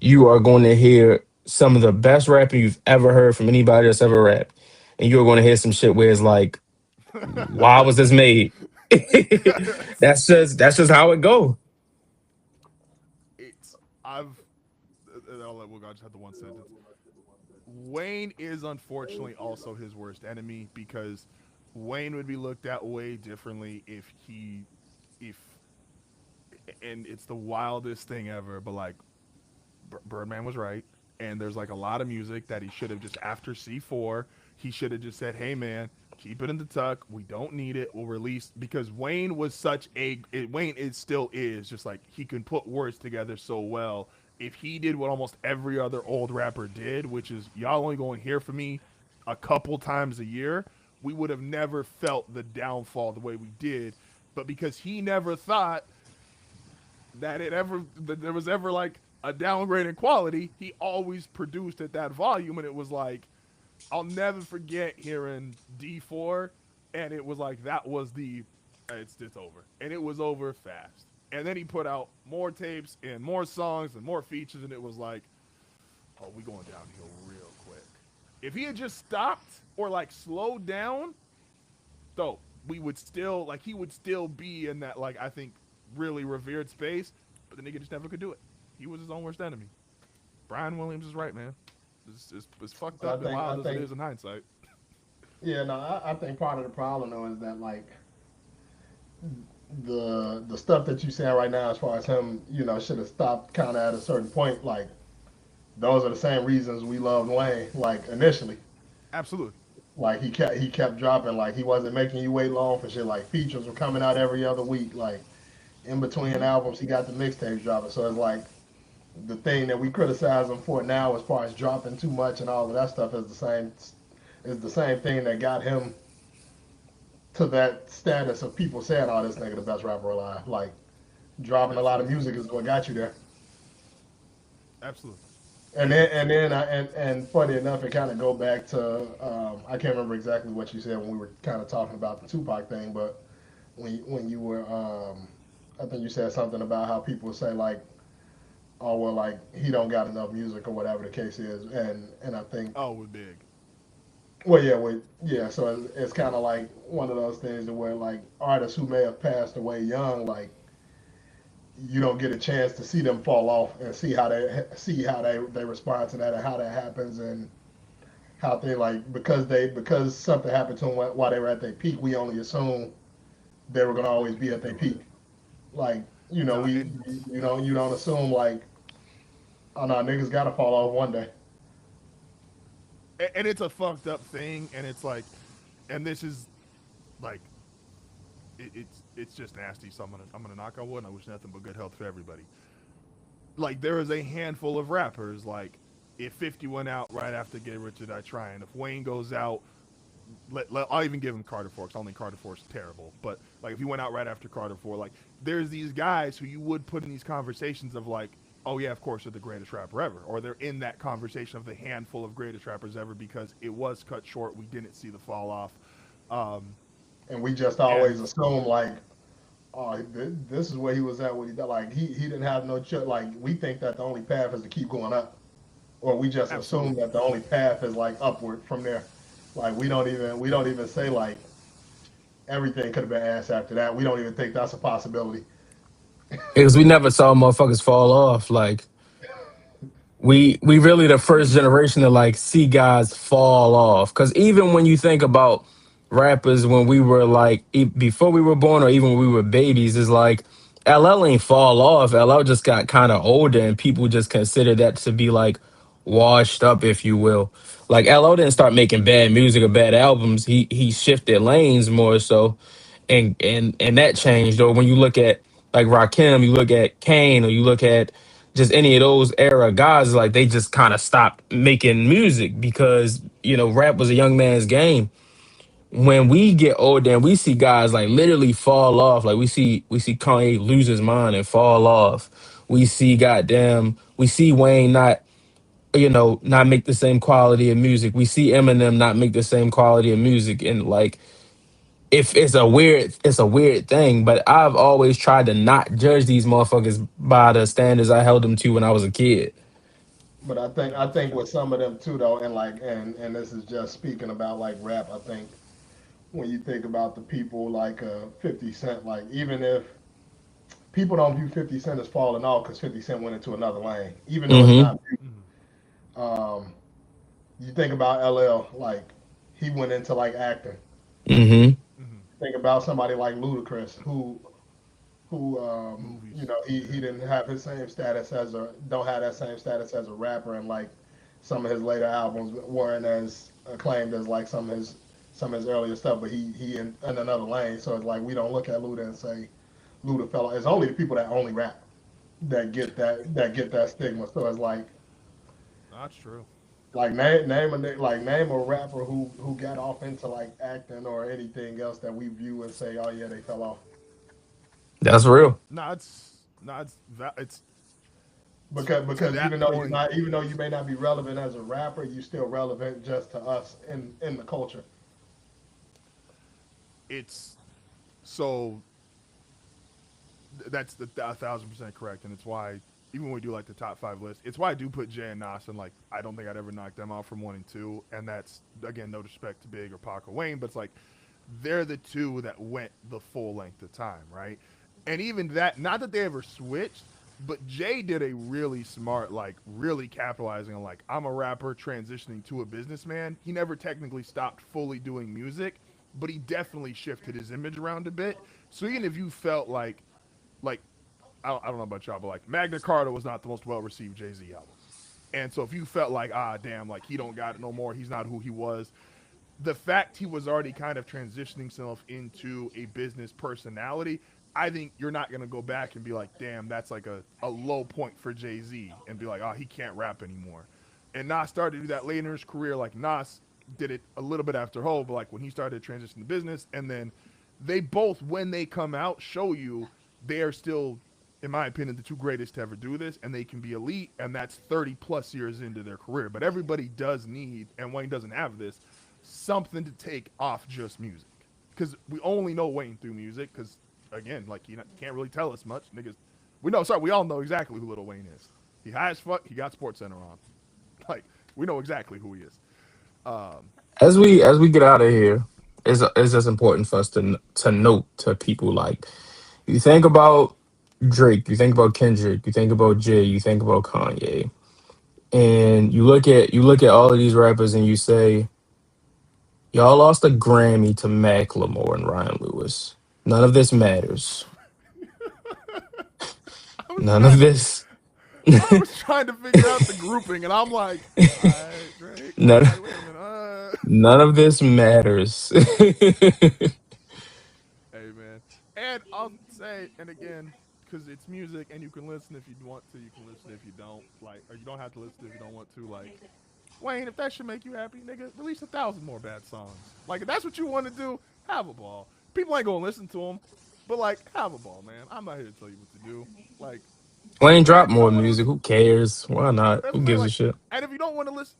you are going to hear some of the best rapping you've ever heard from anybody that's ever rapped. And you're going to hear some shit where it's like, why was this made? That's just how it go. it's I've I'll let Will. I just had the one sentence. Wayne is unfortunately also his worst enemy because Wayne would be looked at way differently if and it's the wildest thing ever, but like Birdman was right, and there's like a lot of music that he should have just after C4, he should have just said, "Hey man, keep it in the tuck. We don't need it. We'll release." Because Wayne was such Wayne is still is just like he can put words together so well. If he did what almost every other old rapper did, which is y'all only going to hear from me a couple times a year, we would have never felt the downfall the way we did. But because he never thought that there was ever like a downgrade in quality, he always produced at that volume, and it was like I'll never forget hearing D4, and it was like that was the it's over, and it was over fast. And then he put out more tapes and more songs and more features, and it was like, oh, we going downhill real quick. If he had just stopped or like slowed down, though, we would still like he would still be in that like I think really revered space, but the nigga just never could do it. He was his own worst enemy. Brian Williams is right, man. It's fucked But up and wild as it is in hindsight. yeah, no, I think part of the problem though is that like the stuff that you saying right now, as far as him, should have stopped kind of at a certain point. Like those are the same reasons we loved Wayne. Like initially, Absolutely. like he kept dropping. Like he wasn't making you wait long for shit. Like features were coming out every other week. Like in between Mm-hmm. albums, he got the mixtapes dropping. So it's like the thing that we criticize him for now, as far as dropping too much and all of that stuff, is the same thing that got him to that status of people saying, "Oh, this nigga the best rapper alive." Like dropping a lot of Absolutely. music is what got you there. Absolutely. And And then funny enough, it kind of go back to I can't remember exactly what you said when we were kind of talking about the Tupac thing, but when you were I think you said something about how people say like, oh well, like he don't got enough music or whatever the case is, and I think oh, we're big. well yeah yeah, so it's kind of like one of those things where like artists who may have passed away young, like you don't get a chance to see them fall off and see how they respond to that and how that happens and how they like because something happened to them while they were at their peak. We only assume they were gonna always be at their peak. Like No, we and you don't assume like, oh no, niggas gotta fall off one day. and it's a fucked up thing, and it's like, and this is like it's just nasty. So I'm gonna knock on wood. And I wish nothing but good health for everybody. Like there is a handful of rappers like if 50 went out right after Get Rich or Die Trying, if Wayne goes out, I'll even give him Carter 4 because I don't think Carter 4 is terrible. But like if he went out right after Carter 4, like there's these guys who you would put in these conversations of like, oh yeah, of course they're the greatest rapper ever, or they're in that conversation of the handful of greatest rappers ever because it was cut short. We didn't see the fall off. Um, And we just and always assume like, oh, this is where he was at when he died. Like he didn't have no like we think that the only path is to keep going up, or we just assume absolutely, that the only path is like upward from there. Like we don't even say like everything could have been asked after that. We don't even think that's a possibility. Because we never saw motherfuckers fall off. Like we really the first generation to like see guys fall off. Because even when you think about rappers when we were like before we were born or even when we were babies, is like LL ain't fall off. LL just got kind of older, and people just consider that to be like washed up, if you will. Like LL didn't start making bad music or bad albums. He shifted lanes more so, and that changed. Or when you look at like Rakim, you look at Kane, or you look at just any of those era guys, like they just kind of stopped making music because rap was a young man's game. When we get older and we see guys like literally fall off, like we see Kanye lose his mind and fall off. We see Wayne not make the same quality of music. We see Eminem not make the same quality of music, and like if it's a weird thing, but I've always tried to not judge these motherfuckers by the standards I held them to when I was a kid. But I think no, I for think sure. with some of them too though, and like and this is just speaking about like rap. I think when you think about the people like 50 Cent, like even if people don't view 50 Cent as falling off because 50 Cent went into another lane, even though it's Mm-hmm. not. Mm-hmm. Um, you think about LL, like he went into like acting. Mm-hmm. Mm-hmm. Think about somebody like Ludacris, who Movies, he yeah, didn't have his same status as a don't have that same status as a rapper, and like some of his later albums weren't as acclaimed as like some of his earlier stuff, but he in another lane. So it's like we don't look at Luda and say Luda fell. It's only the people that only rap that get that stigma. So it's that's true. like name a rapper who got off into like acting or anything else that we view and say, oh yeah, they fell off. That's real. No, it's no, it's Because that point, even though you may not be relevant as a rapper, you still relevant just to us in the culture. it's so that's the 1,000% correct, and it's why even when we do like the top 5 list, it's why I do put Jay and Nas, and like I don't think I'd ever knock them out from 1 and 2, and that's again no disrespect to Big or Pac or Wayne, but it's like they're the two that went the full length of time, right? And even that, not that they ever switched, but Jay did a really smart, like really capitalizing on like I'm a rapper transitioning to a businessman. He never technically stopped fully doing music, but he definitely shifted his image around a bit. So even if you felt like I don't know about y'all, but like Magna Carta was not the most well received Jay-Z album. And so if you felt like, damn, like he don't got it no more, he's not who he was, the fact he was already kind of transitioning himself into a business personality, I think you're not going to go back and be like, damn, that's like a low point for Jay-Z and be like, oh, he can't rap anymore. And Nas started to do that later in his career. Like Nas did it a little bit after Hov, but like when he started to transition to business, and then they both, when they come out, show you they are still, in my opinion, the two greatest to ever do this, and they can be elite, and that's 30 plus years into their career. But everybody does need, and Wayne doesn't have this, something to take off just music, because we only know Wayne through music. Because again, like he can't really tell us much, niggas. We all know exactly who Lil Wayne is. He high as fuck. He got Sports Center on. Like we know exactly who he is. As we get out of here, it's just important for us to note to people like you think about Drake, you think about Kendrick, you think about Jay, you think about Kanye, and you look at all of these rappers and you say y'all lost a Grammy to Macklemore and Ryan Lewis. None of this matters. I was None trying of to, this. I was trying to figure out the grouping, and I'm like, all right, Drake. none, Like, wait a minute. none of this matters. Hey man, and I'll say, and again, because it's music, and you can listen if you want to, you can listen if you don't, like, or you don't have to listen if you don't want to. Like, Wayne, if that should make you happy, nigga, release 1,000 more bad songs. Like, if that's what you want to do, have a ball. People ain't gonna listen to them, but like, have a ball, man. I'm not here to tell you what to do. Like, Wayne and drop if you more don't want to music. listen, Who cares? Why not? that's Who what I'm saying. gives a Like, shit? and if you don't want to listen,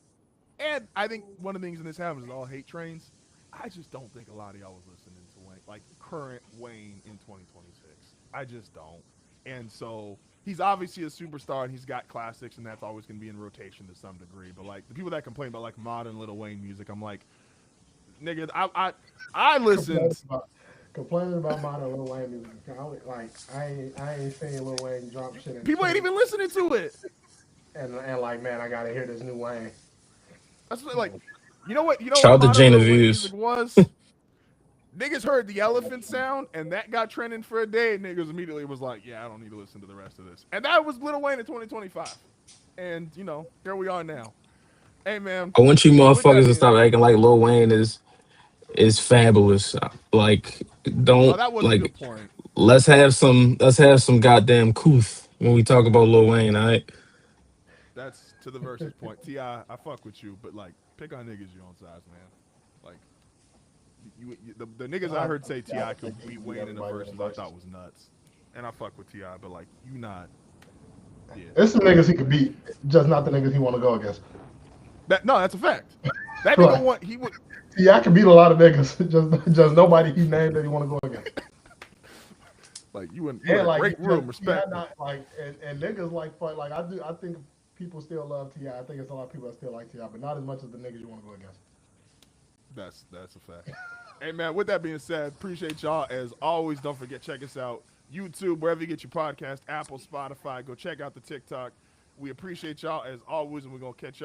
and I think one of the things in this happens is all hate trains. I just don't think a lot of y'all was listening to Wayne, like current Wayne in 2026. I just don't. And so he's obviously a superstar and he's got classics, and that's always going to be in rotation to some degree. But like the people that complain about like modern Lil Wayne music, I'm like, nigga, I complaining listened. about complaining about modern Lil Wayne music. I ain't seen Lil Wayne drop shit in People ain't 20, even listening to it. and like man, I gotta hear this new Wayne. That's what, like, you know what? You know Shout what out to modern Jane Lil Wayne music Views. was? Niggas heard the elephant sound and that got trending for a day. Niggas immediately was like, yeah, I don't need to listen to the rest of this. And that was Lil Wayne in 2025. And, you know, here we are now. Hey, man, I want you with that motherfuckers to being, stop acting like Lil Wayne is fabulous. Like, oh, don't that was a good like. point. Let's have some goddamn couth when we talk about Lil Wayne. All right. That's to the versus point. T.I., I fuck with you, but, like, pick on niggas your own size, man. Like, the niggas I heard say I T.I. think could he beat beat Wayne in the everybody in the verses I thought verses. was nuts. And I fuck with T.I., but, like, you not, yeah. There's some niggas he could beat, just not the niggas he want to go against. No, that's a fact. That nigga Right. want, he would, Yeah, I can beat a lot of niggas, just nobody he named that he want to go against. like, you in And a like great room, respect me. not like and niggas like fight like I think people still love Ti. I think it's a lot of people that still like Ti, but not as much as the niggas you want to go against. That's a fact. Hey man, with that being said, appreciate y'all as always. Don't forget, check us out YouTube, wherever you get your podcast, Apple, Spotify. Go check out the TikTok. We appreciate y'all as always, and we're gonna catch y'all